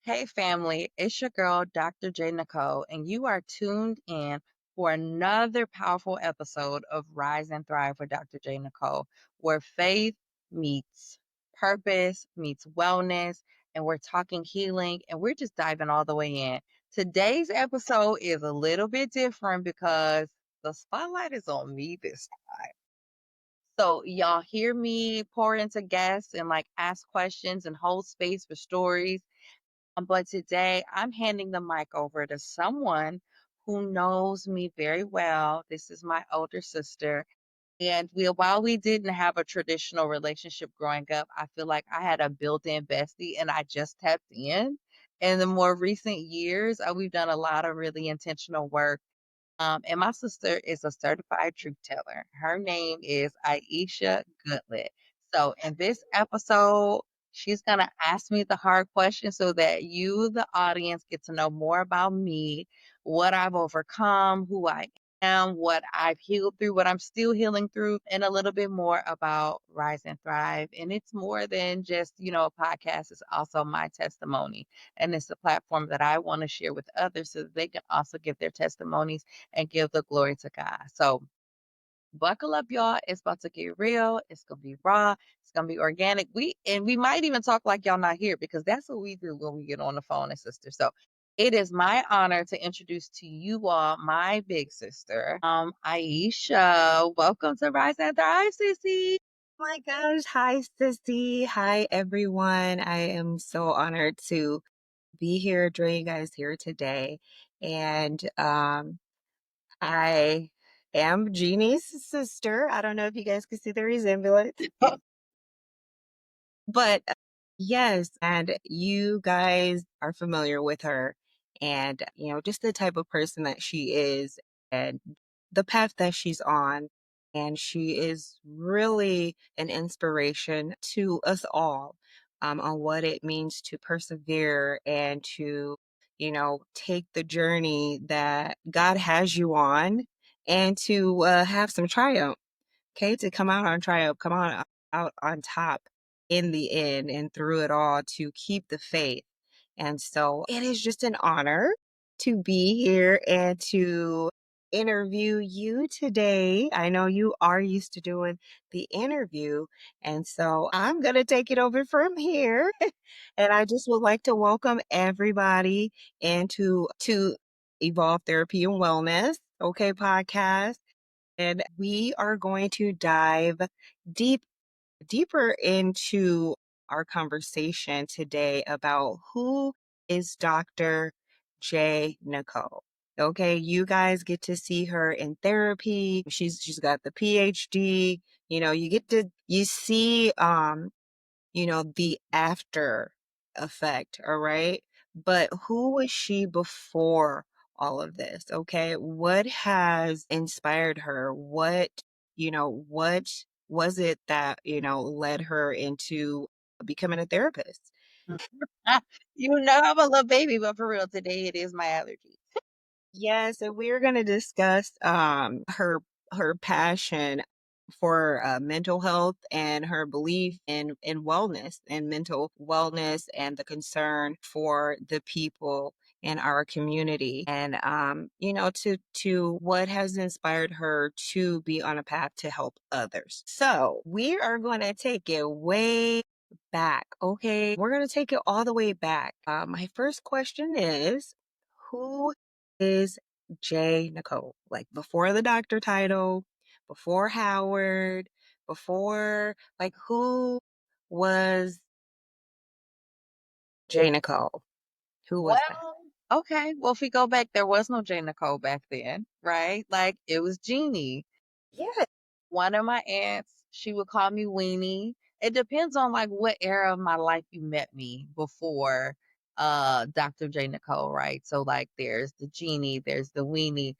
Hey family, it's your girl, Dr. J. Nicole, and you are tuned in for another powerful episode of Rise and Thrive with Dr. J. Nicole, where faith meets purpose, meets wellness, and we're talking healing, and we're just diving all the way in. Today's episode is a little bit different because the spotlight is on me this time. So y'all hear me pour into guests and like ask questions and hold space for stories, but today I'm handing the mic over to someone who knows me very well. This is my older sister. And while we didn't have a traditional relationship growing up, I feel like I had a built in bestie and I just tapped in. In the more recent years, we've done a lot of really intentional work, and my sister is a certified truth teller. Her name is Aisha Goodlett. So in this episode, she's going to ask me the hard questions so that you, the audience, get to know more about me, what I've overcome, who I am, what I've healed through, what I'm still healing through, and a little bit more about Rise and Thrive. And it's more than just, a podcast. It's also my testimony. And it's a platform that I want to share with others so that they can also give their testimonies and give the glory to God. So buckle up, y'all. It's about to get real. It's gonna be raw. It's gonna be organic. We might even talk like y'all not here because that's what we do when we get on the phone and sister. So it is my honor to introduce to you all my big sister, Aisha. Welcome to Rise and Thrive, sissy. My gosh. Hi, Sissy. Hi, everyone. I am so honored to be here, join you guys here today. And I am Jeannie's sister. I don't know if you guys can see the resemblance. But yes, and you guys are familiar with her and, just the type of person that she is and the path that she's on. And she is really an inspiration to us all on what it means to persevere and to, take the journey that God has you on and to have some triumph. Okay, to come out on triumph, come on out on top in the end and through it all to keep the faith. And so it is just an honor to be here and to interview you today. I know you are used to doing the interview, and so I'm going to take it over from here. And I just would like to welcome everybody into to Evolve Therapy and Wellness, okay, podcast. And we are going to dive deep deeper into our conversation today about who is Dr. J. Nicole. Okay, you guys get to see her in therapy. She's got the PhD. You get to you see the after effect, all right? But who was she before all of this? Okay. What has inspired her? What was it that, led her into becoming a therapist? I'm a little baby, but for real, today it is my allergy. Yes, and we're going to discuss her passion for mental health and her belief in wellness and mental wellness and the concern for the people in our community and to what has inspired her to be on a path to help others. So we are going to take it way back. Okay, we're going to take it all the way back. My first question is, who is J. Nicole? Like before the doctor title, before Howard, before, like, who was J. Nicole? Who was that? Well, okay. Well, if we go back, there was no Jane Nicole back then, right? Like it was Jeannie. Yeah. One of my aunts, she would call me Weenie. It depends on like what era of my life you met me before Dr. J. Nicole, right? So like there's the Jeannie, there's the Weenie.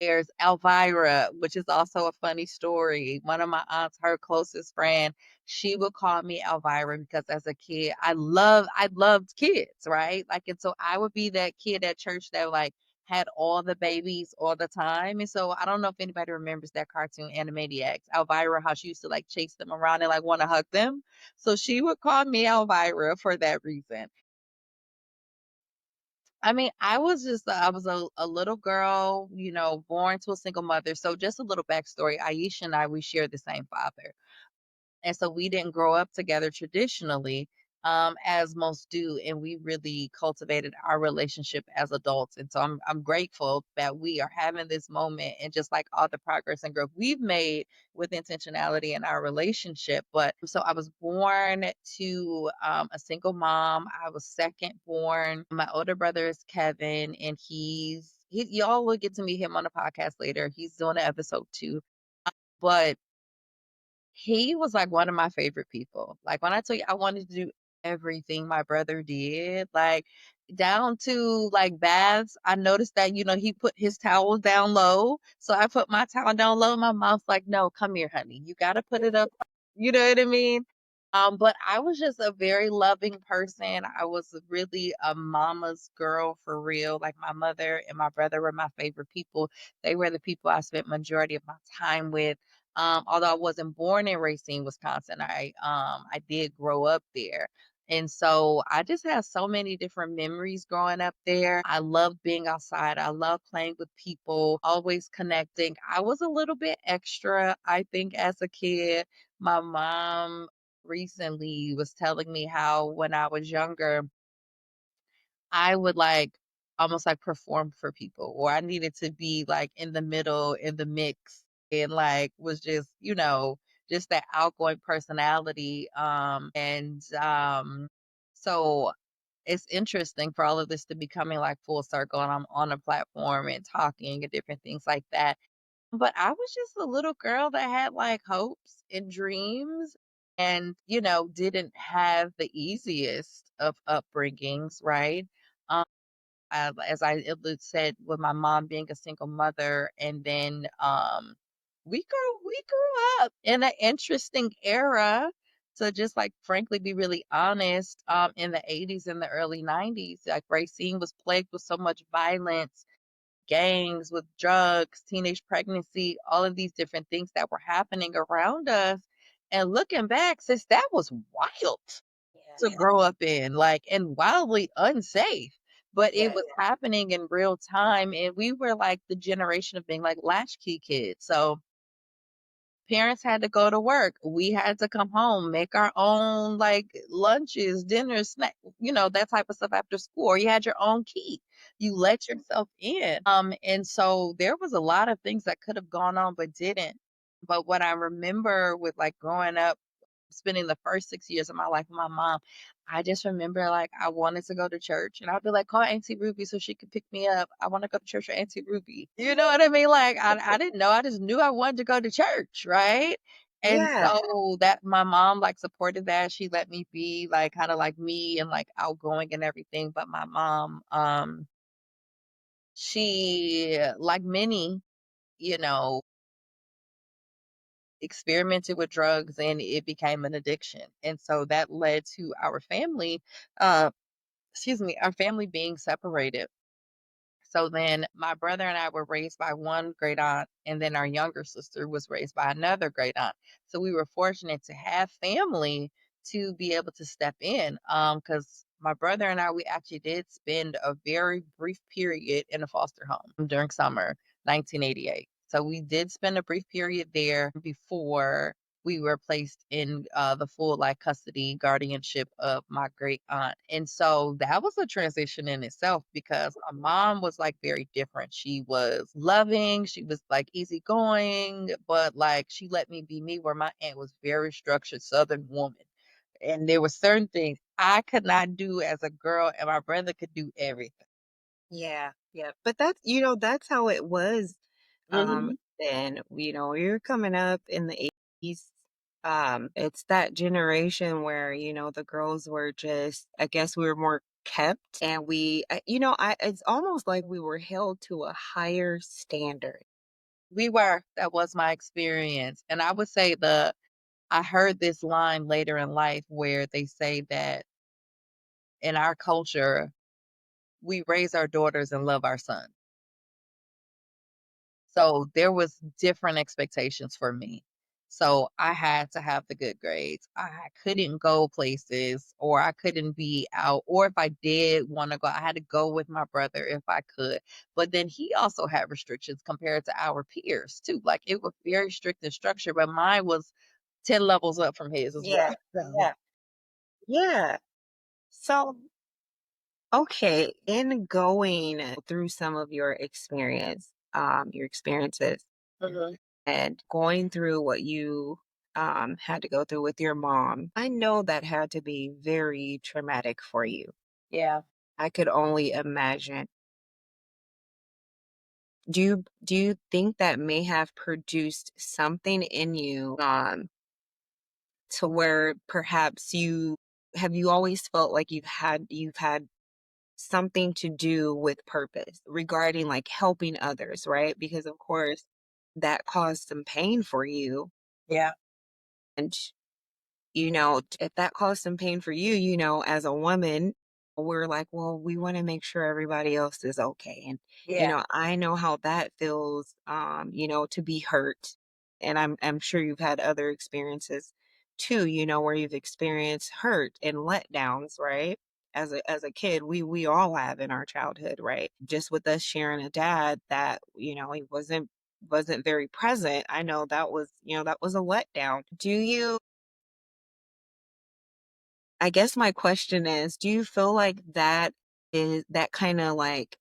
There's Elvira, which is also a funny story. One of my aunts, her closest friend, she would call me Elvira because as a kid, I loved kids, right? Like, and so I would be that kid at church that like had all the babies all the time. And so I don't know if anybody remembers that cartoon Animaniacs, Elvira, how she used to like chase them around and like want to hug them. So she would call me Elvira for that reason. I mean, I was a little girl, born to a single mother. So just a little backstory. Aisha and I, we share the same father. And so we didn't grow up together traditionally, as most do, and we really cultivated our relationship as adults. And so I'm grateful that we are having this moment and just like all the progress and growth we've made with intentionality in our relationship. But so I was born to a single mom. I was second born. My older brother is Kevin, and y'all will get to meet him on the podcast later. He's doing an episode too. But he was, like, one of my favorite people. Like, when I tell you I wanted to do everything my brother did, like, down to, like, baths, I noticed that, he put his towels down low, so I put my towel down low, my mom's like, "No, come here, honey. You gotta put it up." You know what I mean? But I was just a very loving person. I was really a mama's girl for real. Like, my mother and my brother were my favorite people. They were the people I spent majority of my time with. Although I wasn't born in Racine, Wisconsin, I did grow up there. And so I just have so many different memories growing up there. I love being outside. I love playing with people, always connecting. I was a little bit extra, I think, as a kid. My mom recently was telling me how when I was younger, I would like almost like perform for people, or I needed to be like in the middle, in the mix, and like was just, just that outgoing personality. So it's interesting for all of this to be coming like full circle and I'm on a platform and talking and different things like that. But I was just a little girl that had like hopes and dreams and, didn't have the easiest of upbringings, right? Um, as said, with my mom being a single mother, and then we grew up in an interesting era. So just like frankly be really honest, in the 80s and the early 90s, like Racine was plagued with so much violence, gangs, with drugs, teenage pregnancy, all of these different things that were happening around us. And looking back, sis, that was wild to Yeah. grow up in, like, and wildly unsafe. But it Yes. was happening in real time. And we were like the generation of being like latchkey kids. So parents had to go to work. We had to come home, make our own like lunches, dinners, snack, that type of stuff after school. Or you had your own key. You let yourself in. And so there was a lot of things that could have gone on but didn't. But what I remember with like growing up, spending the first 6 years of my life with my mom, I just remember, like, I wanted to go to church, and I'd be like, "Call Auntie Ruby so she could pick me up. I wanna go to church with Auntie Ruby." You know what I mean? Like, I didn't know, I just knew I wanted to go to church, right? And Yeah. so that my mom, like, supported that. She let me be, like, kinda like me and, like, outgoing and everything, but my mom, she, like many, you know, experimented with drugs and it became an addiction. And so that led to our family, uh, our family being separated. So then my brother and I were raised by one great aunt, and then our younger sister was raised by another great aunt. So we were fortunate to have family to be able to step in. Because my brother and I, we actually did spend a very brief period in a foster home during summer 1988. So we did spend a brief period there before we were placed in the full like custody guardianship of my great aunt. And so that was a transition in itself because my mom was like very different. She was loving, she was like easygoing, but like she let me be me, where my aunt was very structured southern woman. And there were certain things I could not do as a girl and my brother could do everything. Yeah, yeah, but that's how it was, Hmm. then, you're coming up in the '80s, it's that generation where, the girls were just I guess we were more kept, and it's almost like we were held to a higher standard. We were. That was my experience. And I would say I heard this line later in life where they say that in our culture, we raise our daughters and love our sons. So there was different expectations for me. So I had to have the good grades. I couldn't go places or I couldn't be out. Or if I did want to go, I had to go with my brother if I could. But then he also had restrictions compared to our peers too. Like it was very strict and structured, but mine was 10 levels up from his as well. Yeah. So, Yeah. Yeah. So, okay, in going through some of your experiences mhm, and going through what you had to go through with your mom, I know that had to be very traumatic for you. yeah. I could only imagine. Do you think that may have produced something in you to where perhaps you always felt like you've had something to do with purpose regarding like helping others, right? Because of course that caused some pain for you. Yeah. And if that caused some pain for you, as a woman, we're like, well, we want to make sure everybody else is okay. And, Yeah. I know how that feels, to be hurt. And I'm sure you've had other experiences too, where you've experienced hurt and letdowns, right? As a kid, we all have in our childhood, right? Just with us sharing a dad that, he wasn't very present. I know that was a letdown. I guess my question is, do you feel like that kind of like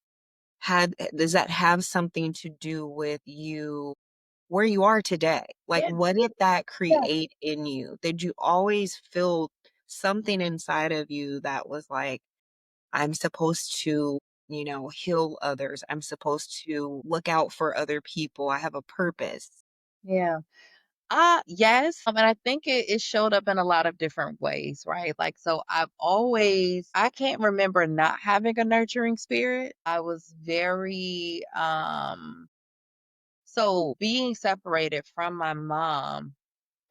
does that have something to do with you where you are today? Like, Yeah. what did that Yeah. create in you? Did you always feel something inside of you that was like, I'm supposed to, heal others. I'm supposed to look out for other people. I have a purpose. Yeah. Yes. And I think it showed up in a lot of different ways, right? Like, so I can't remember not having a nurturing spirit. I was very, so being separated from my mom,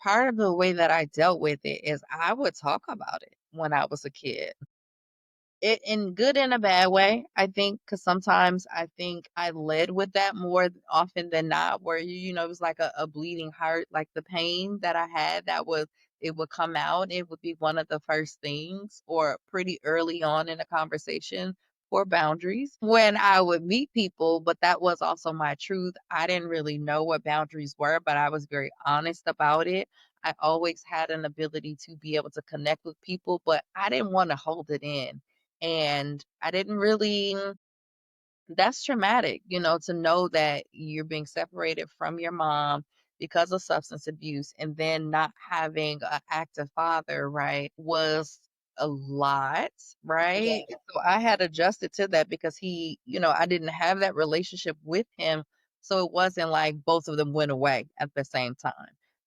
part of the way that I dealt with it is I would talk about it when I was a kid. It in good and a bad way, I think, because sometimes I think I led with that more often than not, where it was like a bleeding heart, like the pain that I had it would come out. It would be one of the first things, or pretty early on in a conversation, for boundaries when I would meet people. But that was also my truth. I didn't really know what boundaries were, but I was very honest about it. I always had an ability to be able to connect with people, but I didn't want to hold it in, and I didn't really that's traumatic, to know that you're being separated from your mom because of substance abuse and then not having an active father, right, was a lot, Yeah. right? And so I had adjusted to that because I didn't have that relationship with him. So it wasn't like both of them went away at the same time.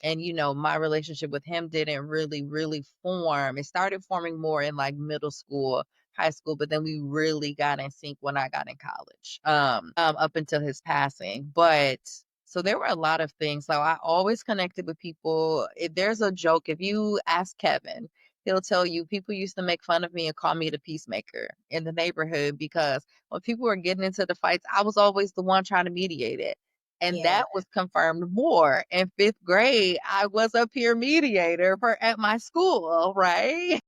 And, my relationship with him didn't really, really form. It started forming more in like middle school, high school, but then we really got in sync when I got in college, up until his passing. But so there were a lot of things. So I always connected with people. If there's a joke, if you ask Kevin, he'll tell you people used to make fun of me and call me the peacemaker in the neighborhood because when people were getting into the fights, I was always the one trying to mediate it. And Yeah. that was confirmed more in fifth grade. I was a peer mediator at my school, right?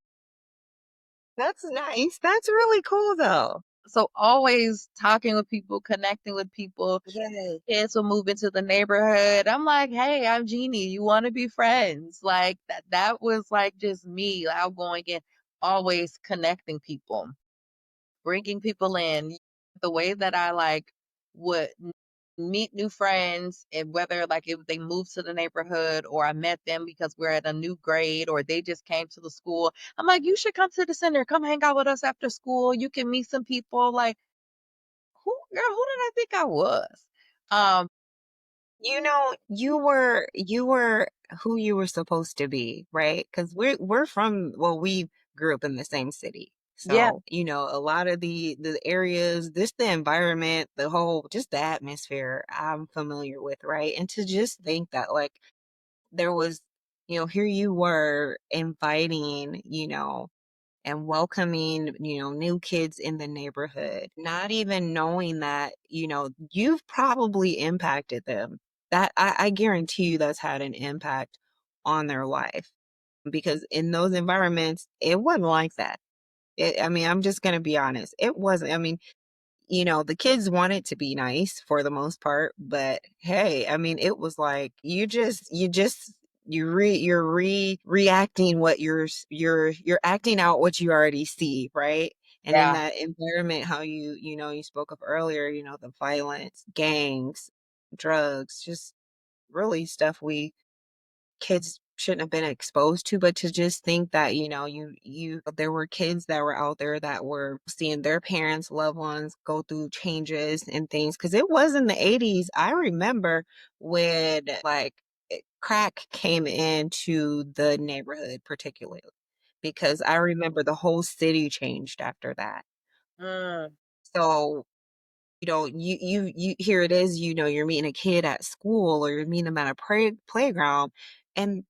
That's nice. That's really cool though. So always talking with people, connecting with people. Yes. Kids will move into the neighborhood. I'm like, hey, I'm Jeannie. You want to be friends? Like that was like just me outgoing and always connecting people, bringing people in. The way that I like would meet new friends, and whether like if they moved to the neighborhood or I met them because we're at a new grade or they just came to the school. I'm like, you should come to the center. Come hang out with us after school. You can meet some people. Like, who did I think I was? Um, You were who you were supposed to be, right? Because we grew up in the same city. yeah, So, a lot of the areas, the environment, the whole just the atmosphere I'm familiar with, right? And to just think that like there was, here you were inviting, and welcoming, new kids in the neighborhood, not even knowing that, you've probably impacted them. that I guarantee you that's had an impact on their life, because in those environments, it wasn't like that. I mean, I'm just gonna be honest. It wasn't. I mean, the kids wanted to be nice for the most part, but hey, I mean, it was like you're reacting what you're acting out what you already see, right? And in Yeah. that environment, how you spoke of earlier, the violence, gangs, drugs, just really stuff we kids shouldn't have been exposed to, but to just think that, you there were kids that were out there that were seeing their parents, loved ones go through changes and things. Cause it was in the 80s. I remember when like crack came into the neighborhood particularly, because I remember the whole city changed after that. Mm, So here it is, you're meeting a kid at school or you're meeting them at a playground, and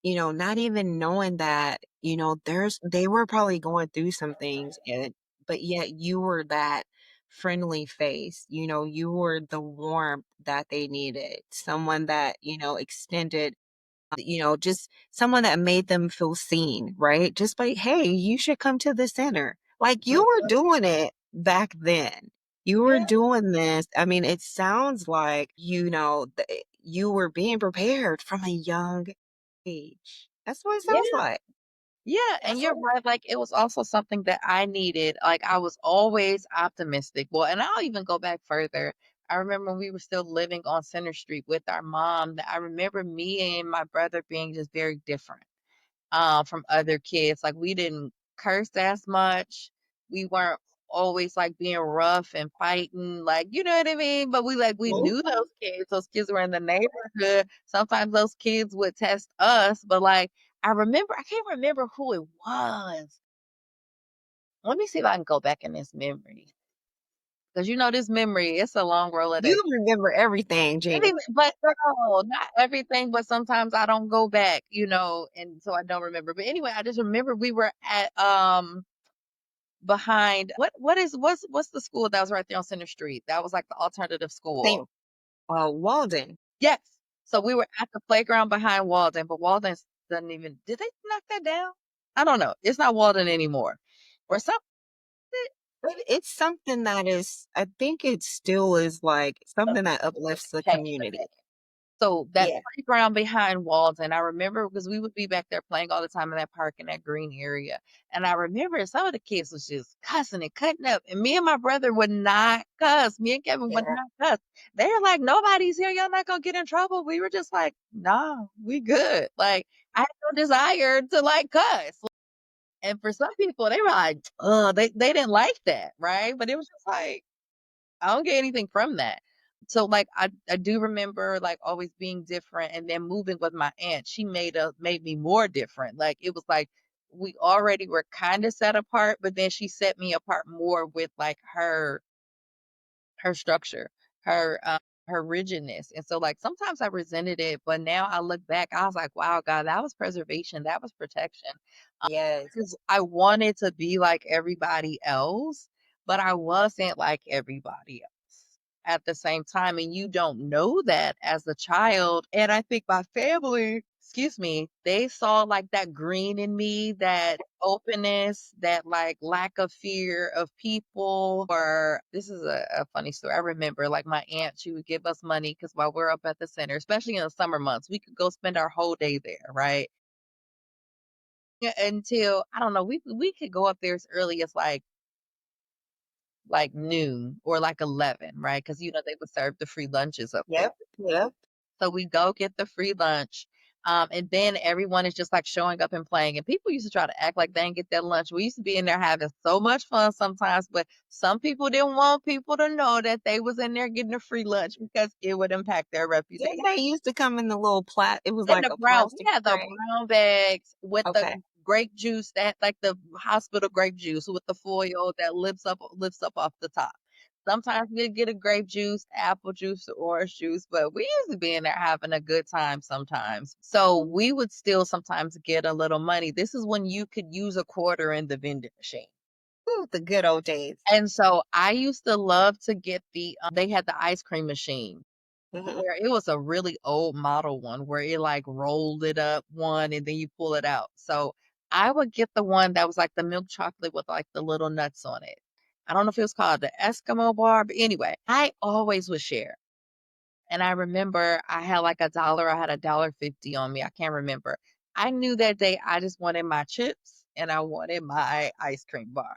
not even knowing that, they were probably going through some things, but yet you were that friendly face, you were the warmth that they needed, someone that, extended, just someone that made them feel seen, right? Just like, hey, you should come to the center. Like you were mhm. doing it back then. You were Yeah, doing this. I mean, it sounds like, you were being prepared from a young age. That's what it sounds yeah, like. yeah, and you're right, like, it was also something that I needed, like, I was always optimistic. Well, and I'll even go back further. I remember when we were still living on Center Street with our mom, that I remember me and my brother being just very different. From other kids. Like we didn't curse as much. We weren't always like being rough and fighting, like you know what I mean? But we Well, knew those kids. Those kids were in the neighborhood. Sometimes those kids would test us, but like I can't remember who it was. Let me see if I can go back in this memory. Because this memory, it's a long Rolodex. you remember everything, It Jeannie. even, but no, not everything, but sometimes I don't go back, and so I don't remember. But anyway, I just remember we were at behind what's the school that was right there on Center Street? That was like the alternative St. school. Walden. Yes. So we were at the playground behind Walden, but Walden doesn't even did they knock that down? I don't know. It's not Walden anymore. Or something. It's something that is, I think it still is like something that uplifts the Change the community. name. So that Yeah. playground behind Walden, I remember because we would be back there playing all the time in that park in that green area. And I remember some of the kids was just cussing and cutting up. And me and my brother would not cuss. Me and Kevin would Yeah. not cuss. They were like, nobody's here. Y'all not gonna get in trouble. We were just like, nah, we good. Like I had no desire to like cuss. And for some people, they were like, they didn't like that, right? But it was just like I don't get anything from that. So like I do remember like always being different and then moving with my aunt. She made me more different. Like it was like we already were kind of set apart, but then she set me apart more with like her structure, her rigidness. And so like sometimes I resented it, but now I look back, I was like, wow, God, that was preservation, that was protection. Yes. Because I wanted to be like everybody else, but I wasn't like everybody else at the same time. And you don't know that as a child. And I think my family, excuse me, they saw like that green in me, that openness, that like lack of fear of people. Or this is a funny story. I remember like my aunt, she would give us money because while we're up at the center, especially in the summer months, we could go spend our whole day there, right? Yeah, until I don't know, we could go up there as early as like noon or like 11, right? Because they would serve the free lunches up there. Yep. Yep. So we go get the free lunch. And then everyone is just like showing up and playing. And people used to try to act like they didn't get their lunch. We used to be in there having so much fun sometimes, but some people didn't want people to know that they was in there getting a free lunch because it would impact their reputation. Didn't they used to come in the little it was In like the a brown we plastic had the tray? brown bags with the Okay. grape juice that like the hospital grape juice with the foil that lifts up off the top. Sometimes we'd get a grape juice, apple juice, or orange juice, but we used to be in there having a good time sometimes. So we would still sometimes get a little money. This is when you could use a quarter in the vending machine. Ooh, the good old days. And so I used to love to get they had the ice cream machine. Mhm. where it was a really old model one where it, like, rolled it up one and then you pull it out. So, I would get the one that was, like, the milk chocolate with, like, the little nuts on it. I don't know if it was called the Eskimo bar, but anyway, I always would share. And I remember I had, like, I had $1.50 on me, I can't remember. I knew that day I just wanted my chips and I wanted my ice cream bar.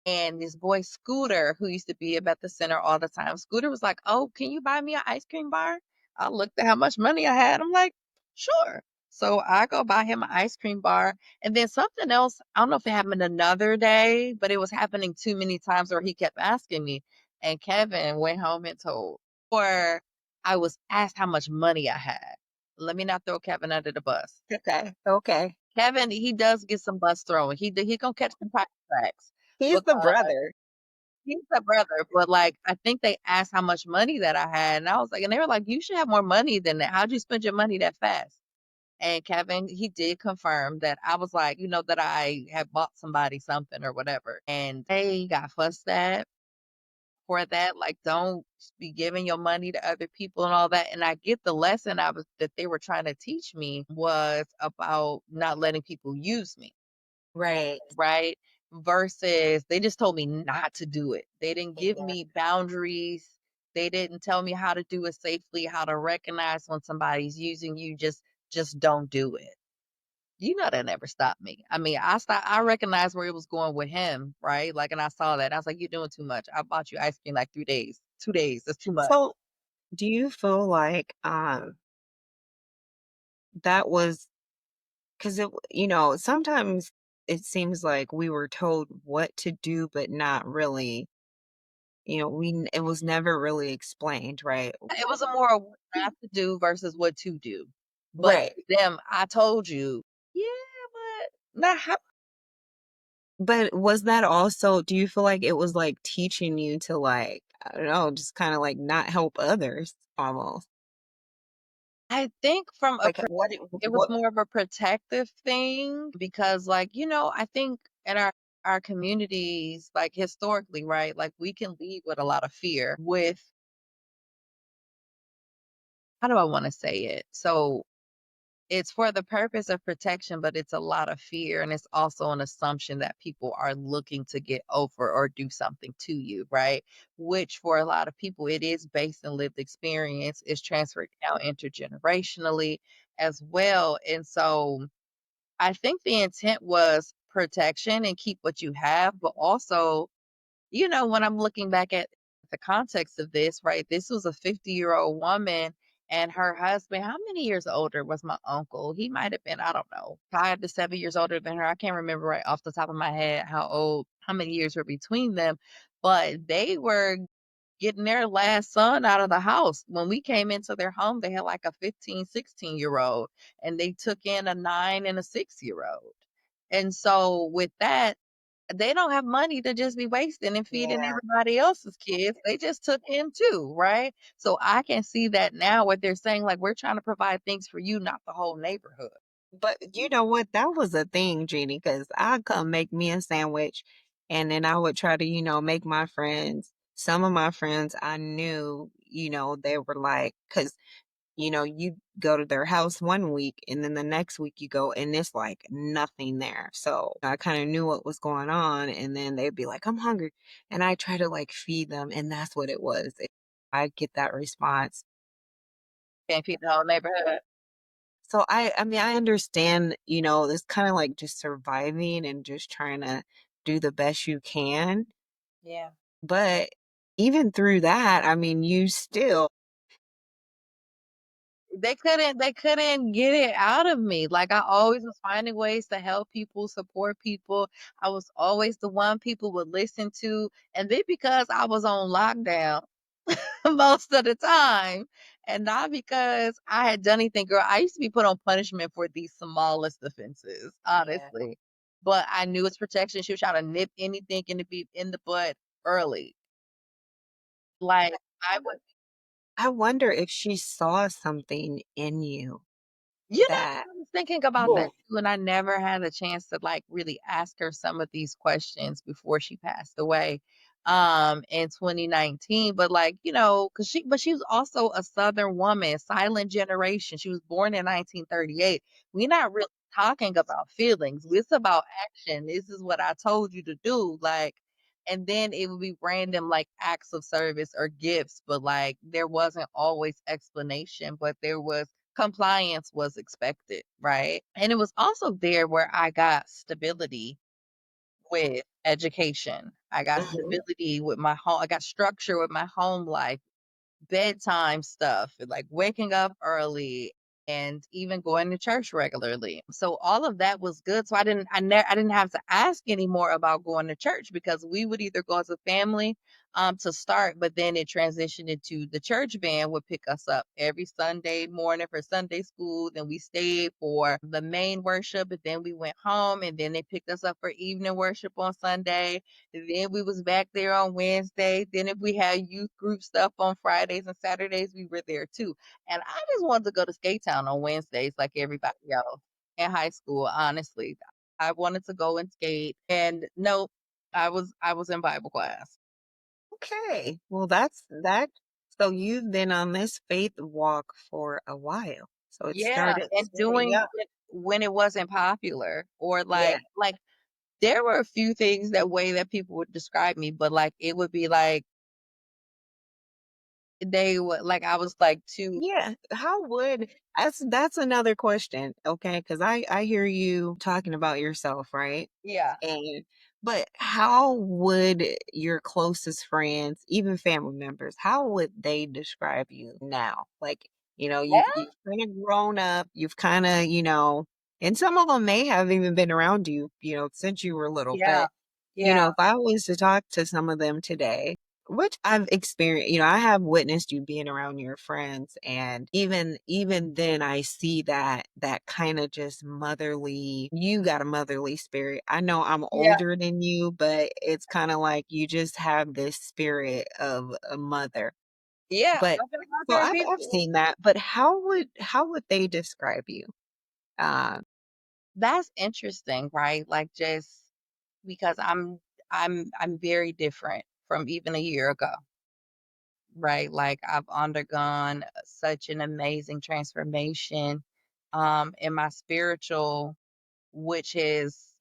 And this boy Scooter, who used to be up at the center all the time, Scooter was like, "Oh, can you buy me an ice cream bar?" I looked at how much money I had. I'm like, "Sure." So I go buy him an ice cream bar. And then something else, I don't know if it happened another day, but it was happening too many times where he kept asking me. And Kevin went home and told, or I was asked how much money I had. Let me not throw Kevin under the bus. Okay. Okay. Kevin, he does get some bus throwing. He gonna catch some private tracks. He's the brother. He's a brother, but, like, I think they asked how much money that I had, and I was like and they were like, "You should have more money than that. How'd you spend your money that fast?" And Kevin, he did confirm that I was like, that I had bought somebody something or whatever, and they got fussed at for that, like, "Don't be giving your money to other people," and all that, and I get the lesson that they were trying to teach me was about not letting people use me. Right. Right? Versus they just told me not to do it. They didn't give Yeah. me boundaries. They didn't tell me how to do it safely, how to recognize when somebody's using you. Just don't do it. That never stopped me. I mean, I recognized where it was going with him, right? Like, and I saw that. I was like, "You're doing too much. I bought you ice cream like 3 days. 2 days. That's too much." So, do you feel like, that was 'cause sometimes it seems like we were told what to do, but not really, it was never really explained, right? It was a more of what not to do versus what to do. But Right. them, I told you, yeah, but not how. But was that also do you feel like it was, like, teaching you to, like, I don't know, just kinda, like, not help others almost? I think from a Like, it was more of a protective thing because, like, I think in our communities, like, historically, right, like, we can lead with a lot of fear with how do I wanna say it? So, it's for the purpose of protection, but it's a lot of fear, and it's also an assumption that people are looking to get over or do something to you, right? Which for a lot of people, it is based in lived experience, it's transferred down intergenerationally as well, and so I think the intent was protection and keep what you have, but also, when I'm looking back at the context of this, right? This was a 50-year-old woman and her husband. How many years older was my uncle? He might have been, I don't know, 5 to 7 years older than her. I can't remember right off the top of my head how many years were between them, but they were getting their last son out of the house. When we came into their home, they had like a 15, 16-year-old, and they took in a 9 and a 6-year-old. And so with that, they don't have money to just be wasting and feeding Yeah. everybody else's kids. They just took in too, right? So I can see that now what they're saying, like, we're trying to provide things for you, not the whole neighborhood. But you know what? That was a thing, Jeannie, because I'd come make me a sandwich and then I would try to, make my friends. Some of my friends I knew, they were like, because, you go to their house one week and then the next week you go and it's like nothing there. So I kind of knew what was going on. And then they'd be like, I'm hungry. And I try to like feed them. And that's what it was. I get that response. Can't feed the whole neighborhood. So I mean, I understand, it's kind of like just surviving and just trying to do the best you can. Yeah. But even through that, I mean, you still, They couldn't get it out of me. Like, I always was finding ways to help people, support people. I was always the one people would listen to. And then because I was on lockdown most of the time, and not because I had done anything, girl, I used to be put on punishment for the smallest offenses, yeah. honestly. But I knew it's protection. She was trying to nip anything in the bud early. Like, I would I wonder if she saw something in you that, I was thinking about that oh, too, and I never had a chance to, like, really ask her some of these questions before she passed away. in 2019. But like, because she was also a Southern woman, silent generation. She was born in 1938. We're not really talking about feelings. It's about action. This is what I told you to do. Like, and then it would be random like acts of service or gifts, but like there wasn't always explanation, but there was compliance was expected, right? And it was also there where I got stability with education. I got Mhm. stability with my home. I got structure with my home life, bedtime stuff, and like waking up early and even going to church regularly. So all of that was good. So I didn't have to ask anymore about going to church because we would either go as a family to start, but then it transitioned into the church band would pick us up every Sunday morning for Sunday school. Then we stayed for the main worship, but then we went home and then they picked us up for evening worship on Sunday. Then we was back there on Wednesday. Then if we had youth group stuff on Fridays and Saturdays, we were there too. And I just wanted to go to Skate Town on Wednesdays like everybody else in high school, honestly. I wanted to go and skate. And nope, I was in Bible class. Okay. Well, that's that. So you've been on this faith walk for a while. So it Yeah, and started doing young. it when it wasn't popular or Yeah. like there were a few things that way that people would describe me, but like it would be like they would like I was like too. Yeah. How would that's another question, okay? Because I hear you talking about yourself, right? Yeah. And but how would your closest friends, even family members, how would they describe you now? Like, you've kind of grown up, you've kind of, and some of them may have even been around you, since you were little. Yeah. But, Yeah. if I was to talk to some of them today, which I've experienced, I have witnessed you being around your friends, and even then I see that kind of just motherly, you got a motherly spirit. I know I'm Yeah. older than you, but it's kind of like you just have this spirit of a mother. Yeah, But I've been around so certain I've people. seen that, but how would they describe you? Uh, That's interesting, right? Like just because I'm very different from even a year ago, right? Like I've undergone such an amazing transformation in my spiritual, which is,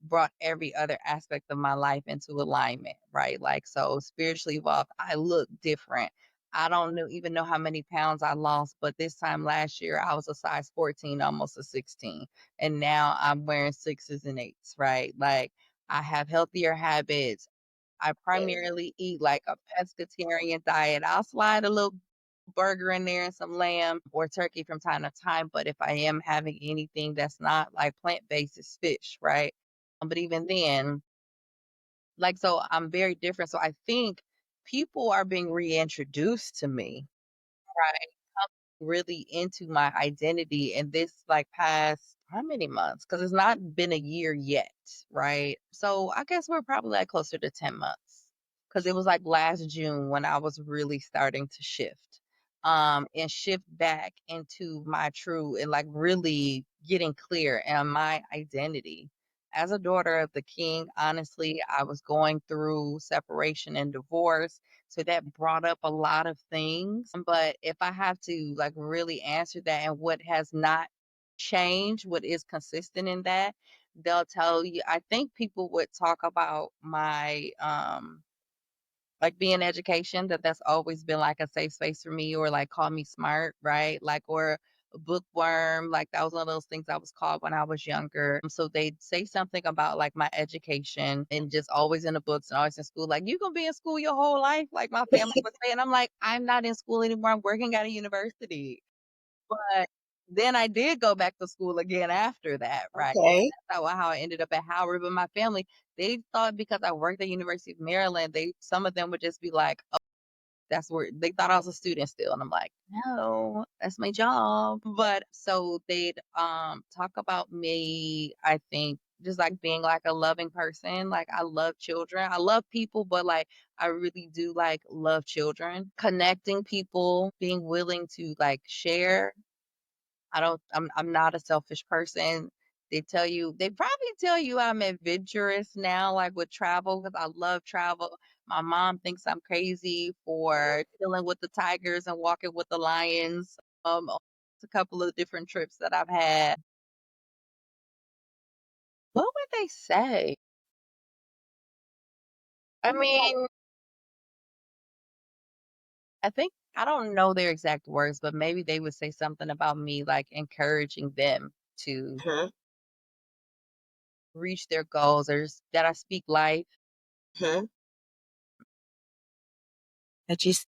brought every other aspect of my life into alignment, right? Like, so spiritually evolved, I look different. I don't even know how many pounds I lost, but this time last year I was a size 14, almost a 16. And now I'm wearing sixes and eights, right? Like, I have healthier habits. I primarily eat like a pescatarian diet. I'll slide a little burger in there and some lamb or turkey from time to time. But if I am having anything that's not like plant based, it's fish, right? But even then, like, so I'm very different. So I think people are being reintroduced to me, right? Really into my identity in this like past how many months? Because it's not been a year yet, right? So I guess we're probably like closer to 10 months. Because it was like last June when I was really starting to shift. And shift back into my true and like really getting clear on my identity. As a daughter of the king, honestly, I was going through separation and divorce, so that brought up a lot of things. But if I have to like really answer that and what has not changed, what is consistent in that, they'll tell you. I think people would talk about my like being education, that's always been like a safe space for me, or like call me smart, right? Like, or a bookworm, like that was one of those things I was called when I was younger. So they'd say something about like my education and just always in the books and always in school. Like, you gonna be in school your whole life, like my family would say. And I'm like, I'm not in school anymore. I'm working at a university. But then I did go back to school again after that, right? okay. That's how I ended up at Howard. But my family, they thought because I worked at University of Maryland, some of them would just be like, "Oh, that's where," they thought I was a student still, and I'm like, "No, that's my job." But so they'd talk about me, I think, just like being like a loving person. Like, I love children. I love people, but like I really do like love children. Connecting people, being willing to like share. I'm not a selfish person. They probably tell you I'm adventurous now, like with travel, because I love travel. My mom thinks I'm crazy for chilling with the tigers and walking with the lions. On a couple of different trips that I've had. What would they say? I mean, I think I don't know their exact words, but maybe they would say something about me, like encouraging them to Mhm, reach their goals, or that I speak life. mhm. That you s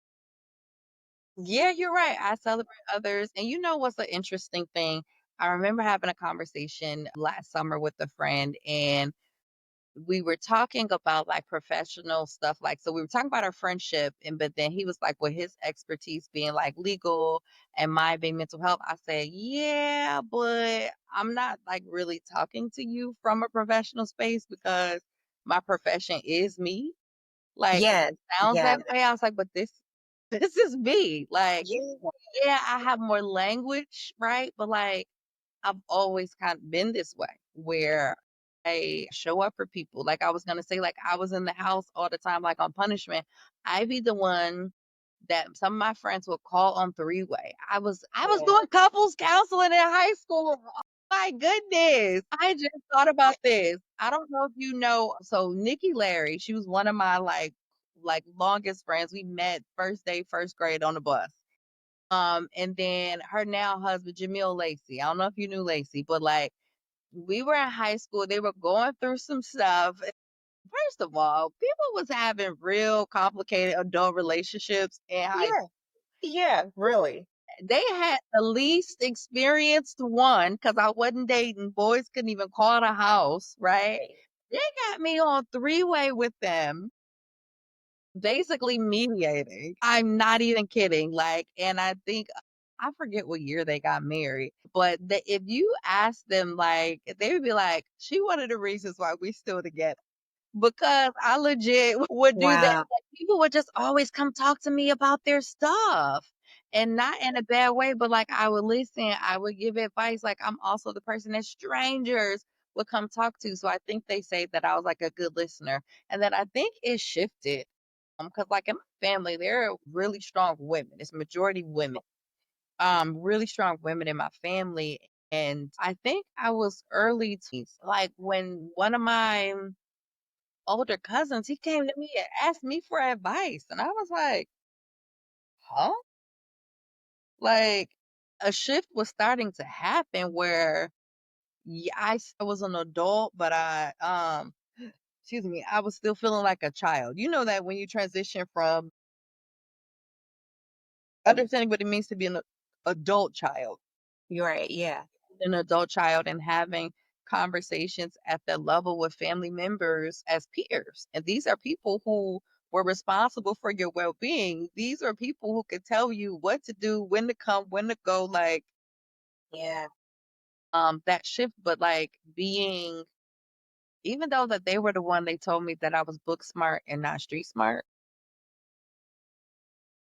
Yeah, you're right. I celebrate others. And you know what's an interesting thing? I remember having a conversation last summer with a friend, and we were talking about like professional stuff. Like, so we were talking about our friendship, and but then he was like, with his expertise being like legal and my being mental health, I said, yeah, but I'm not like really talking to you from a professional space because my profession is me. Like, Yes, sounds yeah, that way. I was like, but this is me. Like, yeah, yeah, I have more language, right? But like I've always kind of been this way where I show up for people. Like I was gonna say, like I was in the house all the time, like on punishment. I be the one that some of my friends would call on three-way. I was yeah, doing couples counseling in high school. Oh my goodness. I just thought about this. I don't know if you know. So Nikki Larry, she was one of my like longest friends. We met first day, first grade on the bus. And then her now husband, Jamil Lacey. I don't know if you knew Lacey, but like we were in high school, they were going through some stuff. First of all, people was having real complicated adult relationships in high yeah, yeah, really. they had the least experienced one because I wasn't dating. Boys couldn't even call the house, right? Right. They got me on three-way with them, basically mediating. I'm not even kidding. Like, and I think I forget what year they got married, but if you ask them, like, they would be like, "She one of the reasons why we still together." Because I legit would do that. Wow, Like, people would just always come talk to me about their stuff, and not in a bad way, but like I would listen, I would give advice. Like I'm also the person that strangers would come talk to. So I think they say that I was like a good listener, and that I think it shifted. Because like in my family, there are really strong women. It's majority women. Really strong women in my family. And I think I was early teens. Like when one of my older cousins, he came to me and asked me for advice. And I was like, huh? Like a shift was starting to happen where yeah, was an adult, but excuse me, I was still feeling like a child. You know that when you transition from understanding what it means to be an adult child, you're right, yeah, and having conversations at that level with family members as peers. And these are people who were responsible for your well-being. These are people who could tell you what to do, when to come, when to go, like yeah. that shift. But like being, even though that they were the one, they told me that I was book smart and not street smart.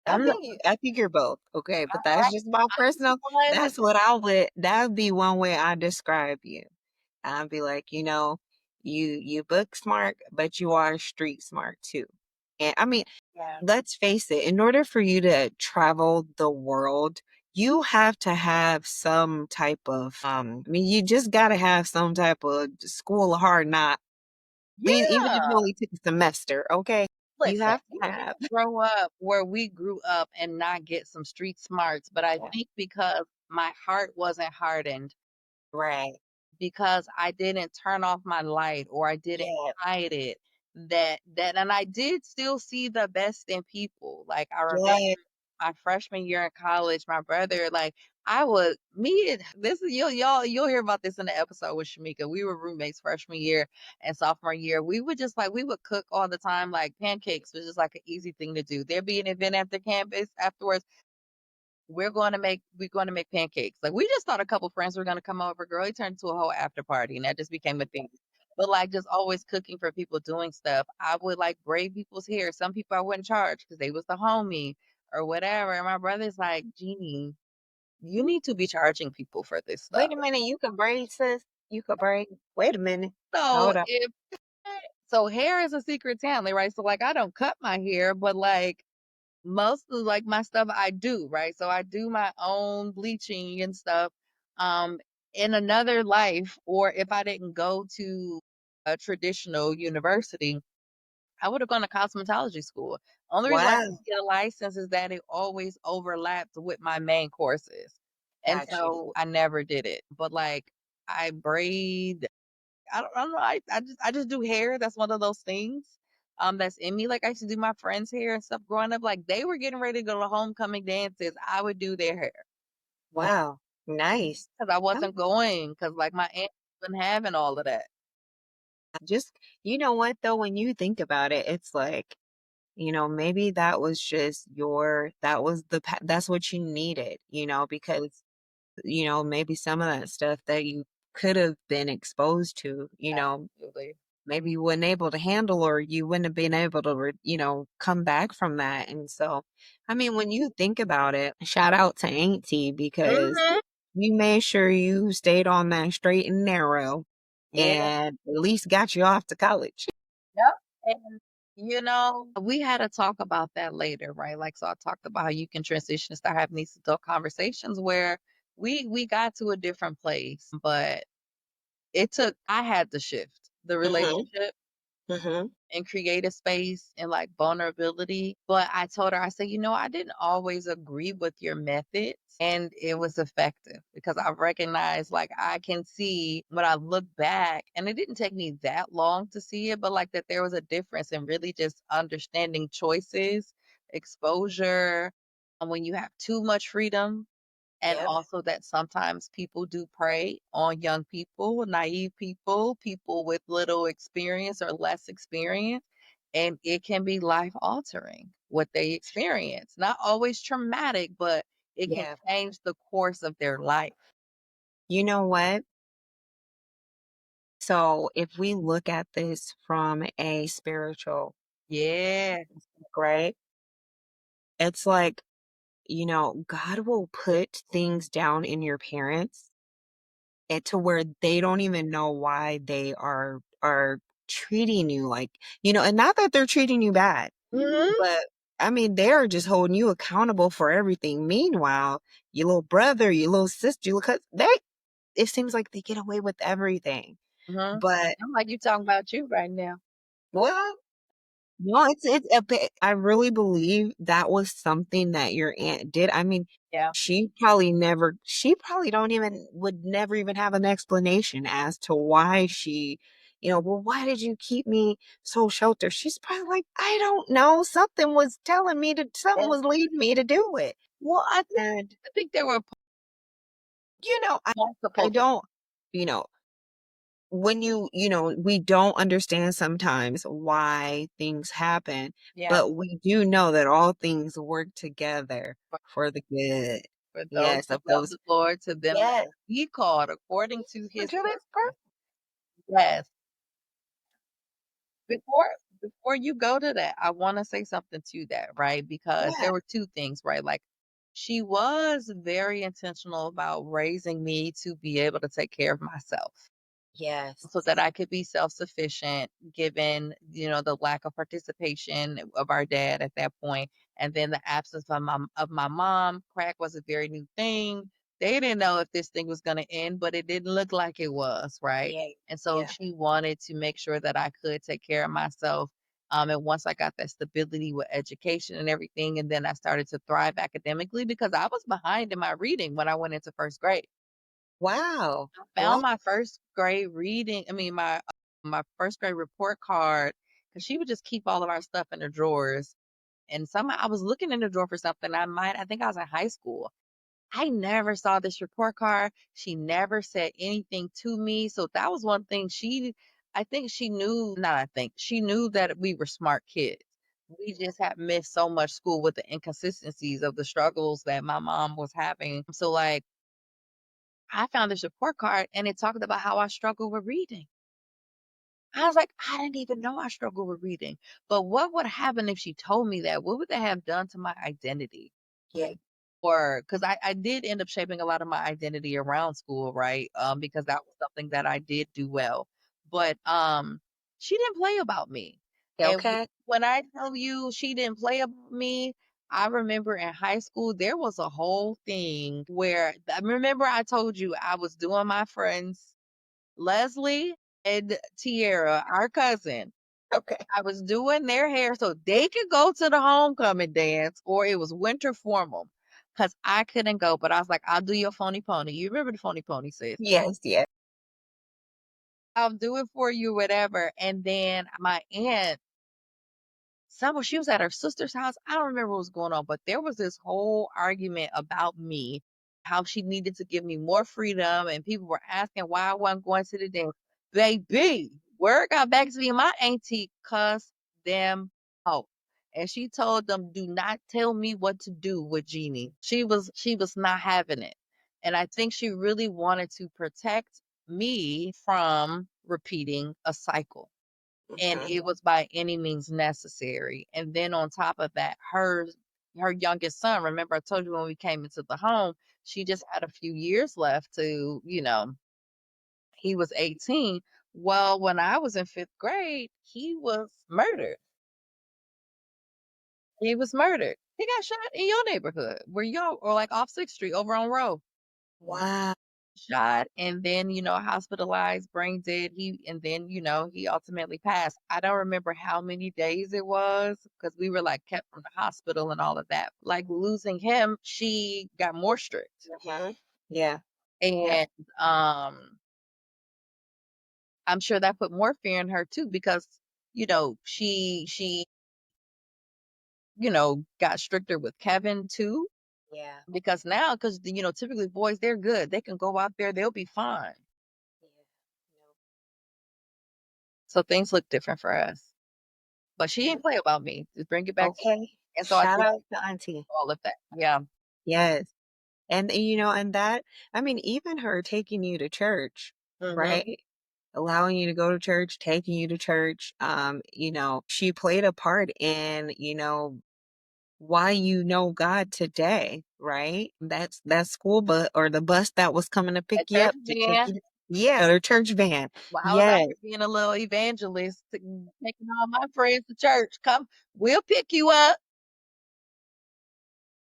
I'm not I think you're both, okay, but I, that's just my I'm the personal one. that's what that would be one way I describe you. I'd be like, you book smart, but you are street smart too. And I mean, Yeah. let's face it, in order for you to travel the world, you have to have some type of I mean, you just gotta have some type of school of hard knock. I mean, even if you Yeah. only took a semester, okay? You Listen, have we to have. didn't grow up where we grew up and not get some street smarts, but I Yeah. think because my heart wasn't hardened, Right. because I didn't turn off my light or I didn't Yeah. hide it, and I did still see the best in people. Like I remember Yeah. my freshman year in college, my brother, like I would me and this is you'll hear about this in the episode with Shamika. We were roommates freshman year and sophomore year. We would just like we would cook all the time, like pancakes was just like an easy thing to do. There'd be an event after campus afterwards. We're gonna make pancakes. Like we just thought a couple friends were gonna come over, girl. It turned into a whole after party and that just became a thing. But like just always cooking for people doing stuff. I would like braid people's hair. Some people I wouldn't charge because they was the homie or whatever. And my brother's like, Jeannie, you need to be charging people for this stuff. Wait a minute, you can braid, sis? You could break. Wait a minute. So Hold up. if so hair is a secret talent, right? So like I don't cut my hair, but like most of like my stuff I do, right? So I do my own bleaching and stuff. Um, in another life, or if I didn't go to a traditional university, I would have gone to cosmetology school. Only reason why I Wow. didn't get a license is that it always overlapped with my main courses. And Got you. so I never did it. But like I braid, I don't know. I just do hair. That's one of those things. That's in me. Like I used to do my friends' hair and stuff growing up. Like they were getting ready to go to homecoming dances. I would do their hair Wow. Nice. because I Um, wasn't going because like my aunt wasn't having all of that. just you know what though, when you think about it, it's like, maybe that was just that was that's what you needed, because, maybe some of that stuff that you could have been exposed to, Absolutely. maybe you weren't able to handle or you wouldn't have been able to, come back from that. And so, I mean, when you think about it, shout out to Auntie because Hmm. you made sure you stayed on that straight and narrow Yeah. and at least got you off to college. Yep. And we had to talk about that later, right? Like, so I talked about how you can transition and start having these adult conversations where we got to a different place, but I had to shift the Hmm. relationship Hmm. and create a space and like vulnerability. But I told her, I said, I didn't always agree with your methods and it was effective because I recognized like I can see when I look back, and it didn't take me that long to see it, but like that there was a difference in really just understanding choices, exposure, and when you have too much freedom and Yep. also that sometimes people do prey on young people, naive people, people with little experience or less experience. And it can be life altering what they experience. Not always traumatic, but it can Yeah. change the course of their life. You know what? So if we look at this from a spiritual, Yeah. right? It's like, God will put things down in your parents and to where they don't even know why they are treating you like, and not that they're treating you bad, Hmm. but I mean, they're just holding you accountable for everything. Meanwhile, your little brother, your little sister, your little cousin, it seems like they get away with everything. Hmm. But I'm like you talking about you right now. well, no, it's a bit I really believe that was something that your aunt did. I mean, Yeah. she probably don't even would never even have an explanation as to why well, why did you keep me so sheltered? She's probably like, I don't know. Something Yeah. was leading me to do it. Well, And, I think there were I multiple things. don't, you know, when we don't understand sometimes why things happen, Yeah. but we do know that all things work together for the good. For those Yes, who of love those. the Lord, to them that Yes. are He called according to His To this purpose. Yes. Before before you go to that, I want to say something to that, right? Because Yeah. there were two things, right? Like she was very intentional about raising me to be able to take care of myself Yes. so that I could be self-sufficient given, the lack of participation of our dad at that point, and then the absence of my mom. Crack was a very new thing. They didn't know if this thing was going to end, but it didn't look like it was, right? Yeah. And so Yeah. she wanted to make sure that I could take care of myself. And once I got that stability with education and everything, and then I started to thrive academically because I was behind in my reading when I went into first grade. Wow. Found Wow. my first grade reading, I mean, my first grade report card, because she would just keep all of our stuff in the drawers. And somehow I was looking in the drawer for something. I think I was in high school. I never saw this report card. She never said anything to me. So that was one thing I think she knew, not I think, she knew that we were smart kids. We just had missed so much school with the inconsistencies of the struggles that my mom was having. So, like, I found this report card and it talked about how I struggle with reading. I was like, I didn't even know I struggle with reading. But what would happen if she told me that? What would that have done to my identity? Yeah. or because I did end up shaping a lot of my identity around school, right? Because that was something that I did do well. But she didn't play about me. And Okay. when I tell you she didn't play about me, I remember in high school there was a whole thing where I remember I told you I was doing my friends Leslie and Tierra, our cousin. Okay. I was doing their hair so they could go to the homecoming dance, or it was winter formal, cause I couldn't go, but I was like, "I'll do your phony pony." You remember the phony pony, sis? Yes, yes. "I'll do it for you," whatever, and then my aunt she was at her sister's house. I don't remember what was going on, but there was this whole argument about me, how she needed to give me more freedom, and people were asking why I wasn't going to the dance. Baby, word got back to me. My auntie cussed them out. And she told them, do not tell me what to do with Jeannie. She was not having it. And I think she really wanted to protect me from repeating a cycle, and Mhm. it was by any means necessary. And then on top of that, her youngest son, remember I told you when we came into the home, she just had a few years left to, he was 18. Well, when I was in 5th grade, he was murdered. He was murdered. He got shot in your neighborhood where y'all, or like off 6th Street over on Rowe. Wow. Shot and then, hospitalized, brain dead. And then, he ultimately passed. I don't remember how many days it was because we were like kept from the hospital and all of that. Like losing him, she got more strict. Mhm. Yeah. Yeah. And I'm sure that put more fear in her too because, she, got stricter with Kevin too. Yeah. Because now, because typically boys, they're good. They can go out there, they'll be fine. Yeah. So things look different for us. But she No. didn't play about me. Just bring it back to Okay. and so I Shout did out to Auntie. all of that. Yeah. Yes. And and that, I mean, even her taking you to church, Mhm. right? Allowing you to go to church, taking you to church, she played a part in, why you know God today, right? That's that school bus or the bus that was coming to pick At you church up to take van, you. Yeah, the church van. while I was out Yes. here being a little evangelist, taking all my friends to church. Come, we'll pick you up.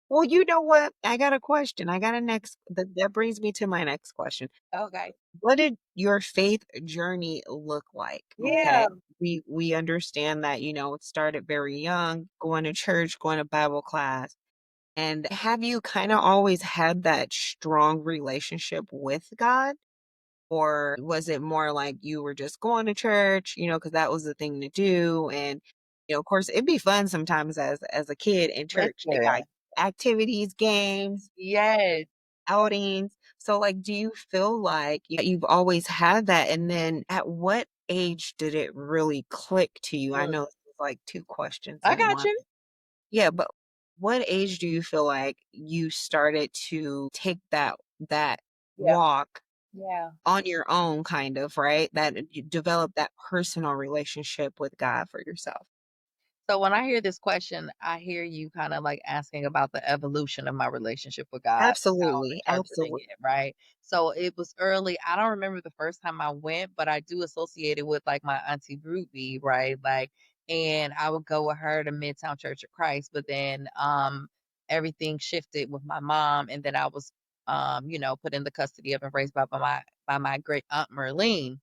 Well, you know what? I got a question. I got a next that brings me to my next question. Okay. What did your faith journey look like? Yeah. Okay. We understand that, it started very young, going to church, going to Bible class. And have you kind of always had that strong relationship with God? Or was it more like you were just going to church, because that was the thing to do? And, of course, it'd be fun sometimes as a kid in church. They got Listen. activities, games, Yes. outings. So, like, do you feel like you've always had that? And then at what age did it really click to you? I Mm. know it's like two questions I in got one. you. Yeah, but what age do you feel like you started to take that Yeah. walk Yeah. on your own kind of, right? That you develop that personal relationship with God for yourself? So when I hear this question, I hear you kind of like asking about the evolution of my relationship with God, how I'm Absolutely, interpreting absolutely. it, right? So it was early. I don't remember the first time I went, but I do associate it with like my auntie Ruby, right? Like, and I would go with her to Midtown Church of Christ, but then everything shifted with my mom, and then I was put in the custody of and raised by my great aunt Merlene.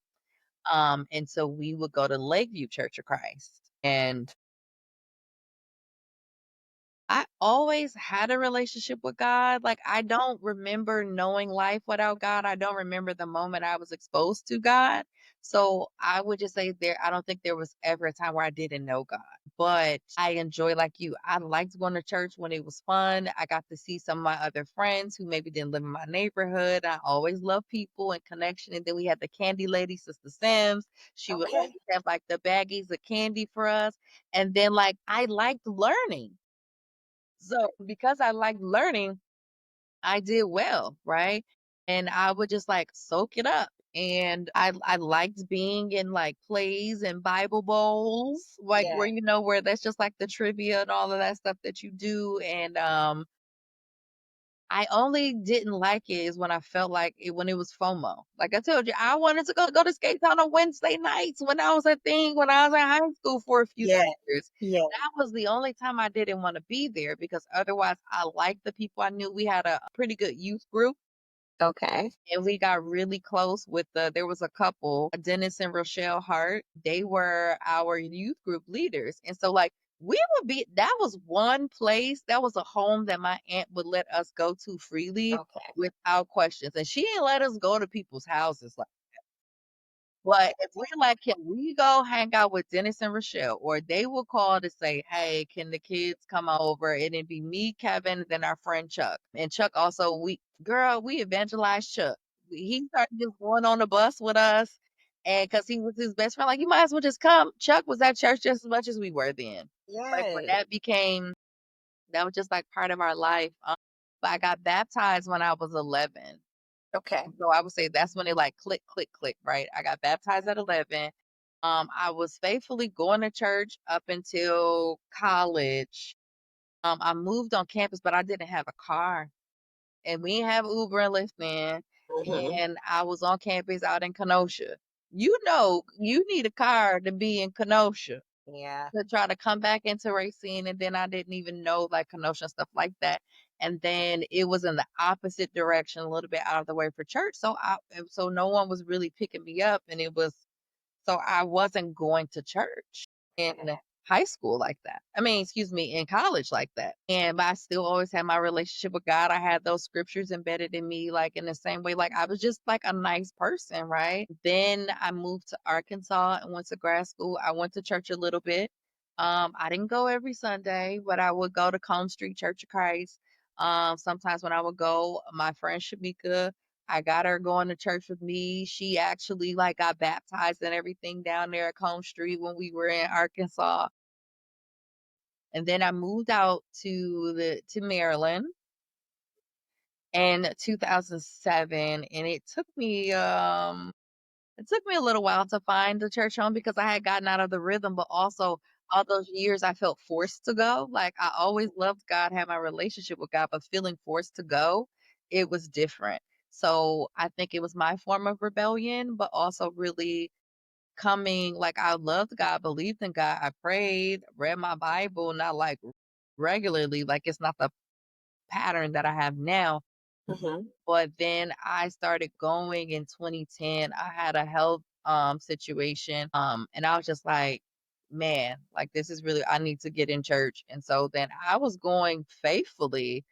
And so we would go to Lakeview Church of Christ. And I always had a relationship with God. Like, I don't remember knowing life without God. I don't remember the moment I was exposed to God. So I would just say I don't think there was ever a time where I didn't know God. But I enjoy, like you, I liked going to church when it was fun. I got to see some of my other friends who maybe didn't live in my neighborhood. I always love people and connection. And then we had the candy lady, Sister Sims. She would always Okay. have like the baggies of candy for us. And then, like, I liked learning. So because I liked learning, I did well, right? And I would just like soak it up. And I liked being in like plays and Bible bowls, like where Yeah. where that's just like the trivia and all of that stuff that you do. And I only didn't like it is when I felt like it when it was FOMO. Like I told you, I wanted to go to Skate Town on Wednesday nights when I was a thing when I was in high school for a few Yeah. years. Yeah. That was the only time I didn't want to be there because otherwise I liked the people I knew. We had a pretty good youth group Okay. and we got really close with there was a couple, Dennis and Rochelle Hart. They were our youth group leaders. And so like we would be that was one place, that was a home that my aunt would let us go to freely Okay. without questions. And she didn't let us go to people's houses like but if we're like, can we go hang out with Dennis and Rochelle? Or they will call to say, hey, can the kids come over? And it'd be me, Kevin, then our friend Chuck. And Chuck also, we evangelized Chuck. He started just going on the bus with us. And because he was his best friend, like, you might as well just come. Chuck was at church just as much as we were then. Like, when Yes. that was just like part of our life. But I got baptized when I was 11. Okay. So I would say that's when it like click, click, click, right? I got baptized at 11. I was faithfully going to church up until college. I moved on campus, but I didn't have a car. And we didn't have Uber and Lyft then. Hmm. And I was on campus out in Kenosha. You know, you need a car to be in Kenosha Yeah. to try to come back into racing, and then I didn't even know like Kenosha and stuff like that. And then it was in the opposite direction, a little bit out of the way for church. So no one was really picking me up, and so I wasn't going to church in high school like that. I mean, excuse me, in college like that. And but I still always had my relationship with God. I had those scriptures embedded in me, like in the same way, like I was just like a nice person, right? Then I moved to Arkansas and went to grad school. I went to church a little bit. I didn't go every Sunday, but I would go to Combe Street Church of Christ. Sometimes when I would go, my friend Shamika, I got her going to church with me. She actually like got baptized and everything down there at Combe Street when we were in Arkansas. And then I moved out to Maryland in 2007 and it took me a little while to find the church home because I had gotten out of the rhythm, but also all those years I felt forced to go. Like I always loved God, had my relationship with God, but feeling forced to go, it was different. So I think it was my form of rebellion, but also really coming like I loved God, believed in God. I prayed, read my Bible, not like regularly, like it's not the pattern that I have now. Hmm. But then I started going in 2010. I had a health situation and I was just like, man, like this is really I need to get in church. And so then I was going faithfully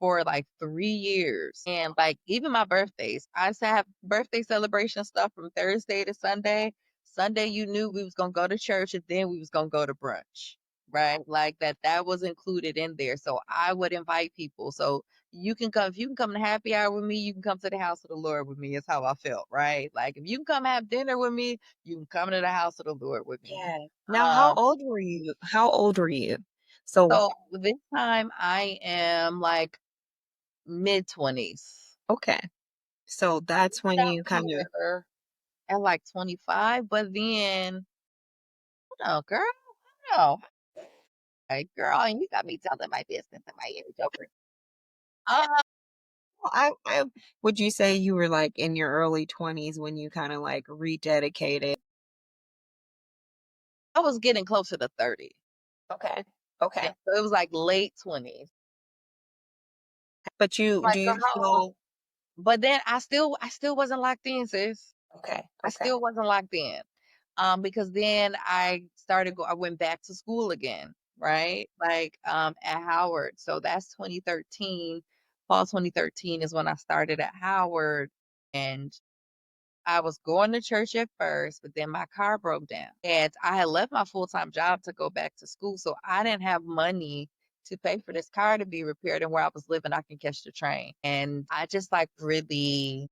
for like 3 years. And like even my birthdays, I used to have birthday celebration stuff from Thursday to Sunday. Sunday you knew we was gonna go to church and then we was gonna go to brunch. Right? Like that was included in there. So I would invite people. So you can come if you can come to happy hour with me, you can come to the house of the Lord with me, is how I felt, right? Like if you can come have dinner with me, you can come to the house of the Lord with me. Yeah. Now, how Um old were you? How old were you? So, so this time I am like mid 20s. okay. So that's when Out you kind of, here at like 25, but then, no, girl, no. Hey, girl, and you got me telling my business at my age over. well, would you say you were like in your early 20s when you kind of like rededicated? I was getting closer to 30. Okay. Yeah, Okay. so it was like late 20s. But do Like, you girl, feel but then I still wasn't locked in, sis. okay? I Okay. still wasn't locked in. Because then I went back to school again, right? Like at Howard. So that's 2013. Fall 2013 is when I started at Howard and I was going to church at first, but then my car broke down. And I had left my full-time job to go back to school, so I didn't have money to pay for this car to be repaired. And where I was living, I can catch the train. And I just like really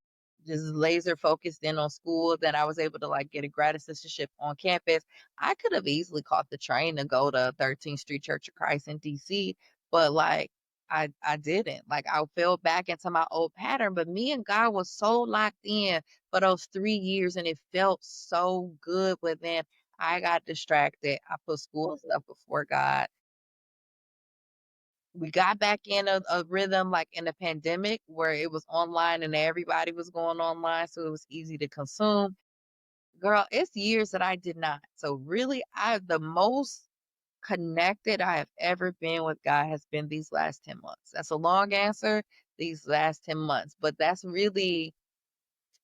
just laser focused in on school. Then I was able to like get a grad assistantship on campus. I could have easily caught the train to go to 13th Street Church of Christ in DC, but like I didn't. Like I fell back into my old pattern. But me and God was so locked in for those 3 years and it felt so good. But then I got distracted. I put school and stuff before God. We got back in a rhythm like in the pandemic where it was online and everybody was going online, so it was easy to consume. Girl, it's years that I did not. So really, the most connected I have ever been with God has been these last 10 months. That's a long answer, these last 10 months, but that's really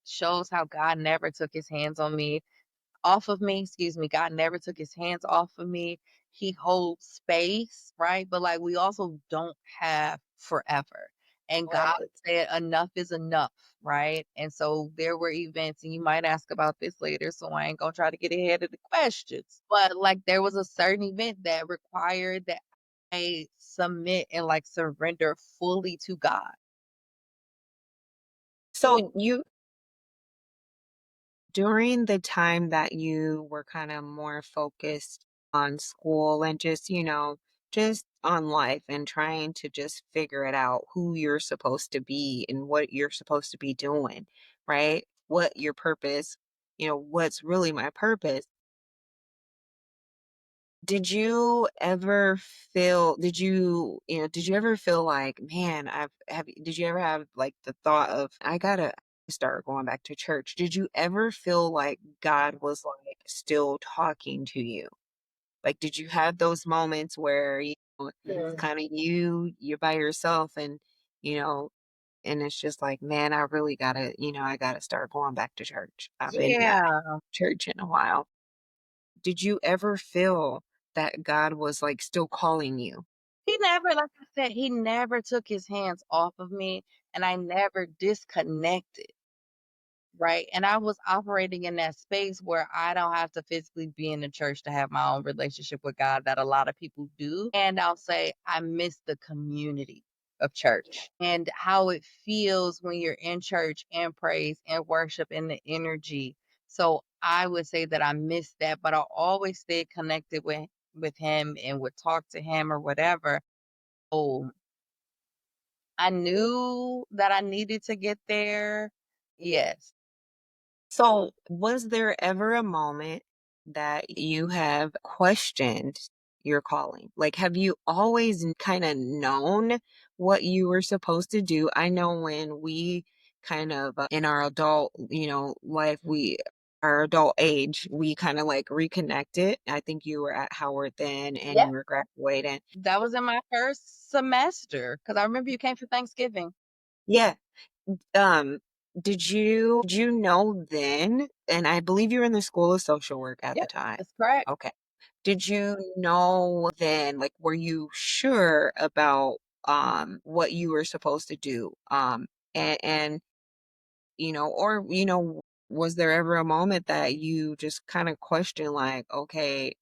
shows how God never took his hands on me off of me, excuse me. God never took his hands off of me. He holds space, right? But like we also don't have forever. And God Right. said enough is enough, right? And so there were events, and you might ask about this later, so I ain't gonna try to get ahead of the questions. But like there was a certain event that required that I submit and like surrender fully to God. So you during the time that you were kind of more focused on school and just, just on life and trying to just figure it out who you're supposed to be and what you're supposed to be doing, right? What your purpose, what's really my purpose. Did you ever feel like, man, did you ever have like the thought of, I gotta start going back to church? Did you ever feel like God was like still talking to you? Like, did you have those moments where, it's Mm. kind of you're by yourself you know, and it's just like, man, I really gotta, I gotta start going back to church. I've been not Yeah. to church in a while. Did you ever feel that God was, like, still calling you? He never, like I said, he never took his hands off of me, and I never disconnected, right? And I was operating in that space where I don't have to physically be in the church to have my own relationship with God that a lot of people do. And I'll say, I miss the community of church and how it feels when you're in church and praise and worship and the energy. So I would say that I miss that, but I always stayed connected with him and would talk to him or whatever. Oh, I knew that I needed to get there. Yes. So, was there ever a moment that you have questioned your calling? Like, have you always kinda known what you were supposed to do? I know when we kind of, in our adult, life, our adult age, we kinda, like, reconnected. I think you were at Howard then, and Yeah. you were graduating. That was in my first semester because I remember you came for Thanksgiving. Yeah. Um, did you know then, and I believe you were in the School of Social Work at the Yep, time. that's correct. Okay. Did you know then, like, were you sure about, what you were supposed to do? And, or, was there ever a moment that you just kind of questioned, like, okay,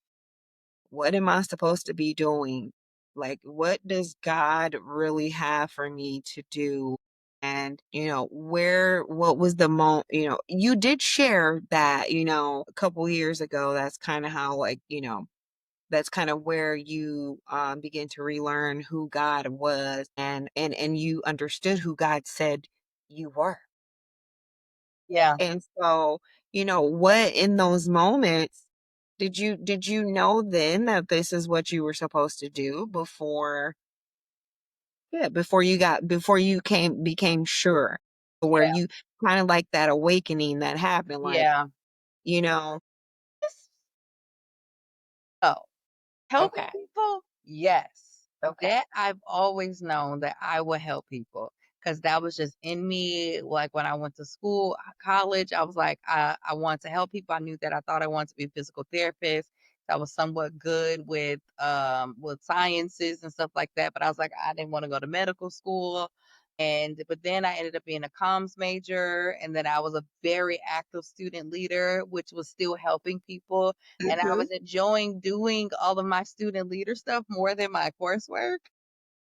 what am I supposed to be doing? Like, what does God really have for me to do? And, what was the moment, you did share that, a couple years ago, that's kind of how, like, that's kind of where you begin to relearn who God was and you understood who God said you were. Yeah, And so, what in those moments did you know then that this is what you were supposed to do before, yeah, before you became sure, where yeah, you kind of like that awakening that happened, like, yeah. you know, Yes. Oh. Helping okay, people? Yes. okay. That I've always known that I would help people because that was just in me. Like when I went to school, college, I was like, I want to help people. I knew that I thought I wanted to be a physical therapist. I was somewhat good with sciences and stuff like that. But I was like, I didn't want to go to medical school. But then I ended up being a comms major, and then I was a very active student leader, which was still helping people, and I Mhm. was enjoying doing all of my student leader stuff more than my coursework.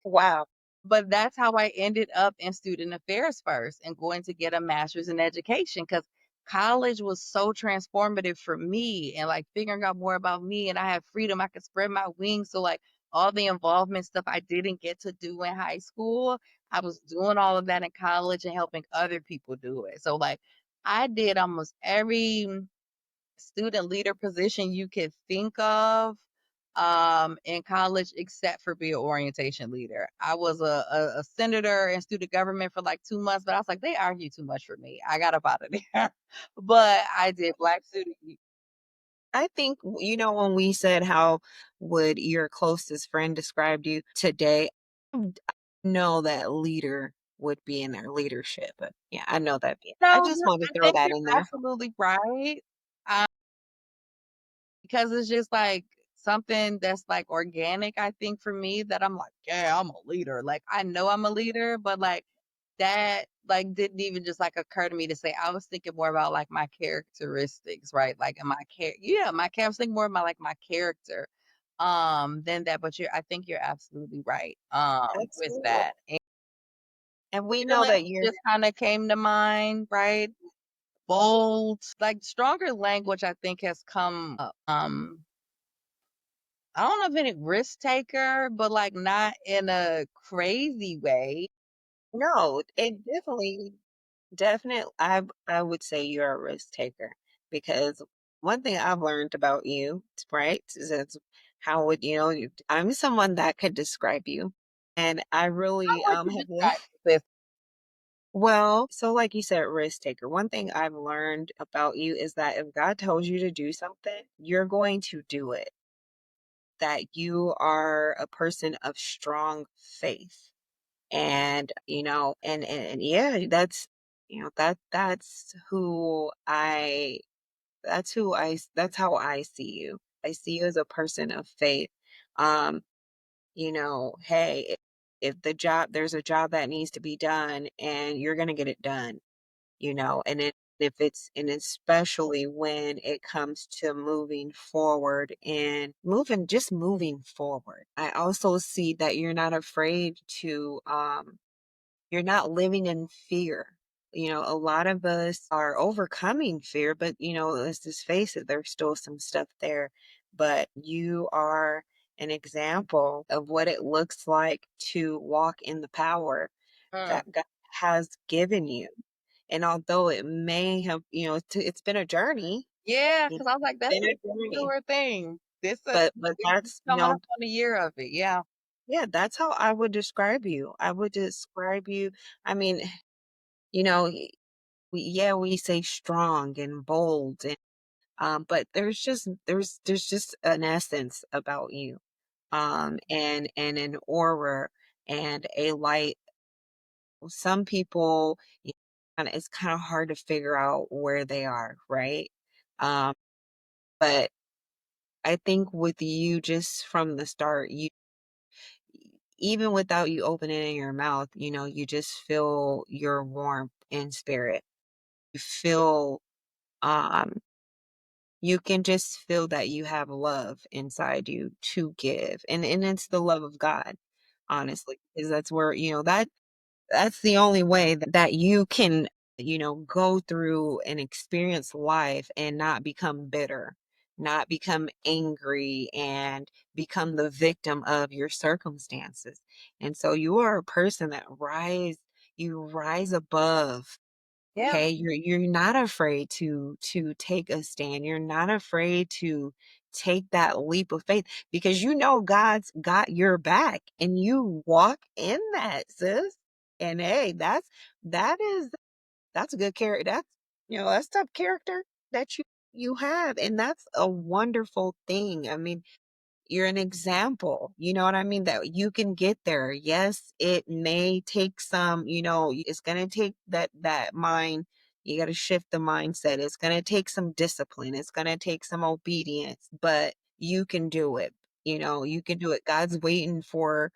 Wow. But that's how I ended up in student affairs first and going to get a master's in education because college was so transformative for me and like figuring out more about me. And I had freedom. I could spread my wings. So, like, all the involvement stuff I didn't get to do in high school, I was doing all of that in college and helping other people do it. So, like, I did almost every student leader position you could think of in college except for be an orientation leader. I was a senator in student government for like 2 months, but I was like, they argue too much for me. I got up out of there. But I did black student. I think, when we said how would your closest friend describe you today, I know that leader would be in their leadership. But yeah, I know that. I No, just want to I throw think that you're in there. absolutely right. Because it's just like something that's like organic, I think for me that I'm like, yeah, I'm a leader. Like I know I'm a leader, but like that like didn't even just like occur to me to say. I was thinking more about like my characteristics, right? Like I was thinking more about like my character than that. But I think you're absolutely right with Absolutely. that. And And we know feeling that you're just kind of came to mind, right? Bold, like stronger language I think has come up. I don't know if any risk taker, but like not in a crazy way. no, it definitely, I would say you're a risk taker because one thing I've learned about you, right, is how would I'm someone that could describe you, and I How really would you have describe this? well, so like you said, risk taker. One thing I've learned about you is that if God tells you to do something, you're going to do it. That you are a person of strong faith. And and yeah, that's how I see you. I see you as a person of faith. um hey, if there's a job that needs to be done, and you're going to get it done, and and especially when it comes to moving forward and moving forward. I also see that you're not afraid to you're not living in fear. A lot of us are overcoming fear, but let's just face it, there's still some stuff there. But you are an example of what it looks like to walk in the power Mm. that God has given you. And although it may have, it's been a journey, Yeah, it's because I was like, that's been a a journey, newer thing. but We that's, coming up on a year of it. Yeah. yeah, that's how I would describe you. I would describe you. I mean, you know, we say strong and bold, and but there's just an essence about you, and an aura and a light. Some people, and it's kind of hard to figure out where they are, right? Um, but I think with you, just from the start, even without you opening your mouth, you just feel your warmth in spirit. You feel, um, you can just feel that you have love inside you to give. And it's the love of God, honestly, because that's where, that's the only way that you can, go through and experience life and not become bitter, not become angry and become the victim of your circumstances. And so you are a person that you rise above. Yeah. Okay, you're not afraid to take a stand. You're not afraid to take that leap of faith because God's got your back and you walk in that, sis. And hey, that is that's a good character. That's tough character that you have, and that's a wonderful thing. I mean, you're an example, you know what I mean? That you can get there. Yes, it may take some, it's going to take that mind. You got to shift the mindset. It's going to take some discipline. It's going to take some obedience, but you can do it. You can do it. God's waiting for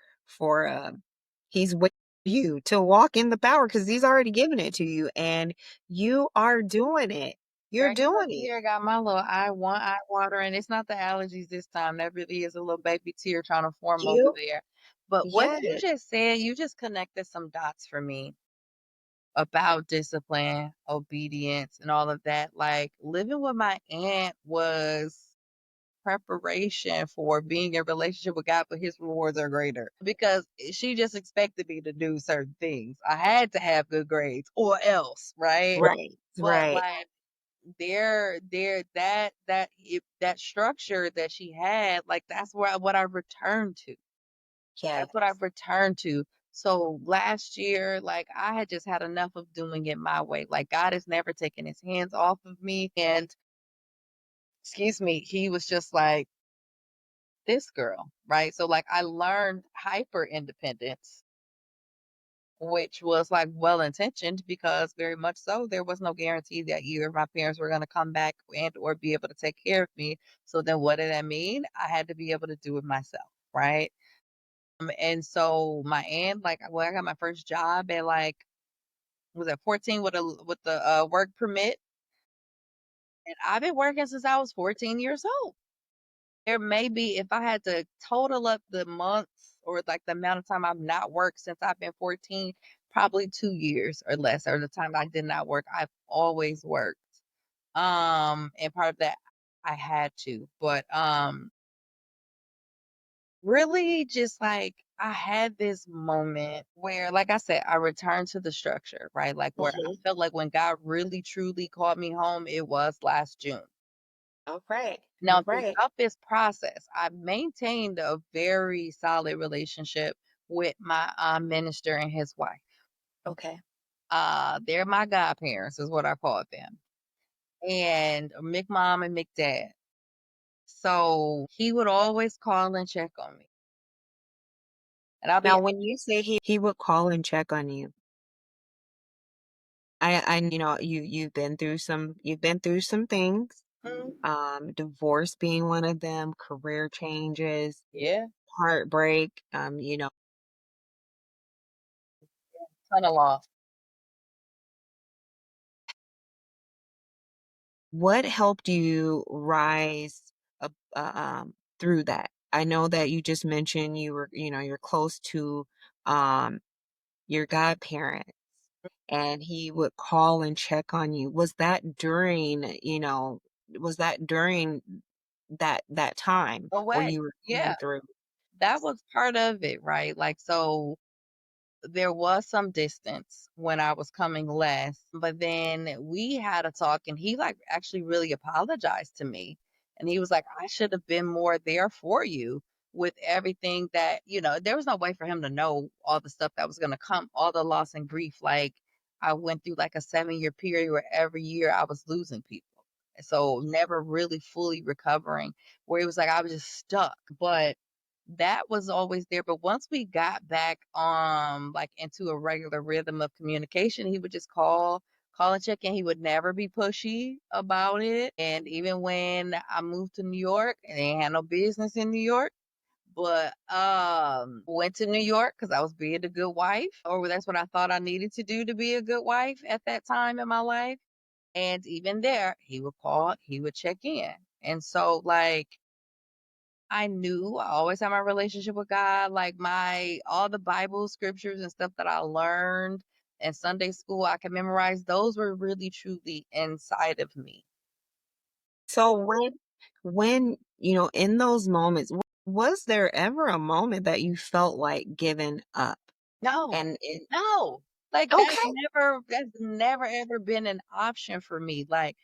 he's waiting for you to walk in the power because he's already given it to you and you are doing it. You're Girl, you doing over it. here got my little eye water, and it's not the allergies this time. That really is a little baby tear trying to form over You, there. But what you yes, just said, you just connected some dots for me about discipline, obedience, and all of that. Like living with my aunt was preparation for being in a relationship with God, but his rewards are greater because she just expected me to do certain things. I had to have good grades or else, right? right, But right. like that structure that she had, like, that's where what I returned to. Yes. That's what I've returned to. So last year, like, I had just had enough of doing it my way. Like, God has never taken his hands off of me. And excuse me, he was just like, this girl, right? So like I learned hyper independence, which was like well intentioned because very much so there was no guarantee that either of my parents were going to come back and or be able to take care of me. So then what did that mean? I had to be able to do it myself, right? And so my aunt, like, well, I got my first job at like, was at 14 with the work permit, and I've been working since I was 14 years old. There may be, if I had to total up the months or like the amount of time I've not worked since I've been 14, probably 2 years or less, or the time I did not work. I've always worked. And part of that I had to, but really just like I had this moment where, like I said, I returned to the structure, right? Like where I Mhm. felt like when God really truly called me home, it was last June. All right. Now, All right. throughout this process, I've maintained a very solid relationship with my minister and his wife. Okay. They're my godparents, is what I call them, and McMom and McDad. So he would always call and check on me, and I'll be Now, when you say he would call and check on you, you've been through some things, "Mm, divorce being one of them, career changes, yeah, heartbreak, ton of loss." what helped you rise up, through that? I know that you just mentioned you're close to um, your godparents, and he would call and check on you. Was that during that time where Away, you were yeah, going through? that was part of it, right? Like so. There was some distance when I was coming less, but then we had a talk and he like actually really apologized to me. And he was like, I should have been more there for you with everything that, there was no way for him to know all the stuff that was going to come, all the loss and grief. Like I went through like a 7 year period where every year I was losing people. So never really fully recovering, where it was like I was just stuck. But that was always there, but once we got back, like, into a regular rhythm of communication, he would just call and check in. He would never be pushy about it, and even when I moved to New York, and I ain't had no business in New York, but, went to New York because I was being a good wife, or that's what I thought I needed to do to be a good wife at that time in my life, and even there, he would call, he would check in, and so, like, I knew I always had my relationship with God, like my all the Bible scriptures and stuff that I learned in Sunday school, I can memorize. Those were really truly inside of me. So when in those moments, was there ever a moment that you felt like giving up? No, And it no, like Okay. that's never ever been an option for me. Like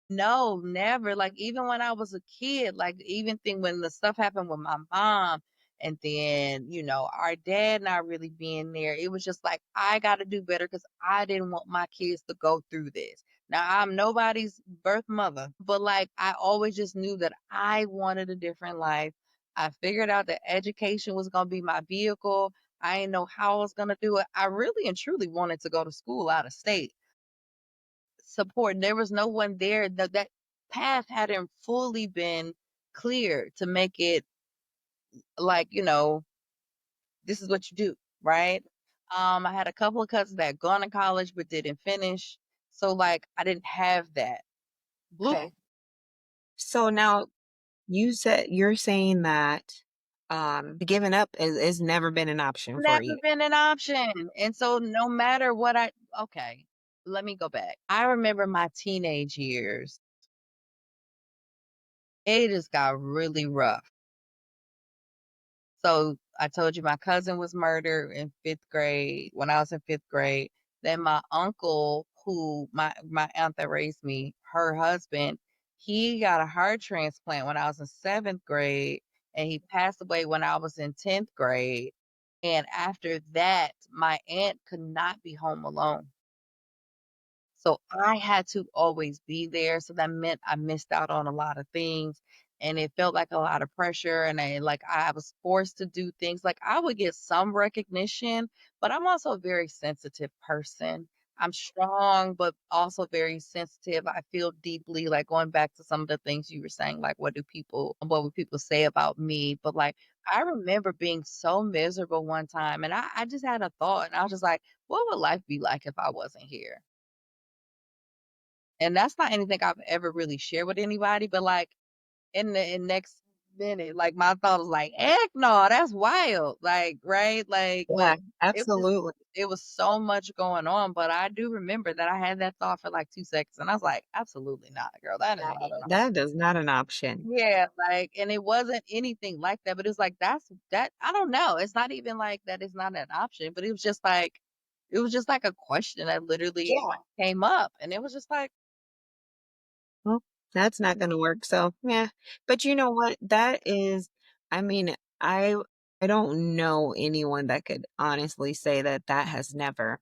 no, never. Like even when I was a kid, like even thing when the stuff happened with my mom and then, our dad not really being there, it was just like I gotta do better because I didn't want my kids to go through this. Now I'm nobody's birth mother, but like I always just knew that I wanted a different life. I figured out that education was gonna be my vehicle. I didn't know how I was gonna do it. I really and truly wanted to go to school out of state support. There was no one there. That path hadn't fully been cleared to make it like, this is what you do, right? I had a couple of cousins that had gone to college but didn't finish. So like I didn't have that. Blue Okay. So now you're saying that giving up is never been an option for never you. been an option. And so no matter what okay, let me go back. I remember my teenage years. It just got really rough. So I told you my cousin was murdered in 5th grade when I was in 5th grade. Then my uncle, who my aunt that raised me, her husband, he got a heart transplant when I was in 7th grade, and he passed away when I was in 10th grade. And after that, my aunt could not be home alone. So I had to always be there. So that meant I missed out on a lot of things, and it felt like a lot of pressure. And I was forced to do things. Like I would get some recognition, but I'm also a very sensitive person. I'm strong, but also very sensitive. I feel deeply, like going back to some of the things you were saying, like what would people say about me? But like I remember being so miserable one time, and I just had a thought, and I was just like, what would life be like if I wasn't here? And that's not anything I've ever really shared with anybody, but, like, in next minute, like, my thought was like, "Heck no, that's wild." Like, right? Like, but Yeah, it was absolutely. it was so much going on, but I do remember that I had that thought for, like, 2 seconds, and I was like, "Absolutely not, girl. That is That not an option." that is not an option. Yeah, like, and it wasn't anything like that, but it was like, that I don't know. It's not even like that it's not an option, but it was just like a question that literally Yeah. came up, and it was just like, Well, that's not gonna work, so, yeah. But you know what? That is I mean, I don't know anyone that could honestly say that that has never.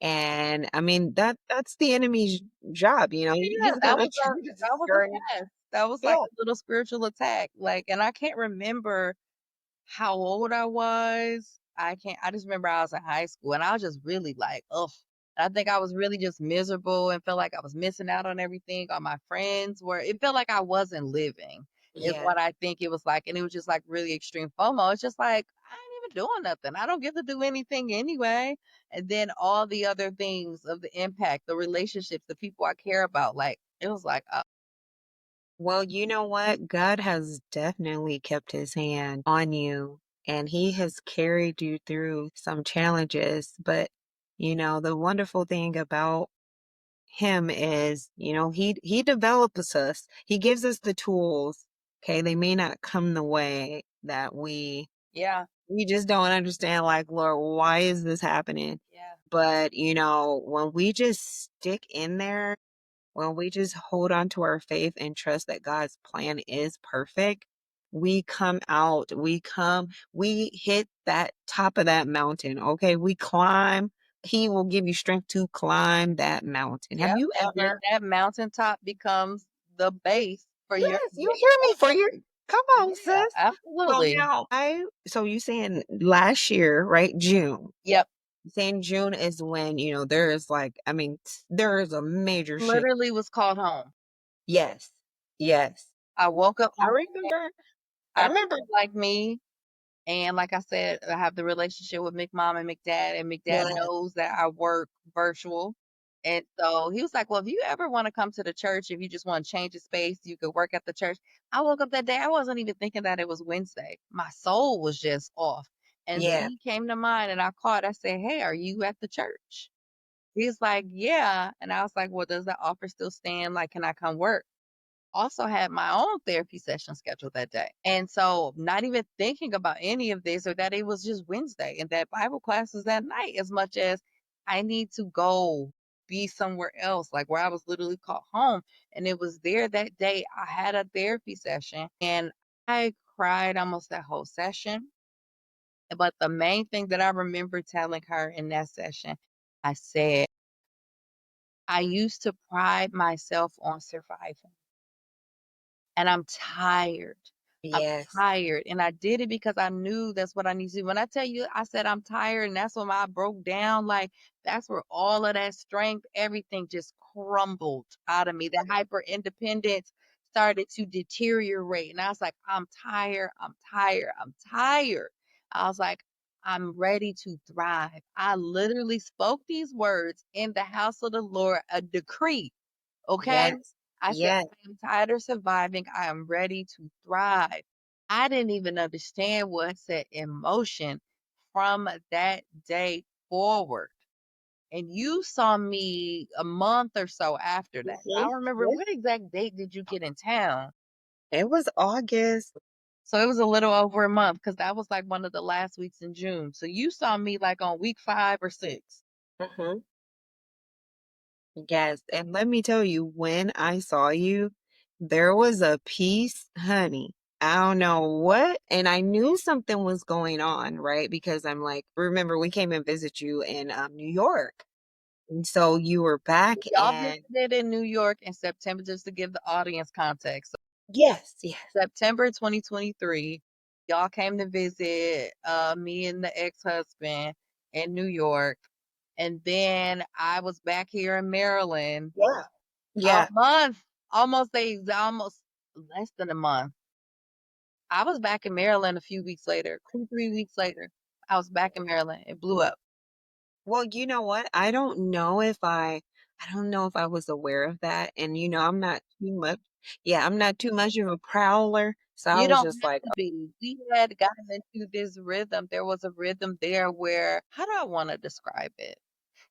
And, I mean, that's the enemy's job, you yeah, just gotta try to that was a discourage. test. That was Yeah, like a little spiritual attack, like, and I can't remember how old I was. I just remember I was in high school, and I was just really like, ugh. I think I was really just miserable and felt like I was missing out on everything. All my friends were it felt like I wasn't living is yeah. what I think it was like, and it was just, like, really extreme FOMO. It's just like, I ain't even doing nothing. I don't get to do anything anyway, and then all the other things of the impact, the relationships, the people I care about, like, it was like, Well, you know what? God has definitely kept his hand on you, and he has carried you through some challenges, but, the wonderful thing about him is, he develops us. He gives us the tools. Okay, they may not come the way that yeah, we just don't understand, like, Lord, why is this happening? yeah, But, when we just stick in there, when we just hold on to our faith and trust that God's plan is perfect, we hit that top of that mountain. Okay. We climb. He will give you strength to climb that mountain. Have yep, you and then ever? that mountaintop becomes the base for your Yes, you next hear me for level. your come on, Yeah, sis. So absolutely. now so you saying last year, right? June. Yep, Saying June is when, there is like, there is a major shift. literally was called home. Yes. Yes. I woke up I one morning, remember. I I remember. felt like me, and like I said, I have the relationship with McMom and McDad, and McDad Yes. knows that I work virtual. And so he was like, "Well, if you ever want to come to the church, if you just want to change the space, you could work at the church." I woke up that day, I wasn't even thinking that it was Wednesday. My soul was just off. And then Yeah. he came to mind and I called. I said, "Hey, are you at the church?" He's like, "Yeah." And I was like, "Well, does the offer still stand? Like, can I come work?" Also had my own therapy session scheduled that day. And so not even thinking about any of this or that it was just Wednesday and that Bible class was that night as much as I need to go be somewhere else, like where I was literally called home. And it was there that day I had a therapy session and I cried almost that whole session. But the main thing that I remember telling her in that session, I said, I used to pride myself on surviving. And I'm tired. I'm Yes. tired, and I did it because I knew that's what I need to do. When I tell you I said I'm tired and that's when I broke down, like, that's where all of that strength, everything just crumbled out of me. That hyper independence started to deteriorate, and I was like, "I'm tired, I'm tired, I'm tired." I was like, "I'm ready to thrive." I literally spoke these words in the house of the Lord, a decree. Okay? Yes. I said, Yes. "I am tired of surviving. I am ready to thrive." I didn't even understand what set in motion from that day forward. And you saw me a month or so after that. I Mhm. don't remember Yes. what exact date did you get in town? It was August. So it was a little over a month because that was like one of the last weeks in June. So you saw me like on week 5 or 6. Mhm. Yes, and let me tell you, when I saw you, there was a piece, honey. I don't know what, and I knew something was going on, right? Because I'm like, remember we came and visit you in New York, and so you were back, Y'all and visited in New York in September, just to give the audience context. So yes, yes, September 2023, y'all came to visit me and the ex-husband in New York. And then I was back here in Maryland yeah, a yeah. month, almost less than a month. I was back in Maryland a few weeks later, 2, 3 weeks later. I was back in Maryland. It blew up. Well, you know what? I don't know if I was aware of that, and I'm not too much. Yeah, I'm not too much of a prowler, so I You was don't just like, have to be. We had gotten into this rhythm. There was a rhythm there where, how do I want to describe it?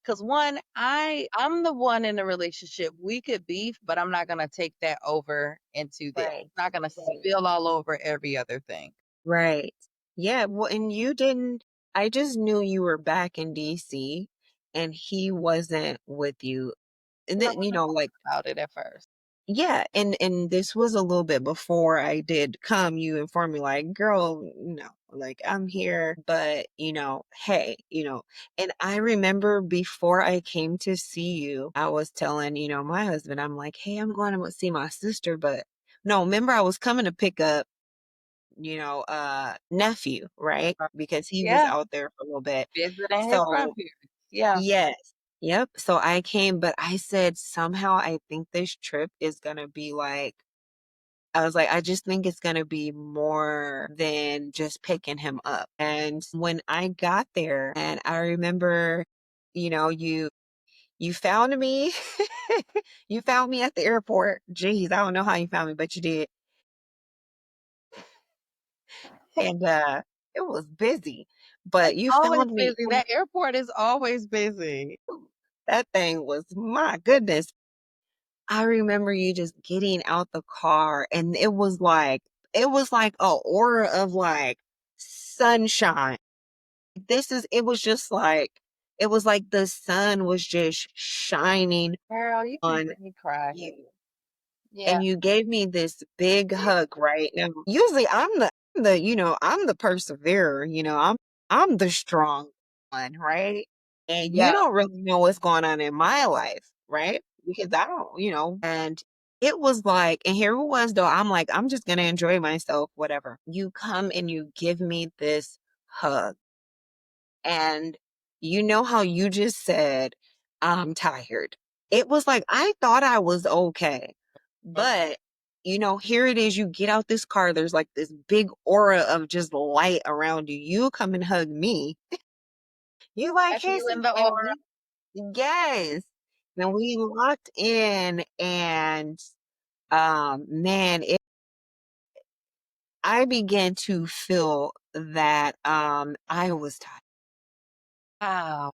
Because one, I'm the one in the relationship. We could beef, but I'm not gonna take that over into this. right, It's not gonna right. spill all over every other thing. Right. Yeah, well, and you didn't I just knew you were back in DC and he wasn't with you. And And I then, wasn't like about it at first. yeah, and this was a little bit before I did come. You informed me like, girl, no, like I'm here, but hey, and I remember before I came to see you, I was telling, my husband, I'm like, hey, I'm going to see my sister, but no, remember I was coming to pick up nephew, right? Because he was Yeah, out there for a little bit. visiting his So, grandparents. Yeah. yes. Yep. So I came, but I said somehow I think this trip is gonna be like I was like, I just think it's gonna be more than just picking him up. And when I got there, and I remember, you found me. You found me at the airport. Jeez, I don't know how you found me, but you did. And it was busy. But It's you always found me. busy. That airport is always busy. That thing was my goodness. I remember you just getting out the car and it was like a aura of like sunshine. It was like the sun was just shining Girl, you on making me cry. you. Yeah. And you gave me this big hug right now. Usually I'm the perseverer, I'm the strong one, right? And you Yeah. don't really know what's going on in my life, right? Because I don't, and it was like, and here it was though, I'm like, I'm just gonna enjoy myself, whatever. You come and you give me this hug. And you know how you just said, I'm tired. It was like I thought I was okay. Mhm. But, here it is. You get out this car, there's like this big aura of just light around you. You come and hug me. You like, I hey, feel sis, in the and aura. yes. And we locked in and man, I began to feel that I was tired. Wow.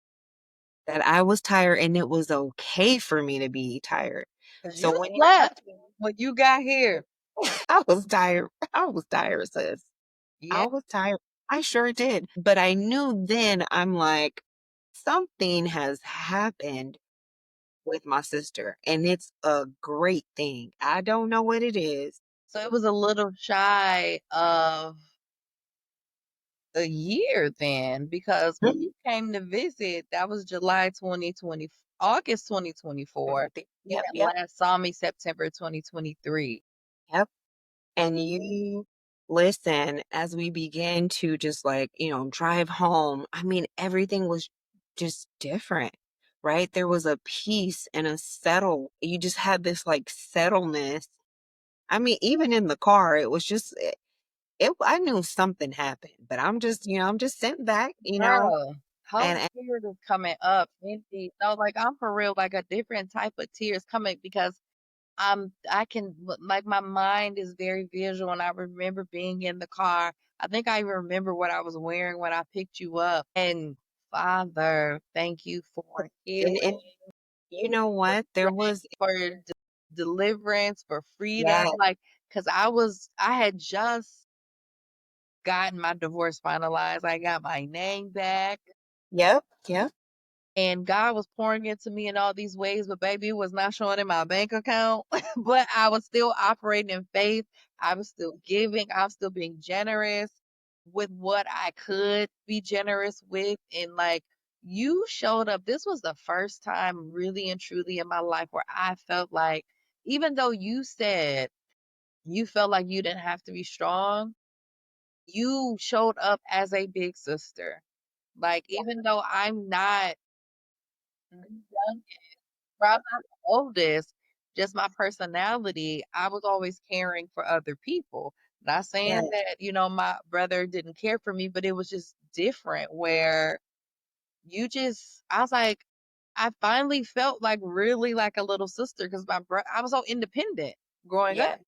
That I was tired and it was okay for me to be tired. Because So you when you slept hugged me, when you got here. I was tired. I was tired, sis. Yeah. I was tired. I sure did. But I knew then I'm like, something has happened with my sister, and it's a great thing. I don't know what it is. So it was a little shy of a year then, because when Mhm. you came to visit, that was July 2020, August 2024. You Yep, had yep, last saw me September 2023. yep. And you listen, as we began to just like, drive home, I mean, everything was just different, right? There was a peace and a settle. You just had this like settleness. I mean, even in the car, it was just, I knew something happened, but I'm just sitting back, Girl, and, whole tears is coming up. Indeed. No, like I'm for real, like a different type of tears coming because I can like my mind is very visual and I remember being in the car. I think I even remember what I was wearing when I picked you up. And Father, thank you for healing, and you know what? There was, for deliverance, for freedom. yeah, Like, cause I had just gotten my divorce finalized. I got my name back. yep, yep. and God was pouring into me in all these ways, but baby, it was not showing in my bank account. But I was still operating in faith. I was still giving. I was still being generous with what I could be generous with. And like you showed up, this was the first time really and truly in my life where I felt like, even though you said you felt like you didn't have to be strong, you showed up as a big sister. Like, even though I'm not young, I'm not the oldest, just my personality, I was always caring for other people. Not saying Yes. that, my brother didn't care for me, but it was just different where I was like, I finally felt like really like a little sister because I was so independent growing up. Yeah.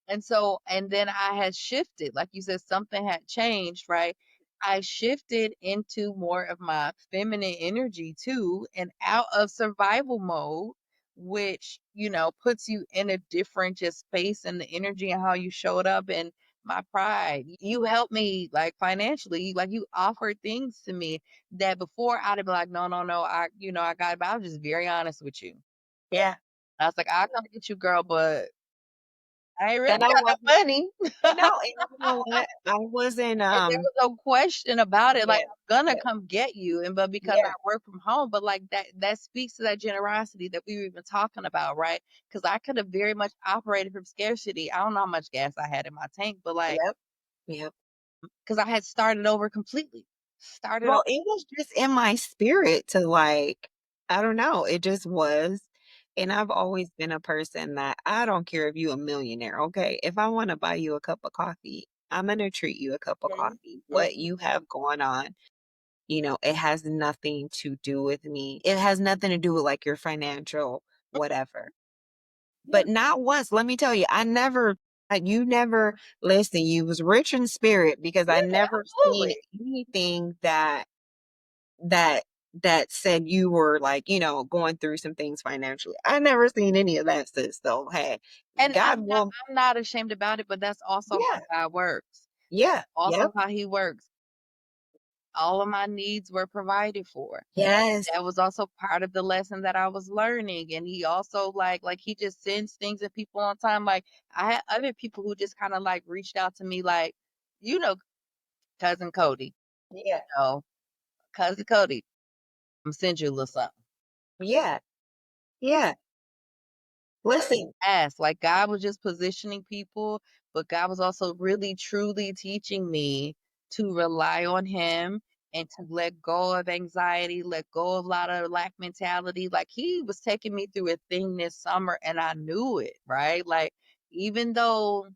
And then I had shifted, like you said, something had changed, right? I shifted into more of my feminine energy too and out of survival mode, which, puts you in a different just space and the energy and how you showed up and my pride. You helped me like financially, like you offered things to me that before I'd have been like, no, no, no, I got it. But I was just very honest with you. Yeah. I was like, I'll come get you, girl, but I ain't really And I got wasn't, no money. and you know what? I wasn't, And there was no question about it. Like, yeah, I'm gonna yeah, come get you. But because I yeah, work from home, but like that speaks to that generosity that we were even talking about, right? Because I could have very much operated from scarcity. I don't know how much gas I had in my tank, but like, yep, yep. because I had started over completely. Started over. Well, it was just in my spirit to like, I don't know, it just was. And I've always been a person that I don't care if you a millionaire, okay? If I want to buy you a cup of coffee, I'm gonna treat you a cup of Mhm, coffee. What mhm. you have going on, it has nothing to do with me. It has nothing to do with like your financial whatever. Yeah, But not once, let me tell you, you never listen, you was rich in spirit because I yeah, never seen absolutely. anything that that said you were like, going through some things financially. I never seen any of that, sis. So hey, And God will, I'm not ashamed about it, but that's also yeah, how God works. yeah, Also yep, how he works. All of my needs were provided for. yes, That was also part of the lesson that I was learning. And he also like he just sends things and people on time. Like I had other people who just kind of like reached out to me like, you know, cousin Cody, yeah, know, cousin Cody, I'm send you a little something. yeah, yeah. Listen, Ask. Like God was just positioning people, but God was also really truly teaching me to rely on him and to let go of anxiety, let go of a lot of lack mentality. Like he was taking me through a thing this summer and I knew it, right? Like even though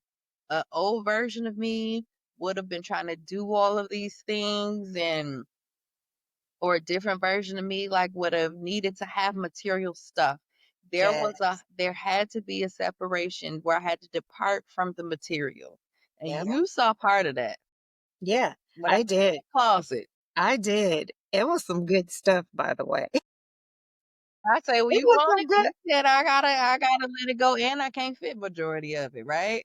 an old version of me would have been trying to do all of these things and or a different version of me like would have needed to have material stuff. yes, There had to be a separation where I had to depart from the material. And yep, you saw part of that yeah, when I I was in did. that closet. I did. It was some good stuff, by the way. I say, well, It you was want some it? good. You said I gotta let it go and I can't fit majority of it, right?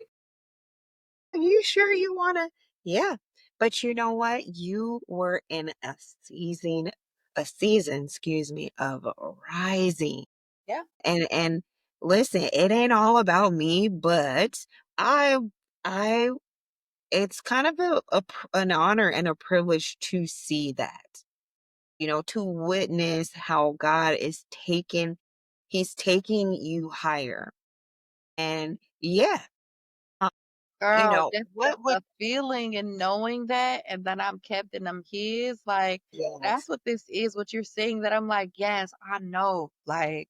You sure you wanna? Yeah. But you know what? You were in a season, excuse me, of rising. Yeah. And listen, it ain't all about me, but I I it's kind of an honor and a privilege to see that. To witness how God is he's taking you higher. And yeah, uh, Girl, just what would the feeling and knowing that, and that I'm kept and I'm his, like, that's yes. what this is, what you're saying, that I'm like, yes, I know. Like,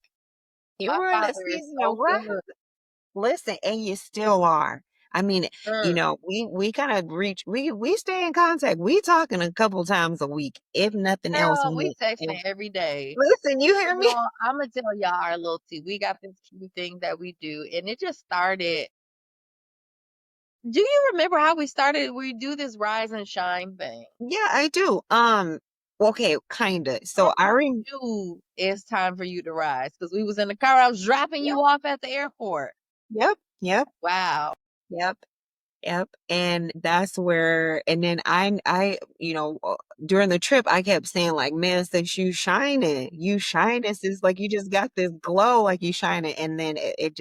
You my were in a father is season of so rest. good. Listen, and you still are. I mean, Sure. we kind of we stay in contact. We talking a couple times a week, if nothing else Girl, we more. texting every day. Listen, you But hear me? I'm gonna tell y'all our little tea. We got this cute thing that we do, and it just started. Do you remember how we started? We do this rise and shine thing. Yeah, I do. Okay, kinda. I So I rem knew it's time for you to rise because we was in the car. I was dropping Yep, you off at the airport. yep, yep, Wow. yep. Yep, and that's where and then during the trip, I kept saying like, "Man, sis, you shining, sis, like, you just got this glow, like, you shining," and then it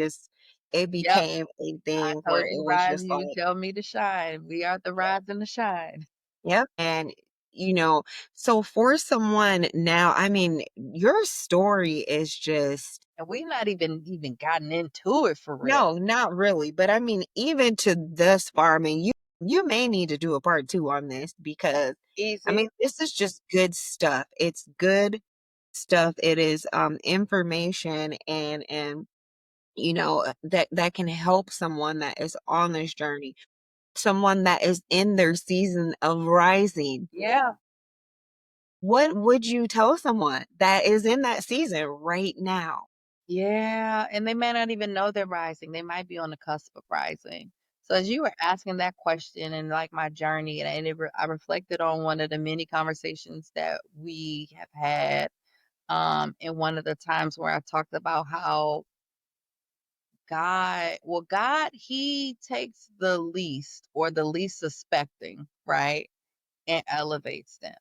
Yep, became a I thing where told it you, was rise, just you like tell me to shine. We are the rise and the shine. yep, and, you know, so for someone now, I mean, your story is just And we not even gotten into it for real. no, not really, but I mean, even to thus far, I mean, you may need to do a part 2 on this because, I Easy. mean, this is just good stuff. It's good stuff. It is, information and, that can help someone that is on this journey, someone that is in their season of rising. Yeah. What would you tell someone that is in that season right now? Yeah, and they may not even know they're rising. They might be on the cusp of rising. So as you were asking that question and like my journey, I reflected on one of the many conversations that we have had. In one of the times where I talked about how God, He takes the least or the least suspecting, right, and elevates them.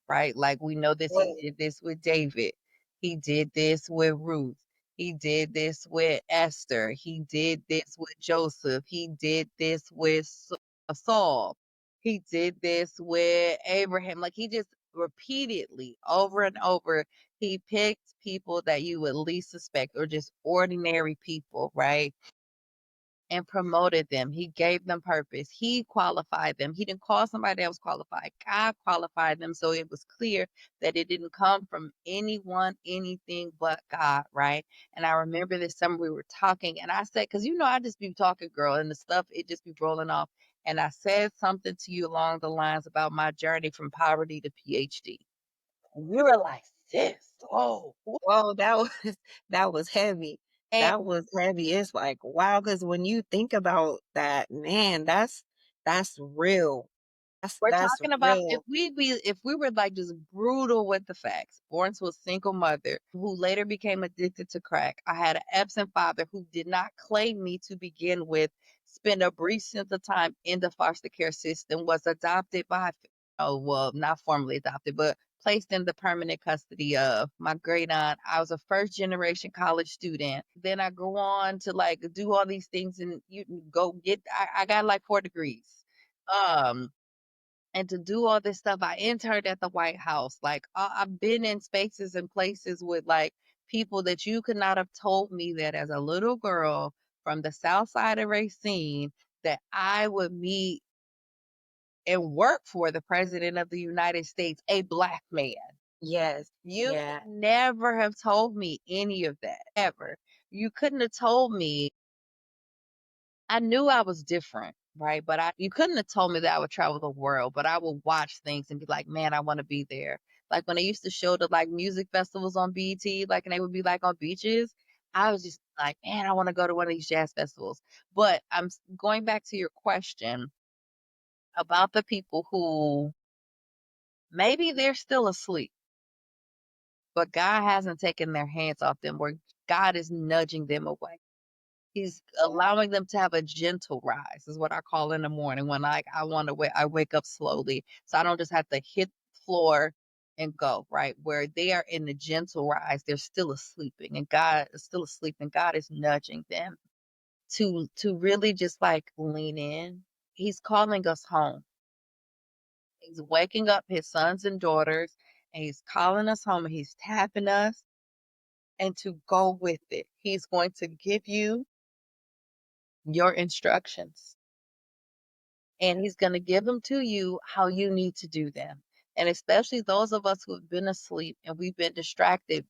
Right? Like we know this, he Well, did this with David. He did this with Ruth. He did this with Esther. He did this with Joseph. He did this with Saul. He did this with Abraham. Like he just repeatedly, over and over, he picked people that you would least suspect or just ordinary people, right? And promoted them. He gave them purpose. He qualified them. He didn't call somebody else qualified. God qualified them. So it was clear that it didn't come from anyone, anything but God, right? And I remember this summer we were talking, and I said, because I just be talking, girl, and the stuff, it just be rolling off. And I said something to you along the lines about my journey from poverty to PhD. And you were like, sis, oh, whoa, that was that was heavy. and That was heavy. It's like, wow, because when you think about that, man, that's real. we're That's talking about real. if we were like just brutal with the facts. Born to a single mother who later became addicted to crack. I had an absent father who did not claim me to begin with. Spent a brief stint of time in the foster care system. Was adopted by, oh well, not formally adopted, but placed in the permanent custody of my great aunt. I was a first generation college student. Then I go on to like do all these things and you go get. I got like 4 degrees. Um and to do all this stuff, I interned at the White House. Like I've been in spaces and places with like people that you could not have told me that as a little girl from the South Side of Racine that I would meet and work for the President of the United States, a Black man. Yes. You Yeah. could never have told me any of that, ever. You couldn't have told me. I knew I was different, right? But you couldn't have told me that I would travel the world, but I would watch things and be like, man, I want to be there. Like when they used to show the like music festivals on BET, like, and they would be like on beaches. I was just like, man, I want to go to one of these jazz festivals. But going back to your question about the people who maybe they're still asleep, but God hasn't taken their hands off them, where God is nudging them away. He's allowing them to have a gentle rise is what I call in the morning when I want to I wake up slowly. So I don't just have to hit the floor and go, right? Where they are in the gentle rise, they're still asleep and God is still asleep and God is nudging them to really just like lean in. He's calling us home. He's waking up his sons and daughters and he's calling us home and he's tapping us and to go with it. He's going to give you your instructions and he's going to give them to you how you need to do them. And especially those of us who have been asleep and we've been distracted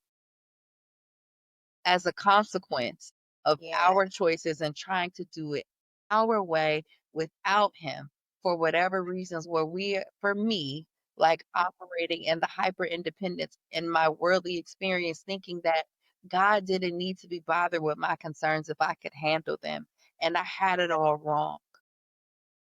as a consequence of Yeah. our choices and trying to do it our way without him for whatever reasons, where for me, like operating in the hyper independence in my worldly experience, thinking that God didn't need to be bothered with my concerns if I could handle them. And I had it all wrong.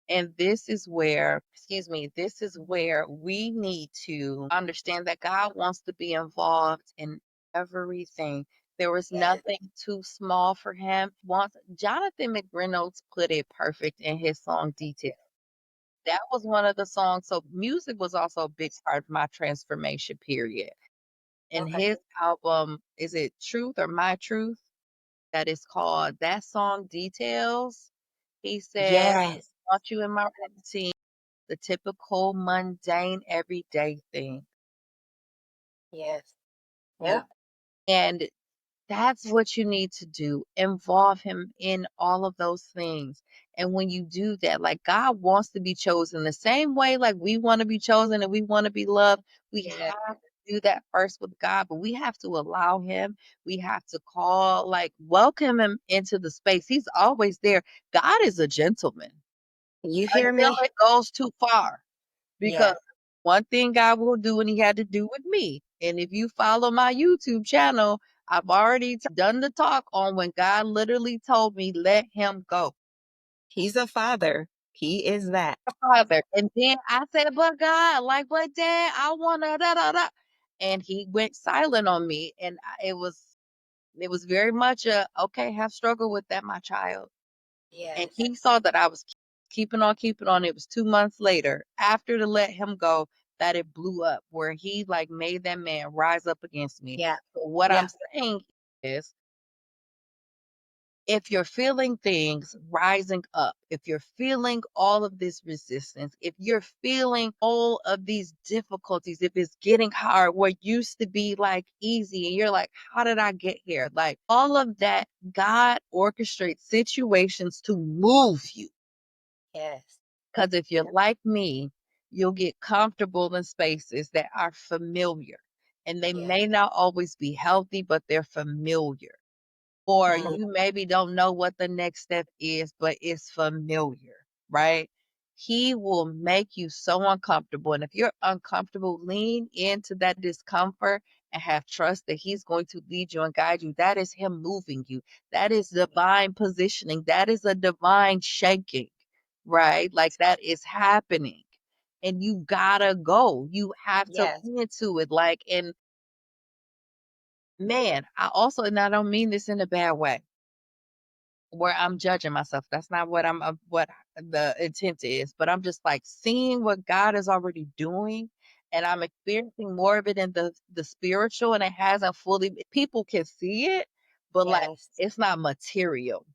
And this is where, excuse me, this is where we need to understand that God wants to be involved in everything. There was Yes. nothing too small for him. Once Jonathan McReynolds put it perfect in his song Detail. That was one of the songs. So music was also a big part of my transformation period. And Okay. his album, is it Truth or My Truth? That is called that song Details. He said, Yes. want you in my routine, the typical mundane everyday thing. Yes. Yeah. Yep. And that's what you need to do. Involve him in all of those things. And when you do that, like God wants to be chosen the same way, like we want to be chosen and we want to be loved. We Yeah. have to do that first with God, but we have to allow him. We have to call, like, welcome him into the space. He's always there. God is a gentleman You hear until me? it goes too far. Because Yes. one thing God will do, and he had to do with me. And if you follow my YouTube channel, I've already done the talk on when God literally told me, let him go. He's a father. He is that. Father. And then I said, but God, like, but dad, I want to da da da. And he went silent on me. And it was very much a okay, have struggled with that, my child. And Yes. he saw that I was keeping on, keeping on. It was 2 months later, after to let him go, that it blew up where he, like, made that man rise up against me. Yeah. So what Yeah. I'm saying is, if you're feeling things rising up, if you're feeling all of this resistance, if you're feeling all of these difficulties, if it's getting hard, what used to be like easy, and you're like, how did I get here? Like all of that, God orchestrates situations to move you. Yes. Because if you're Yep. like me, you'll get comfortable in spaces that are familiar. And they Yes. may not always be healthy, but they're familiar. Or Mhm. you maybe don't know what the next step is, but it's familiar, right? He will make you so uncomfortable. And if you're uncomfortable, lean into that discomfort and have trust that he's going to lead you and guide you. That is him moving you. That is divine positioning. That is a divine shaking, right? Like that is happening. And you gotta go. You have to Yes. lean into it. Like, and man, I also, and I don't mean this in a bad way where I'm judging myself. That's not what what the intent is, but I'm just like seeing what God is already doing, and I'm experiencing more of it in the spiritual, and it hasn't fully. People can see it, but like Yes. it's not material.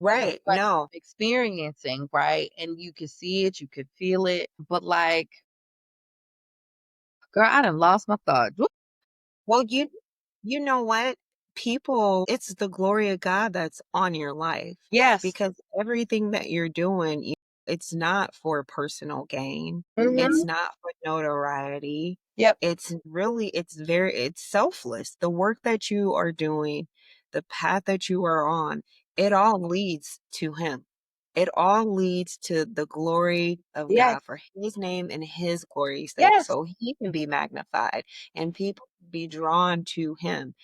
Right. Like No. experiencing, right? And you can see it, you can feel it, but like, girl, I done lost my thought. Whoop. Well, you know what? People, it's the glory of God that's on your life Yes. because everything that you're doing, it's not for personal gain. It's Hmm. not for notoriety. Yep. It's selfless. The work that you are doing, the path that you are on, it all leads to Him. It all leads to the glory of Yes. God for His name and His glory's sake, Yes. so He can be magnified and people be drawn to Him.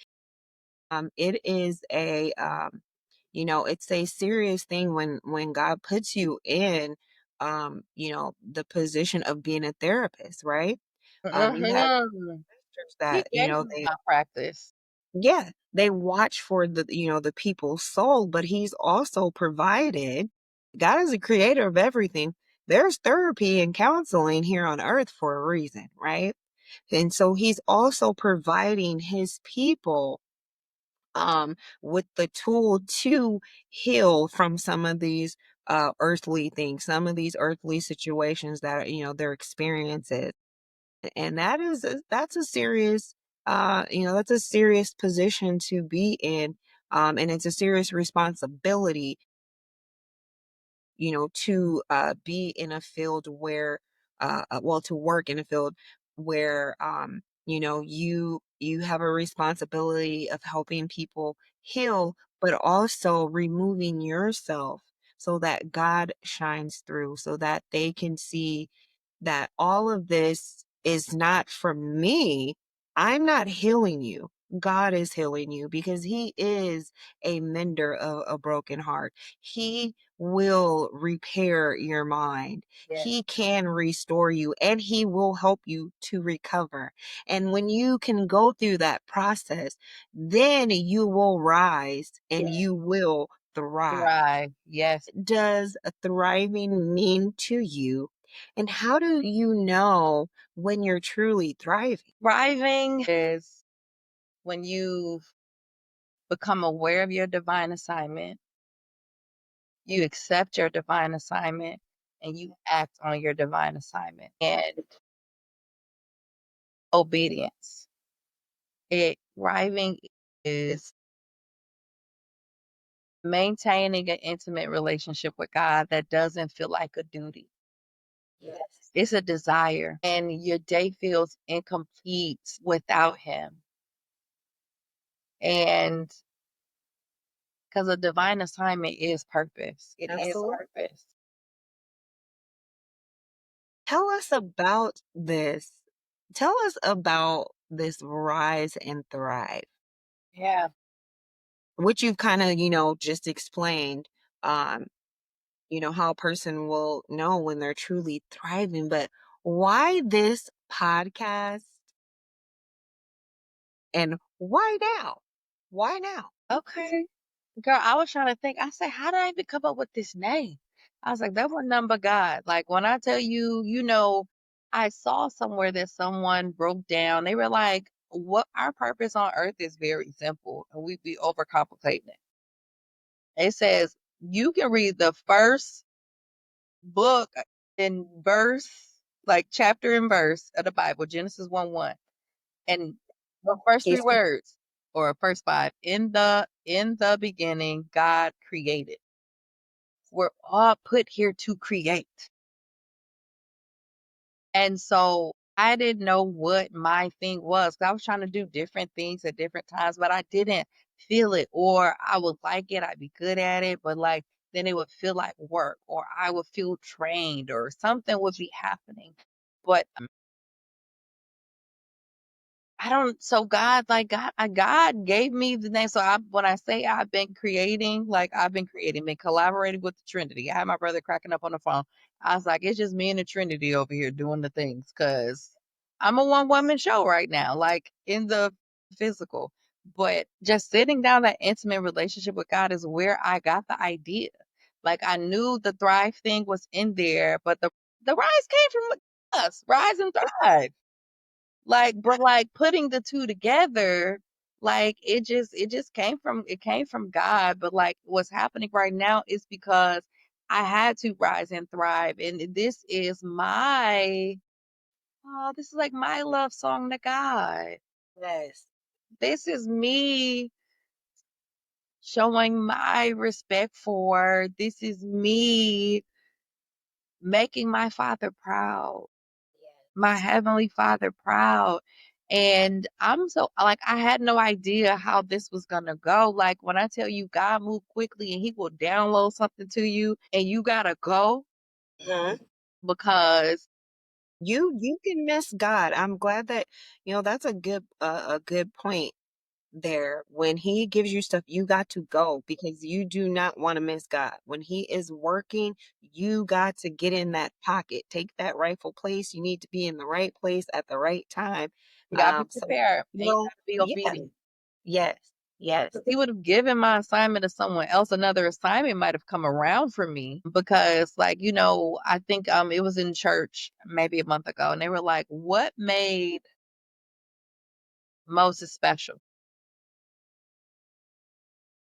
It is it's a serious thing when God puts you in, the position of being a therapist, right? You have Hmm. sisters He that, gave me my practice. yeah, they watch for the people's soul, but he's also provided. God is the creator of everything. There's therapy and counseling here on earth for a reason, right? And so he's also providing his people with the tool to heal from some of these earthly things, some of these earthly situations that their experiences. And that's a serious that's a serious position to be in, and it's a serious responsibility, to be in a field where to work in a field where you have a responsibility of helping people heal, but also removing yourself so that God shines through, so that they can see that all of this is not from me. I'm not healing you. God is healing you because He is a mender of a broken heart. He will repair your mind. Yeah. He can restore you and He will help you to recover. And when you can go through that process, then you will rise and Yeah. you will thrive. Thrive. Yes. Does thriving mean to you? And how do you know when you're truly thriving? Thriving is when you become aware of your divine assignment, you accept your divine assignment, and you act on your divine assignment. And obedience. Thriving is maintaining an intimate relationship with God that doesn't feel like a duty. Yes. It's a desire, and your day feels incomplete without Him. And because a divine assignment is purpose, it is Absolutely. purpose. Tell us about this. Tell us about this rise and thrive, Yeah. which you've kind of, just explained, um, how a person will know when they're truly thriving. But why this podcast and why now? Why now? Okay. Girl, I was trying to think. I said, how did I even come up with this name? I was like, that was none but God. Like when I tell you, I saw somewhere that someone broke down. They were like, what our purpose on earth is very simple, and we be overcomplicating it. It says you can read the first book in verse, like chapter and verse of the Bible, Genesis 1:1. And the first three Casey? words, or first five, in the beginning, God created. We're all put here to create. And so I didn't know what my thing was. 'Cause I was trying to do different things at different times, but I didn't feel it, or I would like it, I'd be good at it, but like then it would feel like work, or I would feel trained, or something would be happening. But I don't so God, like God gave me the name. So when I say I've been creating, like I've been creating, been collaborating with the Trinity. I had my brother cracking up on the phone. I was like, it's just me and the Trinity over here doing the things because I'm a one woman show right now, like in the physical. But just sitting down that intimate relationship with God is where I got the idea. Like I knew the thrive thing was in there, but the rise came from us, rise and thrive. But like putting the 2 together, like it just came from God, but like what's happening right now is because I had to rise and thrive. And this is like my love song to God. Yes. This is me showing my respect for, this is me making my Father proud, my heavenly Father proud. And I'm so like I had no idea how this was gonna go. Like when I tell you God moved quickly and He will download something to you and you gotta go Mhm. because You can miss God. I'm glad that, that's a good point there. When He gives you stuff, you got to go because you do not want to miss God. When He is working, you got to get in that pocket, take that rightful place. You need to be in the right place at the right time. you gotta be So, prepared and you gotta be yeah, obedient. yes, yes. 'Cause He would have given my assignment to someone else. Another assignment might have come around for me because, like, I think it was in church maybe a month ago, and they were like, "What made Moses special?"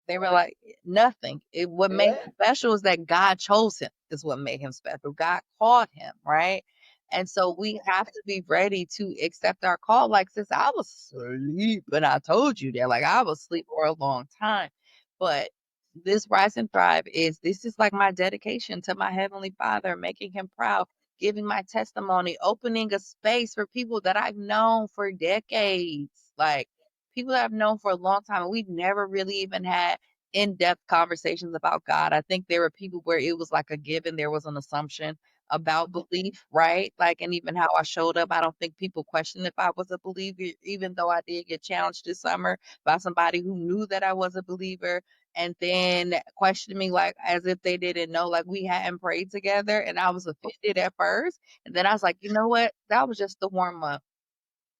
They were like, "Nothing. What made him special is that God chose him, is what made him special. God called him, right? And so we have to be ready to accept our call. Like, since I was asleep, and I told you that, like, I was asleep for a long time. But this Rise and Thrive this is like my dedication to my Heavenly Father, making him proud, giving my testimony, opening a space for people that I've known for decades. Like, people that I've known for a long time, and we've never really even had in-depth conversations about God. I think there were people where it was like a given, there was an assumption, about belief, right? Like, and even how I showed up, I don't think people questioned if I was a believer, even though I did get challenged this summer by somebody who knew that I was a believer and then questioned me like as if they didn't know, like we hadn't prayed together. And I was offended at first. And then I was like, you know what? That was just the warm up.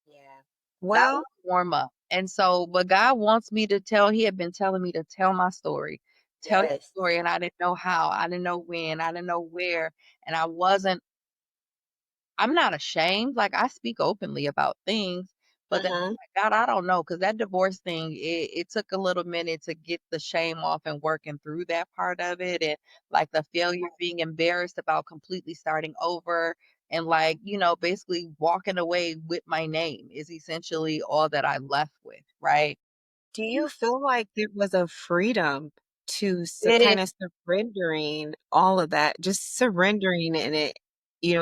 Yeah. That was Well, the warm up. And so, but God wants me to tell, He had been telling me to tell my story, tell your yes. story. And I didn't know how, I didn't know when, I didn't know where. And I'm not ashamed, like, I speak openly about things, but then Mhm. like, God, I don't know, because that divorce thing, it took a little minute to get the shame off and working through that part of it, and, like, the failure, being embarrassed about completely starting over, and, like, basically walking away with my name is essentially all that I left with, right? Do you feel like there was a freedom to It is. kind of surrendering all of that, just surrendering in it,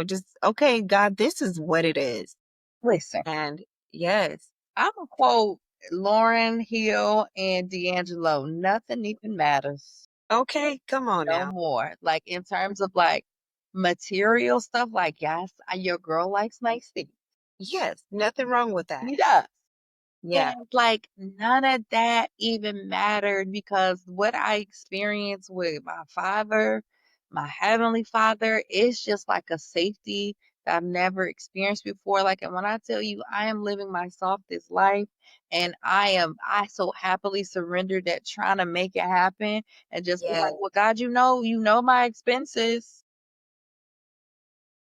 just, okay, God, this is what it is. Listen, And yes, Imma quote Lauryn Hill and D'Angelo, "Nothing even matters." okay, come on No now. more. Like, in terms of, like, material stuff, like, yes, your girl likes nice things. Yes, nothing wrong with that. She does. Yeah, And, like, none of that even mattered because what I experienced with my father, my heavenly father, is just like a safety that I've never experienced before. Like, and when I tell you I am living my softest life and I so happily surrendered that trying to make it happen and just be yeah, like, well, God, you know my expenses.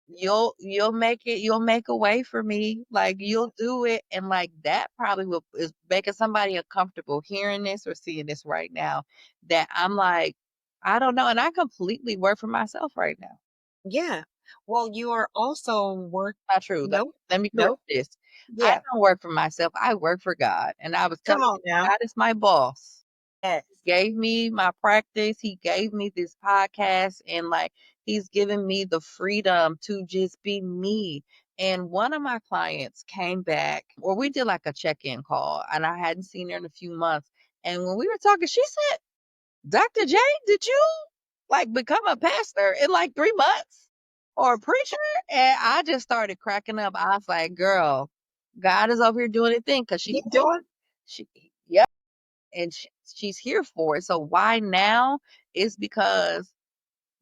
You'll make a way for me, like, you'll do it, and, like, that probably will is making somebody uncomfortable hearing this or seeing this right now, that I'm like, I don't know, and I completely work for myself right now. yeah. Well, you are also work. Not true, Nope, let me correct nope. this. I Yeah, don't work for myself, I work for God, and I was come telling on you, now. God is my boss. Yes. Gave me my practice. He gave me this podcast and like he's given me the freedom to just be me. And one of my clients came back, or we did like a check-in call, and I hadn't seen her in a few months. And when we were talking, she said, Dr. J, did you like become a pastor in like 3 months or a preacher? And I just started cracking up. I was like, girl, God is over here doing a thing because He doing. she, and she's here for it. So why now is because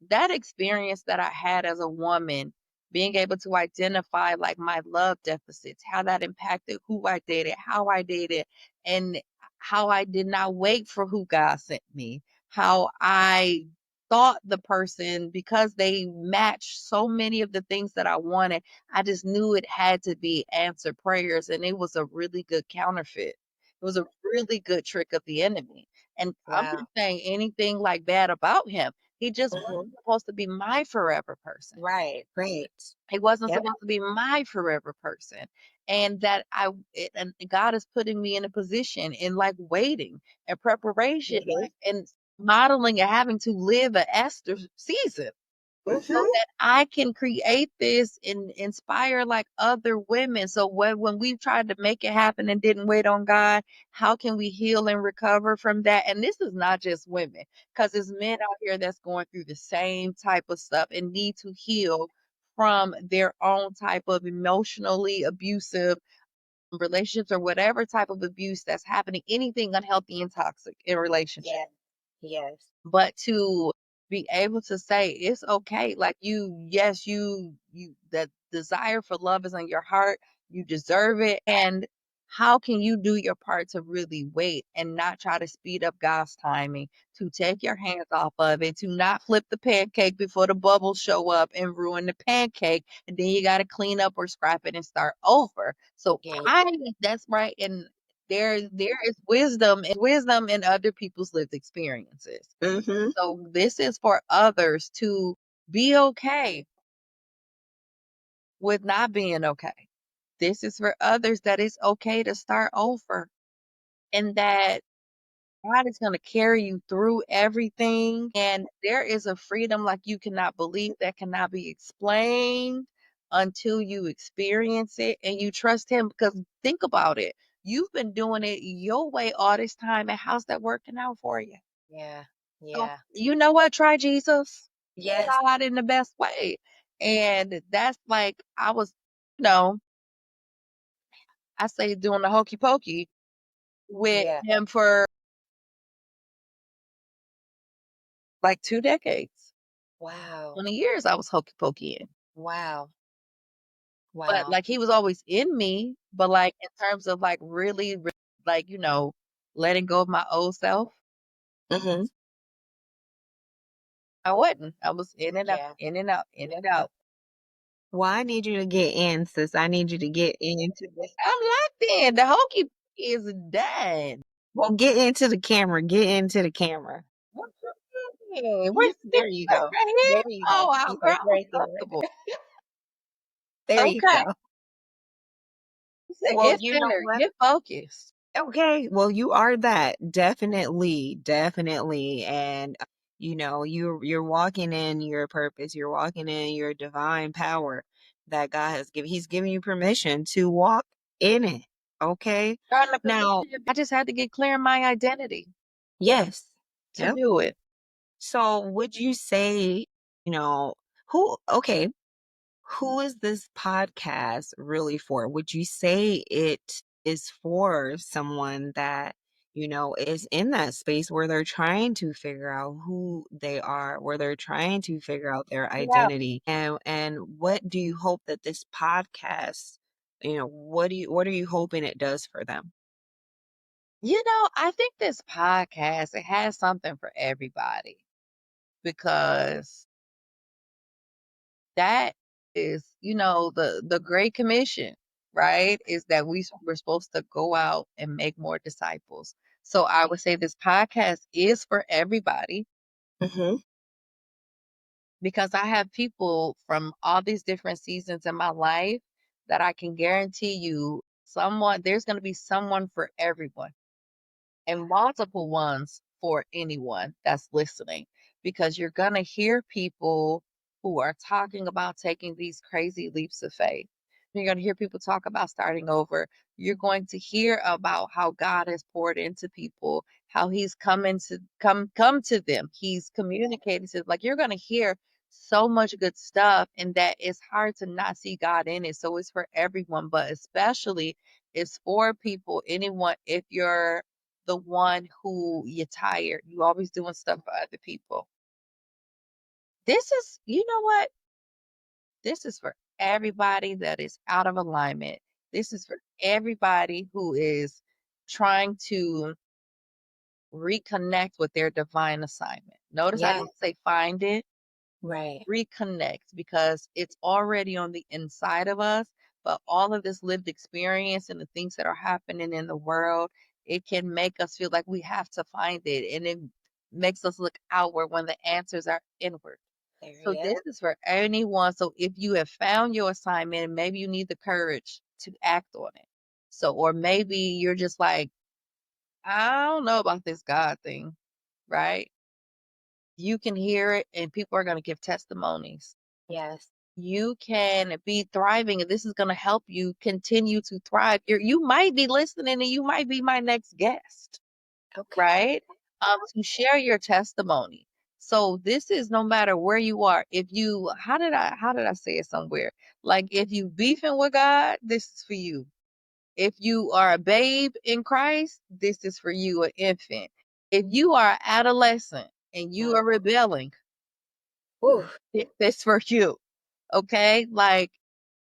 that experience that I had as a woman, being able to identify like my love deficits, how that impacted who I dated, how I dated, and how I did not wait for who God sent me, how I thought the person because they matched so many of the things that I wanted, I just knew it had to be answered prayers, and it was a really good counterfeit. It was a really good trick of the enemy. And I'm not Wow. saying anything like bad about him. He just wasn't Mhm. supposed to be my forever person. Right, great. He wasn't Yep. supposed to be my forever person. And that and God is putting me in a position in like waiting and preparation Mhm. and modeling and having to live a Esther season so Mhm. that I can create this and inspire like other women. So when we tried to make it happen and didn't wait on God, how can we heal and recover from that? And this is not just women, because there's men out here that's going through the same type of stuff and need to heal from their own type of emotionally abusive relationships or whatever type of abuse that's happening, anything unhealthy and toxic in relationship. Yeah. Yes. But to be able to say it's okay, like yes, that desire for love is in your heart, you deserve it. And how can you do your part to really wait and not try to speed up God's timing, to take your hands off of it, to not flip the pancake before the bubbles show up and ruin the pancake, and then you got to clean up or scrap it and start over. So Yeah. I that's right. And there is wisdom in other people's lived experiences. Mhm. So this is for others to be okay with not being okay. This is for others that it's okay to start over and that God is going to carry you through everything. And there is a freedom like you cannot believe that cannot be explained until you experience it and you trust Him. Because think about it. You've been doing it your way all this time, and how's that working out for you? Yeah. So, Yeah. you know what? Try Jesus. Yes. God in the best way. And that's like I was, you know, I say doing the hokey pokey with Yeah. him for like 2 decades. Wow. 20 years I was hokey pokeying. Wow. But, Wow. like, he was always in me, but, like, in terms of, like, really, like, letting go of my old self, Mhm. I wasn't. I was in and out, Yeah. in and out, in and out. Well, I need you to get in, sis. I need you to get into this. I'm locked in. The hokey pokey is done. Well, get into the camera. Get into the camera. What you mean? Where's You this there you right go. right here? There you go. Oh, wow, girl, Yes, I'm right there. comfortable. There you Okay. go. He said, Well, "Get you know centered, what? get focused." Okay, well, you are that. Definitely, definitely. And you're walking in your purpose. You're walking in your divine power that God has given. He's giving you permission to walk in it. Okay? Got in a Now, position, I just had to get clear in my identity yes. to Yep. do it. So would you say, who okay, who is this podcast really for? Would you say it is for someone that, is in that space where they're trying to figure out who they are, where they're trying to figure out their Yeah. identity? And what do you hope that this podcast, what are you hoping it does for them? I think this podcast, it has something for everybody because that is, the Great Commission, right? Is that we're supposed to go out and make more disciples. So I would say this podcast is for everybody Mhm. because I have people from all these different seasons in my life that I can guarantee you there's going to be someone for everyone and multiple ones for anyone that's listening because you're going to hear people who are talking about taking these crazy leaps of faith. You're going to hear people talk about starting over. You're going to hear about how God has poured into people, how he's come to them. He's communicating to them. Like you're going to hear so much good stuff and that it's hard to not see God in it. So it's for everyone, but especially it's for people, anyone, if you're the one who you're tired. You always doing stuff for other people. This is, you know what? This is for everybody that is out of alignment. This is for everybody who is trying to reconnect with their divine assignment. Notice I Yeah, didn't say find it. right. Reconnect because it's already on the inside of us. But all of this lived experience and the things that are happening in the world, it can make us feel like we have to find it. And it makes us look outward when the answers are inward. There, So yeah. this is for anyone. So if you have found your assignment and maybe you need the courage to act on it. So, or maybe you're just like, I don't know about this God thing, right? You can hear it and people are going to give testimonies. Yes. You can be thriving and this is going to help you continue to thrive. You might be listening and you might be my next guest, Okay. right? To share your testimony. So this is no matter where you are. If you, how did I say it somewhere? Like if you beefing with God, this is for you. If you are a babe in Christ, this is for you, an infant. If you are adolescent and you Mm. are rebelling, Ooh, this for you. Okay? Like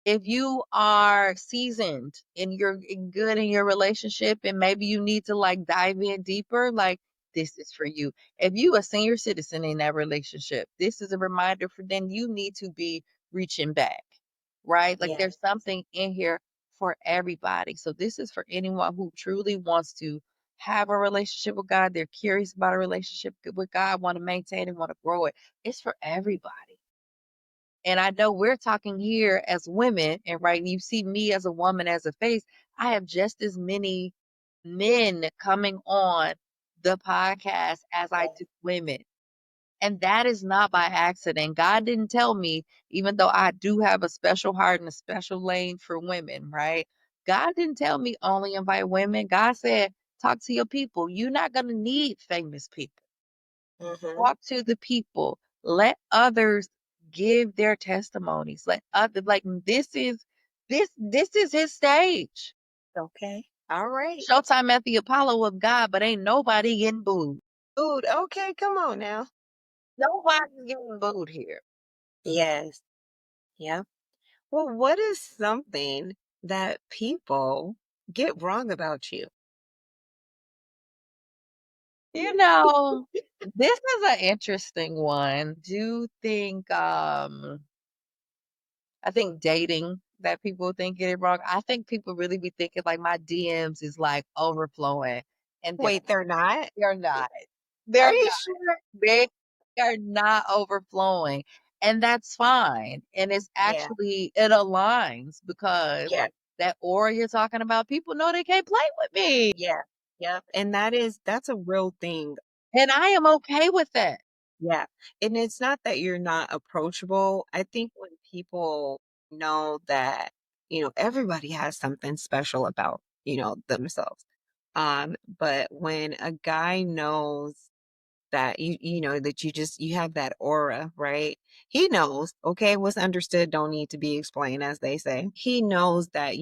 if you are seasoned and you're good in your relationship and maybe you need to like dive in deeper, like this is for you. If you a senior citizen in that relationship, this is a reminder for then you need to be reaching back, right? Like yeah. there's something in here for everybody. So this is for anyone who truly wants to have a relationship with God. They're curious about a relationship with God, want to maintain and want to grow it. It's for everybody. And I know we're talking here as women, and right, you see me as a woman as a face. I have just as many men coming on the podcast as I Yeah. do women. And that is not by accident. God didn't tell me, even though I do have a special heart and a special lane for women, right? God didn't tell me only invite women. God said, talk to your people. You're not going to need famous people. Mhm. Talk to the people. Let others give their testimonies. Let other like this is his stage. Okay. All right. Showtime at the Apollo of God, but ain't nobody getting booed. Food. Okay, come on now. Nobody's getting booed here. Yes. Yep. Well, what is something that people get wrong about you? You know, this is an interesting one. I think dating that people think get it wrong. I think people really be thinking like my DMs is like overflowing and Wait, they're not? they're not. Are They're you not. sure? They are not overflowing. And that's fine. And it's Yeah. actually it aligns because Yeah. that aura you're talking about, people know they can't play with me. Yeah. Yep. And that's a real thing. And I am okay with that. Yeah. And it's not that you're not approachable. I think when people know that, everybody has something special about, themselves. But when a guy knows that that you have that aura, right? He knows, okay, what's understood don't need to be explained, as they say. He knows that,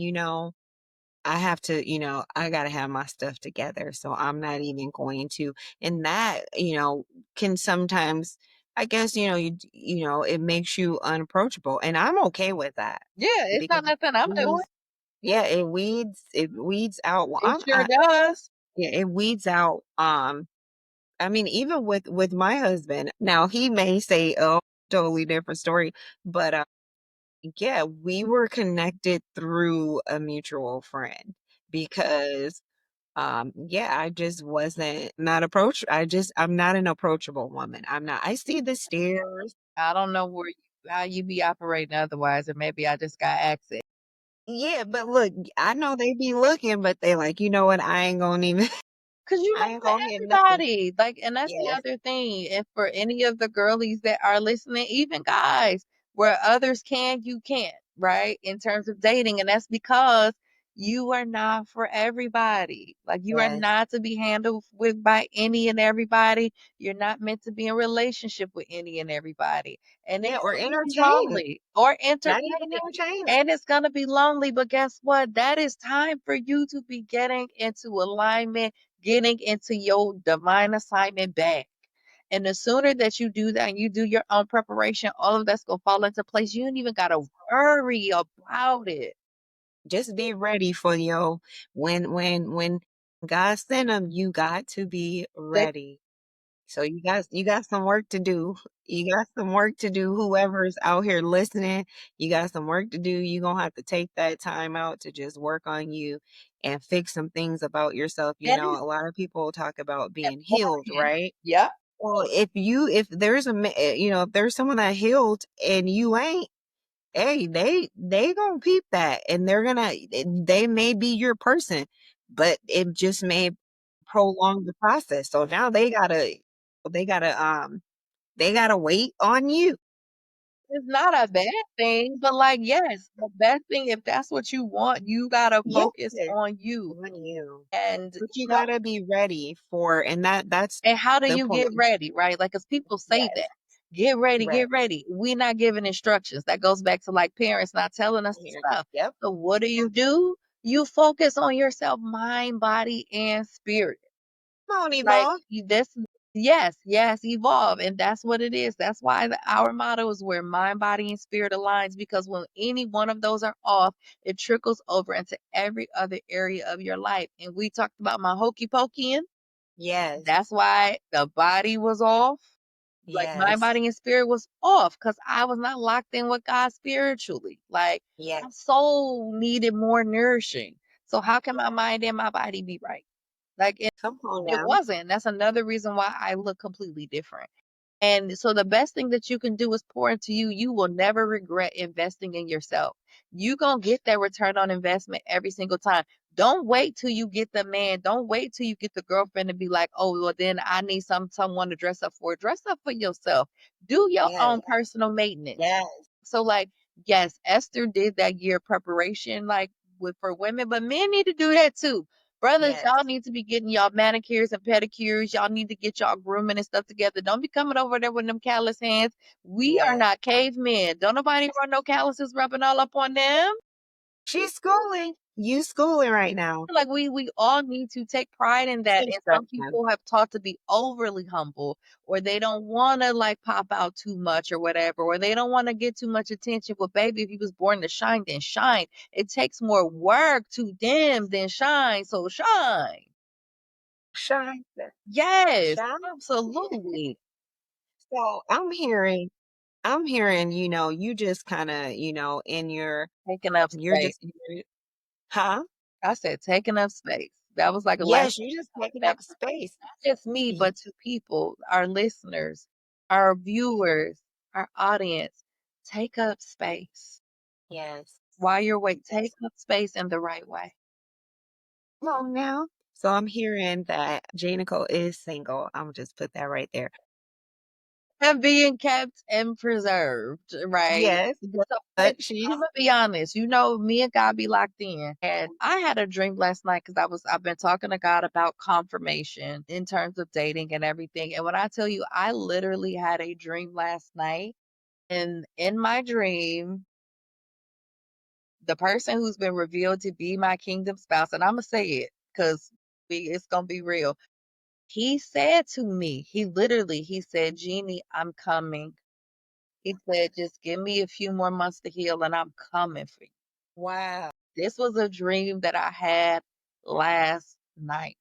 I have to, I got to have my stuff together. So I'm not even going to. And that, can sometimes, I guess, it makes you unapproachable. And I'm okay with that Yeah, it's because not nothing I'm doing. weeds- yeah, it weeds out. Well, It sure does. yeah, it weeds out. I mean, even with my husband, now he may say, "Oh, totally different story," but yeah, we were connected through a mutual friend because yeah, I just wasn't not approach I'm not an approachable woman. I'm not. I see the stairs. I don't know how you be operating otherwise, and maybe I just got access. Yeah, but look, I know they be looking, but they like, you know what? I ain't gonna even Cause you I not ain't for gonna hit nothing. everybody. Like, and that's the Yes, other thing. If for any of the girlies that are listening, even guys, where others can, you can't, right? In terms of dating. And that's because you are not for everybody. Like you are yes. not to be handled with by any and everybody. You're not meant to be in relationship with any and everybody. And Yeah, it's or gonna be entertain. lonely or Not even entertaining. entertain. And it's gonna be lonely, but guess what? That is time for you to be getting into alignment, getting into your divine assignment back. And the sooner that you do that and you do your own preparation, all of that's gonna fall into place. You don't even gotta worry about it. Just be ready for when God send them, you got to be They ready. So you got some work to do. You got some work to do. Whoever's out here listening, you got some work to do. You're gonna have to take that time out to just work on you and fix some things about yourself. and it's A lot of people talk about being healed, important. right? Yep. Well, if there's if there's someone that healed and you ain't, hey, they gonna peep that and they may be your person, but it just may prolong the process. So now they gotta they gotta wait on you. It's not a bad thing, but like, yes, the best thing, if that's what you want, you gotta Yes, focus on you. on you. And But you gotta be ready for and that's And how do the you get point. ready, right? Like, cause people say Yes, that. Get ready, right. get ready. We're not giving instructions. That goes back to like parents not telling us Here. stuff. Yep. So what do? You focus on yourself, mind, body, and spirit. Come on, Like Yvonne. this, yes, yes, evolve. And that's what it is. That's why our motto is where mind, body, and spirit aligns, because when any one of those are off, it trickles over into every other area of your life. And we talked about my hokey pokeying. Yes. That's why the body was off. Like my Yes. body and spirit was off because I was not locked in with God spiritually. Like Yes. my soul needed more nourishing. So how can my mind and my body be right? Like Come on it now. wasn't. That's another reason why I look completely different. And so the best thing that you can do is pour into you. You will never regret investing in yourself. You gonna get that return on investment every single time. Don't wait till you get the man. Don't wait till you get the girlfriend to be like, oh, well, then I need someone to dress up for. Dress up for yourself. Do your Yes. own personal maintenance. Yes. So, like, yes, Esther did that year preparation, like with for women, but men need to do that too. Brothers, Yes. y'all need to be getting y'all manicures and pedicures. Y'all need to get y'all grooming and stuff together. Don't be coming over there with them callous hands. We are Yes. not cavemen. Don't nobody want no calluses rubbing all up on them. She's schooling. You schooling right now. Like we all need to take pride in It's that. And some instruction. people have taught to be overly humble, or they don't want to like pop out too much or whatever, or they don't want to get too much attention. But baby, if you was born to shine, then shine. It takes more work to dim than shine, so shine. Shine. Yes, Shine. absolutely. So I'm hearing, you just kind of, in Taking up you're space. just, huh? I said taking up space. That was like the last Yes, thing you're just I taking up remember. space. Not just me, Y- but to people, our listeners, our viewers, our audience. Take up space. Yes. While you're waiting, take Yes. up space in the right way. Come on now. So I'm hearing that J. Nicole is single. I'm just put that right there. And being kept and preserved, right? Yes, So, but but I'm she's gonna be honest, me and God be locked in. And I had a dream last night because I've been talking to God about confirmation in terms of dating and everything. And when I tell you, I literally had a dream last night. And in my dream, the person who's been revealed to be my kingdom spouse, and I'm gonna say it because it's gonna be real. He said to me, he said, Jeannie, I'm coming. He said, "Just give me a few more months to heal, and I'm coming for you." wow. This was a dream that I had last night,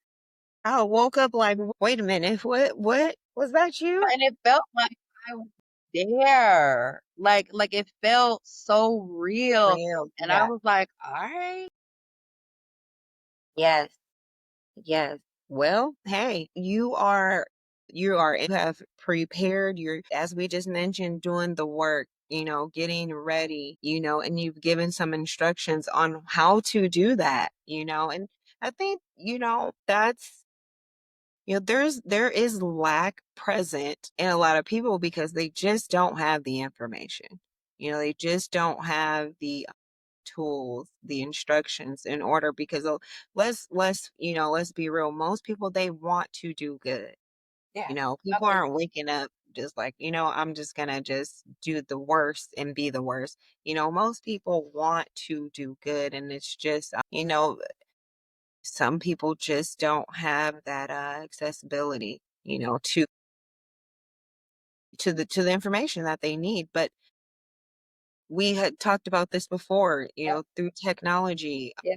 I woke up like, wait a minute, what was that you? and it felt like I was there. Like it felt so real, Real, and I yeah. was like, "Alright." Yes. Yes. Well, hey, you have prepared, you're, as we just mentioned, doing the work, getting ready, and you've given some instructions on how to do that, and I think, there is lack present in a lot of people because they just don't have the information. They just don't have the tools, the instructions in order because let's be real. Most people, they want to do good. Yeah. People aren't waking up just like, I'm just gonna just do the worst and be the worst. Most people want to do good, and it's just some people just don't have that accessibility, to the information that they need. But we had talked about this before, Yep, through technology. yeah,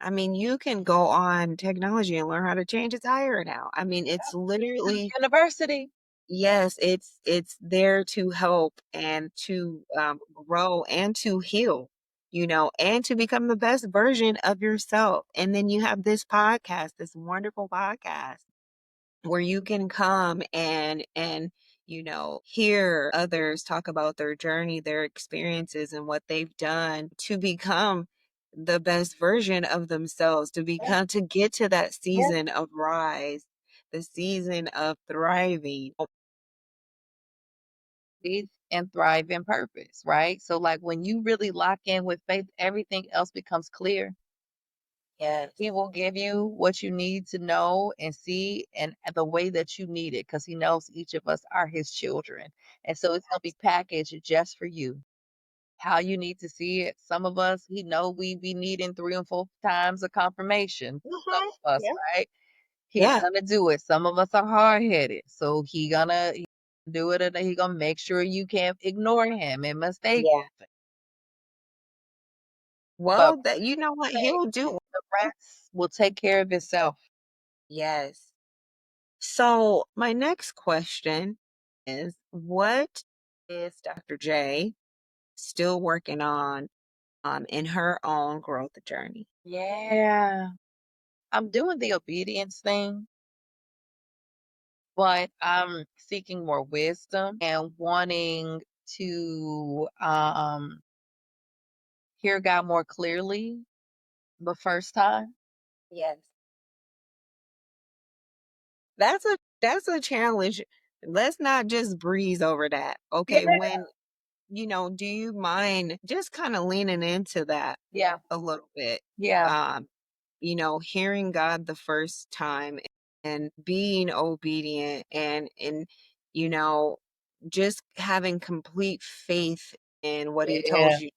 I mean, you can go on technology and learn how to change a tire now. I mean, it's yep. To literally, university. yes, it's there to help and to grow and to heal, and to become the best version of yourself. And then you have this podcast, this wonderful podcast where you can come and hear others talk about their journey, their experiences, and what they've done to become the best version of themselves, Yeah, to get to that yeah. season of rise, the season of thriving. Breathe and thrive in purpose, right? So, like, when you really lock in with faith, everything else becomes clear. Yes. He will give you what you need to know and see and the way that you need it because he knows each of us are his children. And so it's going to be packaged just for you. How you need to see it. Some of us, he know we be needing 3 and 4 times of confirmation. Some Mhm. of us, Yeah. right? He Yeah. gonna do it. Some of us are hard headed, so he do it, and he gonna make sure you can't ignore him and mistake. Yeah. But Well, that, you know what hey, he'll do. the rest will take care of itself. Yes. So, my next question is, what is Dr. J still working on in her own growth journey? Yeah. I'm doing the obedience thing, but I'm seeking more wisdom and wanting to hear God more clearly the first time. Yes. That's a challenge. Let's not just breeze over that. Yeah, Okay, do you mind just kind of leaning into that yeah, a little bit? yeah. Um, hearing God the first time and being obedient and you know, just having complete faith in what he Yeah. tells you.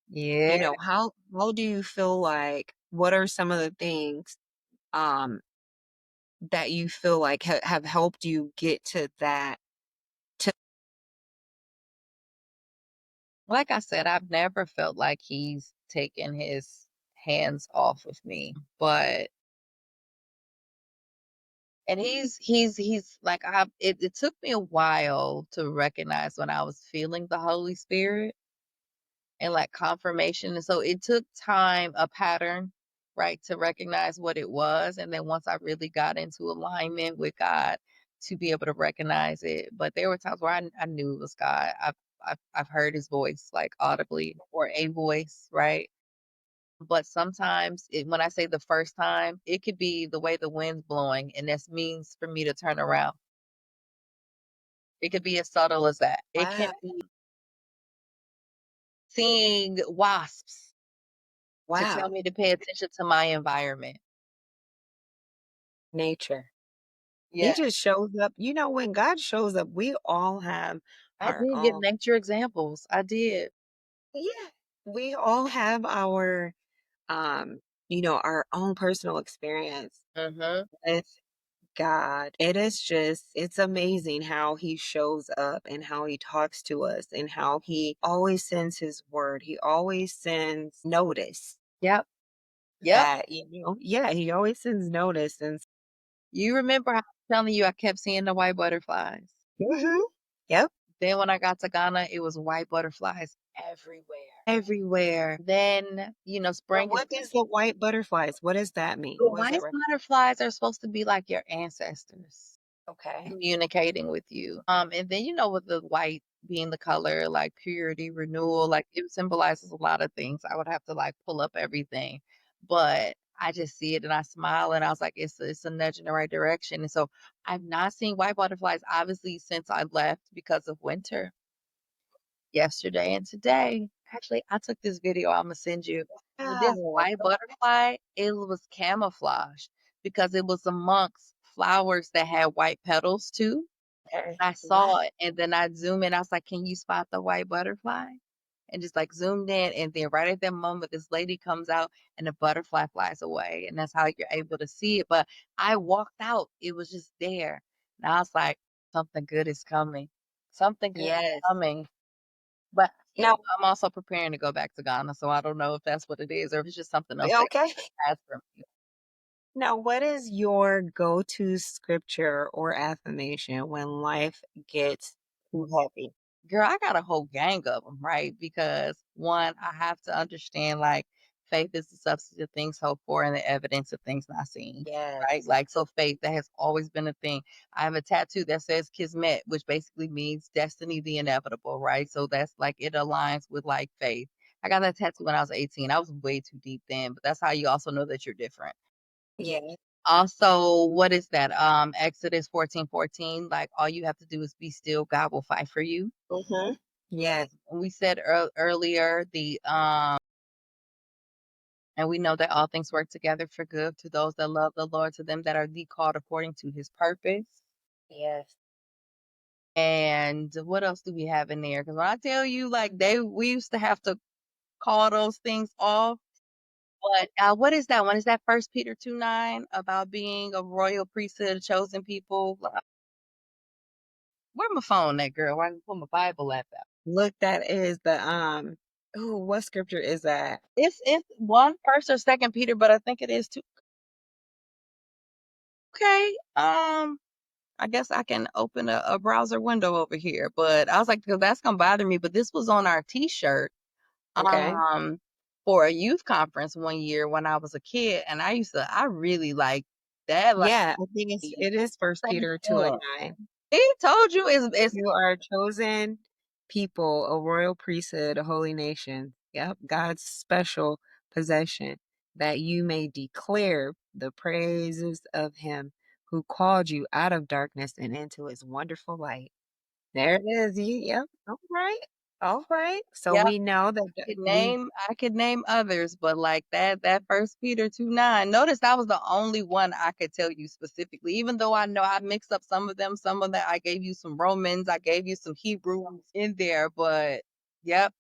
Yeah. How do you feel like what are some of the things um that you feel like have helped you get to that to Like I said, I've never felt like he's taken his hands off of me, but and he's like it took me a while to recognize when I was feeling the Holy Spirit and like confirmation. And so it took time, a pattern, right, to recognize what it was. And then once I really got into alignment with God to be able to recognize it. But there were times where I knew it was God. I've heard his voice like audibly or a voice, right? But sometimes when I say the first time, it could be the way the wind's blowing, and this means for me to turn around. It could be as subtle as that. It can wow, be seeing wasps to tell wow, me to pay attention to my environment. nature. He Yeah, just shows up. When God shows up, we all have I our did give own. nature examples. I did. Yeah. We all have um, our own personal experience Mhm. with God. It's amazing how he shows up and how he talks to us and how he always sends his word. He always sends notice Yep. Yep. that, yeah, he always sends notice. And You remember how I was telling you I kept seeing the white butterflies? Mhm. Yep. Then when I got to Ghana, it was white butterflies everywhere. Everywhere. Then, Now, spring is what is the white butterflies? What does that mean? the What does white that butterflies are supposed to be like your ancestors okay. communicating with you. And then with the white being the color, like purity, renewal, like it symbolizes a lot of things. I would have to like pull up everything, but I just see it and I smile and I was like, it's a nudge in the right direction. And so I've not seen white butterflies obviously since I left because of winter yesterday and today. Actually, I took this video Imma send you. This Wow. white butterfly, it was camouflage because it was amongst flowers that had white petals too. Okay. I Wow. saw it, and then I zoom in, I was like, "Can you spot the white butterfly?" And just, like, zoomed in, and then right at that moment, this lady comes out, and the butterfly flies away, and that's how you're able to see it, but I walked out, it was just there, and I was like, "Something good is coming. Something good is Yes. coming." But, Now, I'm also preparing to go back to Ghana, so I don't know if that's what it is or if it's just something else that okay. has for me. Now, what is your go-to scripture or affirmation when life gets too heavy? Girl, I got a whole gang of them, right? Because one, I have to understand, like, faith is the substance of things hoped for and the evidence of things not seen, right? Yes. Like, so faith, that has always been a thing. I have a tattoo that says Kismet, which basically means destiny, the inevitable, right? So that's like, it aligns with like faith. I got that tattoo when I was 18. I was way too deep then, but that's how you also know that you're different. Yes. Also, what is that? Exodus 14:14, like all you have to do is be still, God will fight for you. Mm-hmm. Yes. We said earlier and we know that all things work together for good to those that love the Lord, to them that are the called according to his purpose. Yes. And what else do we have in there? Because when I tell you, like we used to have to call those things off. But what is that one? Is that First Peter 2:9 about being a royal priesthood, a chosen people? Where my phone at, girl? Where I can put my Bible at that? Look, that is the ooh, what scripture is that? It's one First or Second Peter, but I think it is two. Okay. I guess I can open a browser window over here, but I was like, "'Cause that's gonna bother me." But this was on our T-shirt, Okay. um, for a youth conference one year when I was a kid, and I really like that. Like, Yeah, I think it is First thank Peter 2 and you. 9. He told you it's You are a chosen people, a royal priesthood, a holy nation. Yep, God's special possession, that you may declare the praises of him who called you out of darkness and into his wonderful light. There it is. Yep. All right. All right. So Yep. we know that we I could name others, but like that First Peter 2:9. Notice that was the only one I could tell you specifically, even though I know I mixed up some of them, some of that I gave you some Romans, I gave you some Hebrews in there, but yep,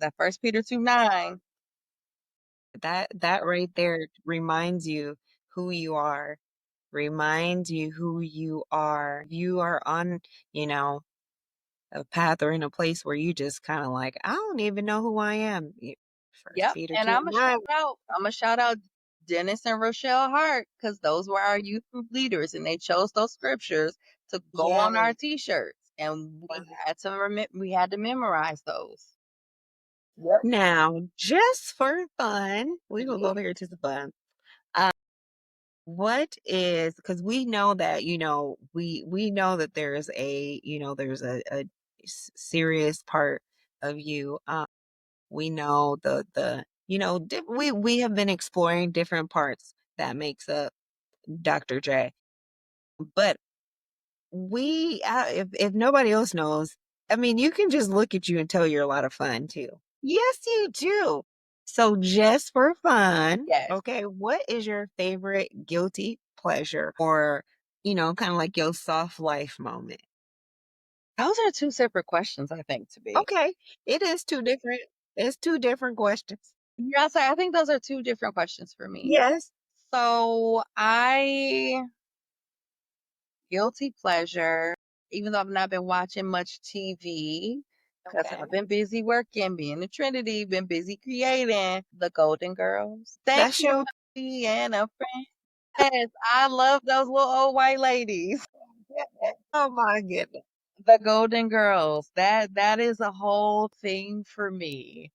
that First Peter 2:9. that right there reminds you who you are. Reminds you who you are. You are on, you know, a path or in a place where you just kind of like, I don't even know who I am. First Yep, Peter and 2 9. Imma shout out Dennis and Rochelle Hart because those were our youth group leaders, and they chose those scriptures to go on our Yes. T-shirts, and we had to memorize those. Yep. Now, just for fun, we will Mhm. go here to the fun. Uh, what is because we know that we know that there's there's a serious part of you. We know the we have been exploring different parts that makes up Dr. J. But if nobody else knows, I mean, you can just look at you and tell you're a lot of fun too. Yes, you do. So just for fun, Yes. okay, what is your favorite guilty pleasure or, kind of like your soft life moment? Those are 2 separate questions, I think, to be. Okay, it is it's two different questions. Yes, I think those are 2 different questions for me. Yes. So, I guilty pleasure, even though I've not been watching much TV, because 'cause Okay. I've been busy working, being a Trinity, been busy creating The Golden Girls. Thank That's you, your Auntie and a friend. Yes, I love those little old white ladies. oh my goodness. The Golden Girls, that is a whole thing for me.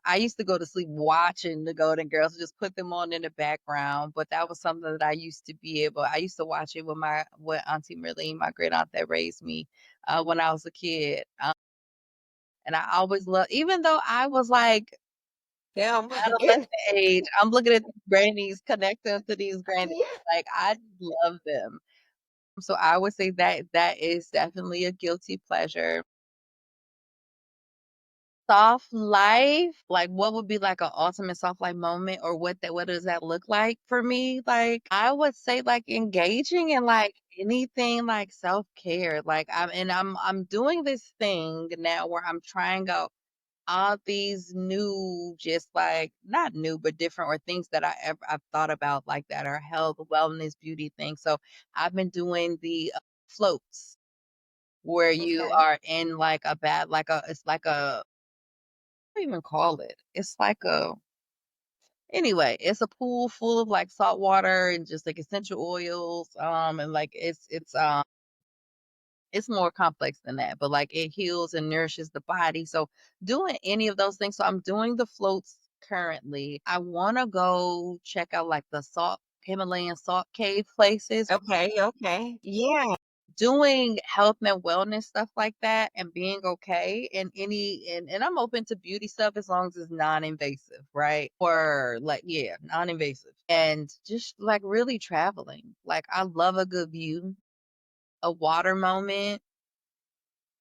I used to go to sleep watching the Golden Girls, just put them on in the background, but that was something that I used to watch it with Auntie Merlene, my great aunt that raised me, when I was a kid. And I always loved, even though I was like Yeah, I'm looking adolescent good. age, I'm looking at these grannies, connecting to these grannies, Yeah. like I love them. So I would say that is definitely a guilty pleasure. Soft life, like, what would be, like, a ultimate soft life moment, or what does that look like for me? Like, I would say, like, engaging in, like, anything, like, self-care, like, I'm doing this thing now where I'm trying out all these new, just, like not new, but different or things that I've thought about, like, that are health, wellness, beauty things, so I've been doing the, floats where you Okay. are in, like, a bad like a it's like a even call it? It's like a anyway, it's a pool full of like salt water and just like essential oils. And like it's more complex than that, but like it heals and nourishes the body. So doing any of those things. So I'm doing the floats currently. I want to go check out like the salt Himalayan salt cave places. Okay, okay. Yeah. Doing health and wellness stuff like that and being okay in and I'm open to beauty stuff as long as it's non-invasive, right? Or like yeah, non-invasive. And just like really traveling. Like I love a good view, a water moment.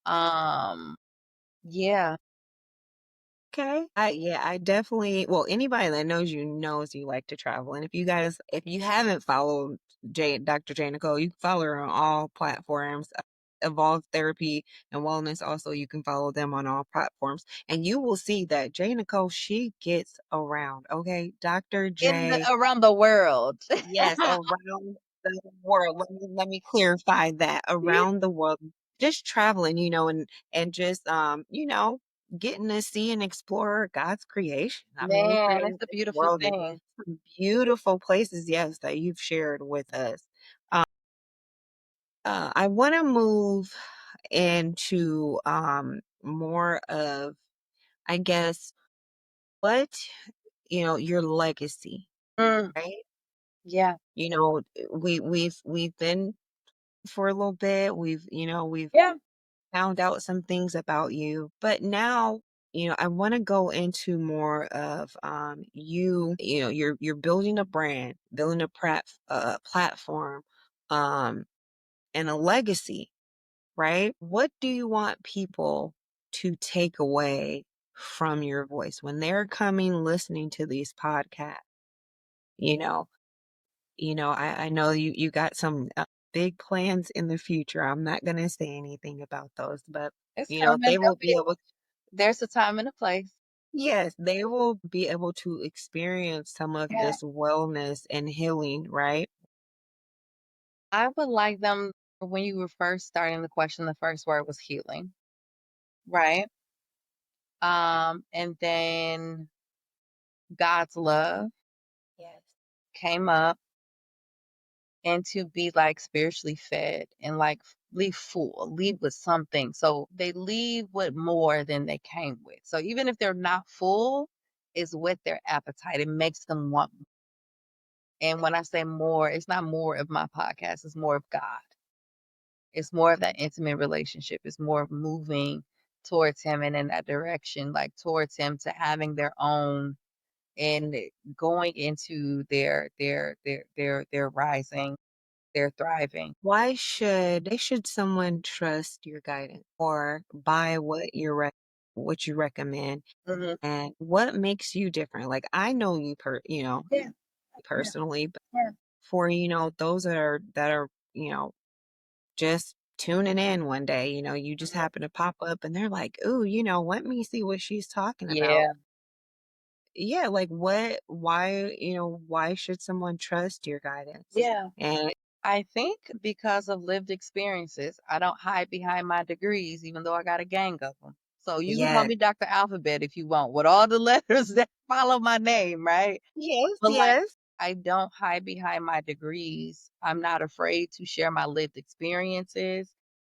Um yeah. Okay. I definitely, well, anybody that knows you knows you like to travel. And if you haven't followed Dr. J Nicole, you can follow her on all platforms. Evolve Therapy and Wellness. Also, you can follow them on all platforms. And you will see that J Nicole, she gets around. Okay. Dr. J. Around the world. Yes, around the world. Let me clarify that. Around the world. Just traveling, and just getting to see and explore God's creation. I mean, he Man, created it's a this beautiful world and thing. some beautiful places, yes, that you've shared with us. Uh, I want to move into more of, I guess, what, your legacy, Mm, right? yeah. We've been for a little bit. We've Yeah. found out some things about you, but now, I want to go into more of you're building a brand, building a platform, um, and a legacy, right? What do you want people to take away from your voice when they're coming listening to these podcasts? You know, I know you got some big plans in the future. I'm not gonna say anything about those, but It's coming. they will be able. There's a time and a place. Yes, they will be able to experience some of Yeah. this wellness and healing, right? I would like them when you were first starting the question, the first word was healing, right? And then God's love Yes. came up and to be like spiritually fed and like leave full, leave with something. So they leave with more than they came with. So even if they're not full, is with their appetite. It makes them want more. And when I say more, it's not more of my podcast, it's more of God. It's more of that intimate relationship. It's more of moving towards him and in that direction, like towards him to having their own and going into their rising, their thriving. Why should someone trust your guidance or buy what you recommend? Mhm. And what makes you different? Like I know Yeah, yeah, personally, but yeah. for those that are, just tuning in one day, you just Mhm. happen to pop up and they're like, "Ooh, let me see what she's talking about." Yeah, Yeah, like why should someone trust your guidance? yeah. And I think because of lived experiences, I don't hide behind my degrees, even though I got a gang of them. So you can call yeah. me Dr. Alphabet if you want, with all the letters that follow my name, right? Yes, But like, yes. I don't hide behind my degrees. I'm not afraid to share my lived experiences,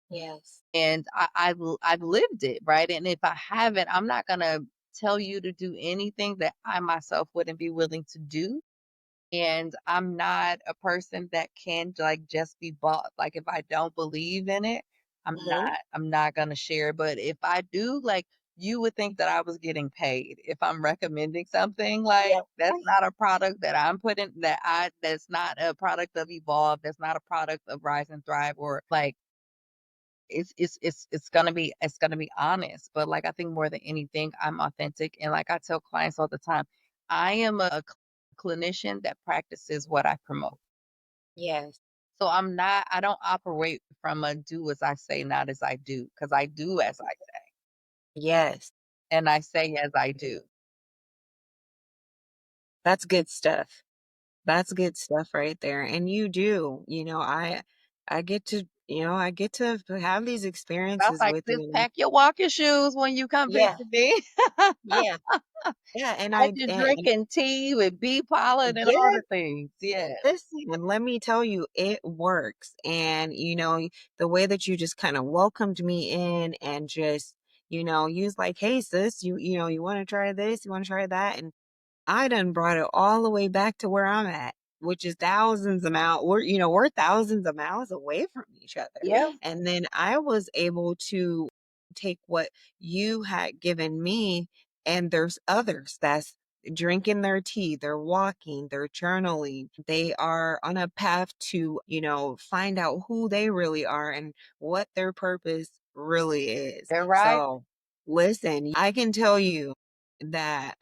Yes. and I've lived it, right? And if I haven't, I'm not gonna tell you to do anything that I myself wouldn't be willing to do. And I'm not a person that can like just be bought. Like if I don't believe in it, Mhm. I'm not gonna share. But if I do, like you would think that I was getting paid if I'm recommending something like Yeah. that's not a product that I'm putting that's not a product of Evolve, that's not a product of Rise and Thrive or like it's gonna be honest. But like I think more than anything, I'm authentic. And like I tell clients all the time, I am a clinician that practices what I promote. Yes. So I don't operate from a do as I say, not as I do, because I do as I say Yes. and I say as I do. That's good stuff. That's good stuff right there. And you do, I get to have these I was experiences like, with "Sis, you. And pack your walking shoes when you come yeah, visit me." yeah, yeah. And I just drinking tea with bee pollen and all yes, the things. Yeah. listen, let me tell you, it works. And the way that you just kind of welcomed me in and just, you was like, "Hey sis, you want to try this? You want to try that?" And I done brought it all the way back to where I'm at, which is we're thousands of miles away from each other. Yeah. And then I was able to take what you had given me, and there's others that's drinking their tea, they're walking, they're journaling, they are on a path to, find out who they really are and what their purpose really is. They're right. So listen, I can tell you that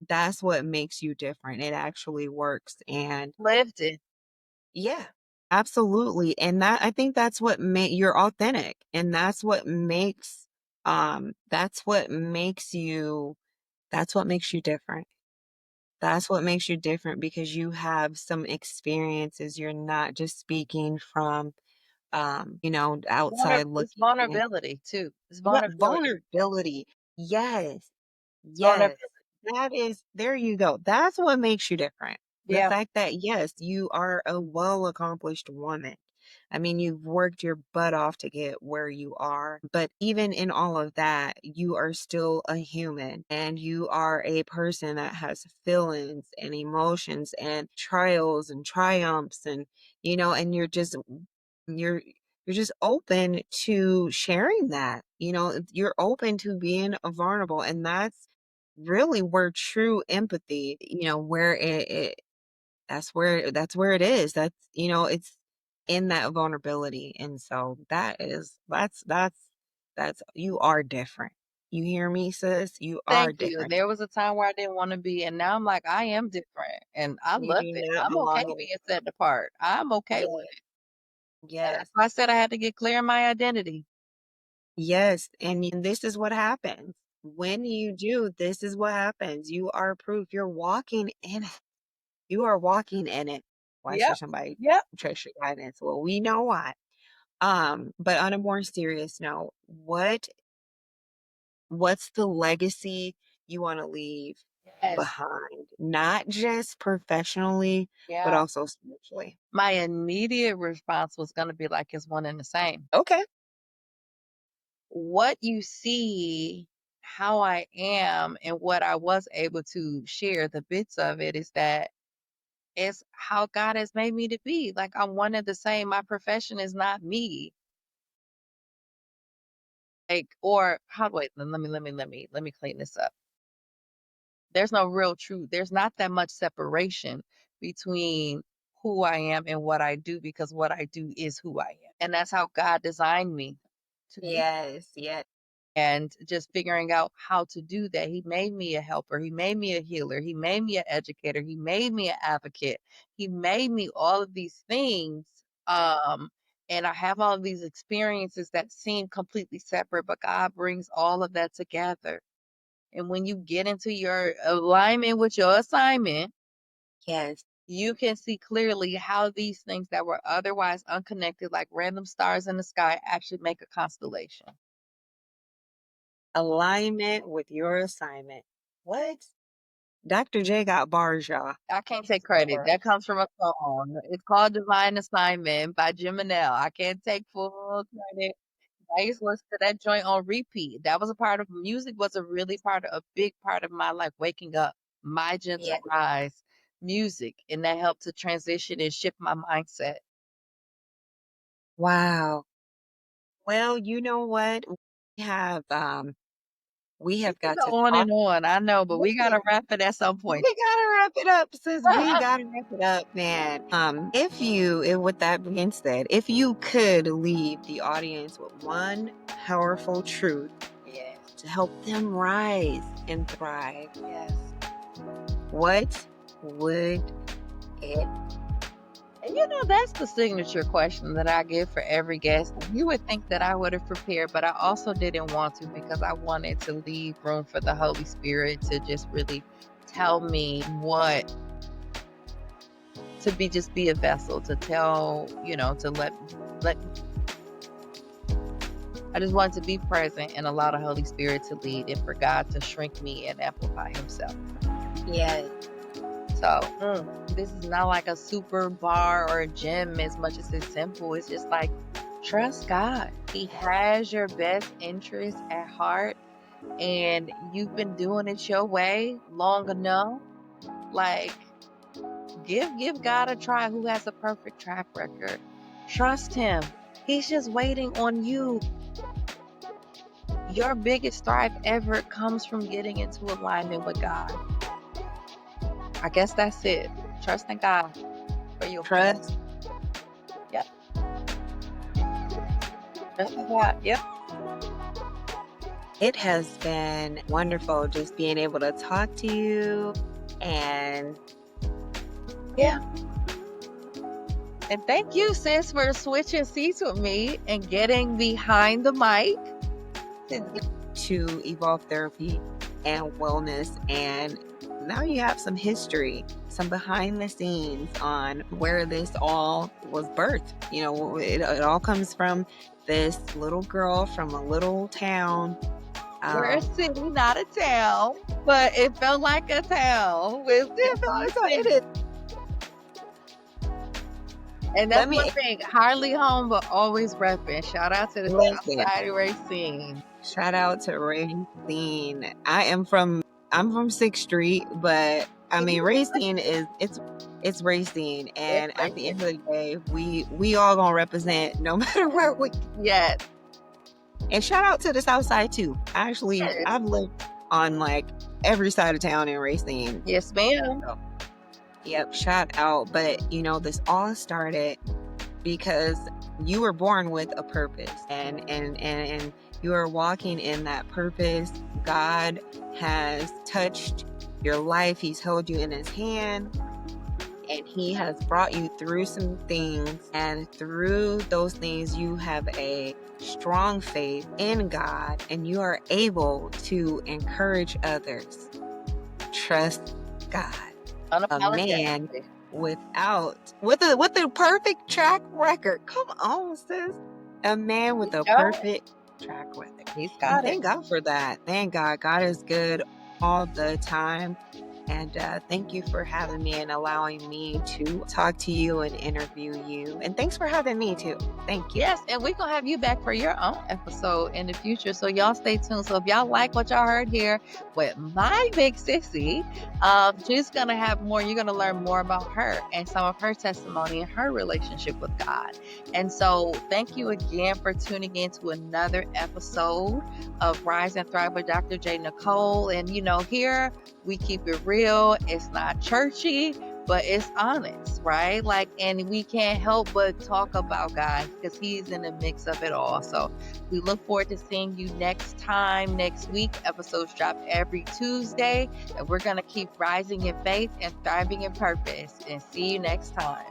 that's what makes you different. It actually works. And Lived it. yeah, absolutely. And I think that's what you're authentic. And that's what makes you different. That's what makes you different because you have some experiences. You're not just speaking from outside It's looking in. vulnerability too. It's Yeah, vulnerability. vulnerability. Yes. It's Yes. vulnerability. There you go. That's what makes you different. The Yeah. fact that, yes, you are a well accomplished woman. I mean, you've worked your butt off to get where you are. But even in all of that, you are still a human and you are a person that has feelings and emotions and trials and triumphs and you're you're just open to sharing that. You're open to being vulnerable. And that's really where true empathy, where that's where it is. It's in that vulnerability. And so that's You are different. You hear me, sis? You are Thank you. different. There was a time where I didn't wanna be, and now I'm like, I am different, and I You love do it. not I'm okay belong. being set apart. I'm okay with Yes, it, and that's yes, why I said I had to get clear in my identity. yes. And this is what happens. When you do, this is what happens. You are proof. You're walking in it. You are walking in it. Why should Yep. somebody Yep. trust your guidance? Well, we know why. But on a more serious note, what's the legacy you want to leave Yes. behind? Not just professionally, but Yeah. also spiritually. My immediate response was gonna be like, it's one and the same. Okay. What you see, how I am, and what I was able to share, the bits of it is that it's how God has made me to be. Like, I'm one and the same. My profession is not me. Like, or how wait, let me clean this up. There's no real truth. There's not that much separation between who I am and what I do because what I do is who I am. And that's how God designed me to be. Yes, yes. And just figuring out how to do that. He made me a helper. He made me a healer. He made me an educator. He made me an advocate. He made me all of these things. Um, and I have all of these experiences that seem completely separate, but God brings all of that together. And when you get into your alignment with your assignment, Yes. you can see clearly how these things that were otherwise unconnected, like random stars in the sky, actually make a constellation. Alignment with your assignment. What? Dr. J got bars, y'all. I can't take Got credit. bars. That comes from a song. It's called Divine Assignment by Jim and L. I can't take full credit. I used to listen to that joint on repeat. That was a part of music was a really part of a big part of my life, waking up, my gentle Yeah. rise, music, and that helped to transition and shift my mindset. Wow. Well, you know what? We We have can got to go on talk. and on, I know, but we We gotta wrap it at some we point. gotta wrap it up, sis. We gotta wrap it up, man. With that being said, if you could leave the audience with one powerful truth Yes, to help them rise and thrive, yes. what would it? And that's the signature question that I give for every guest. You would think that I would have prepared, but I also didn't want to because I wanted to leave room for the Holy Spirit to just really tell me what to be just be a vessel to tell, to let I just wanted to be present and allow the Holy Spirit to lead and for God to shrink me and amplify himself. Yes. So this is not like a super bar or a gym as much as it's simple. It's just like trust God. He has your best interest at heart, and you've been doing it your way long enough. Like give God a try who has a perfect track record. Trust him. He's just waiting on you. Your biggest thrive ever comes from getting into alignment with God. I guess that's it. Trusting God for your peace. Trust. Yep. Trusting God. Yep. It has been wonderful just being able to talk to you and Yeah. And thank you, sis, for switching seats with me and getting behind the mic. to Evolve Therapy and Wellness. And now you have some history, some behind the scenes on where this all was birthed. It all comes from this little girl from a little town. We're a city, not a town, but it felt like a town with It is. and that's Let one me thing. Hardly home, but always repping. Shout out to the listen. Southside Racine. Shout out to Racine. I'm from 6th Street, but I mean Racine it's Racine, It's and at the racing. end of the day, we all gonna represent no matter where we. Yes. And shout out to the South Side too. Actually, Yes. I've lived on like every side of town in Racine. Yes, ma'am. So, yep, shout out. But this all started because you were born with a purpose, and You are walking in that purpose. God has touched your life. He's held you in his hand and he has brought you through some things. And through those things, you have a strong faith in God and you are able to encourage others. Trust God. A man Unapologetically. with a perfect track record. Come on, sis. A man He's with a got it. perfect track record. He's And got it. thank God for that. Thank God. God is good all the time. And thank you for having me and allowing me to talk to you and interview you. And thanks for having me too. Thank you. Yes, and we're gonna have you back for your own episode in the future. So y'all stay tuned. So if y'all like what y'all heard here with my big sissy, she's gonna have more, you're gonna learn more about her and some of her testimony and her relationship with God. And so thank you again for tuning in to another episode of Rise and Thrive with Dr. J. Nicole. And here we keep it real, it's not churchy, but it's honest, right? Like, and we can't help but talk about God because he's in the mix of it all. So we look forward to seeing you next time, next week. Episodes drop every Tuesday, and we're going to keep rising in faith and thriving in purpose. And see you next time.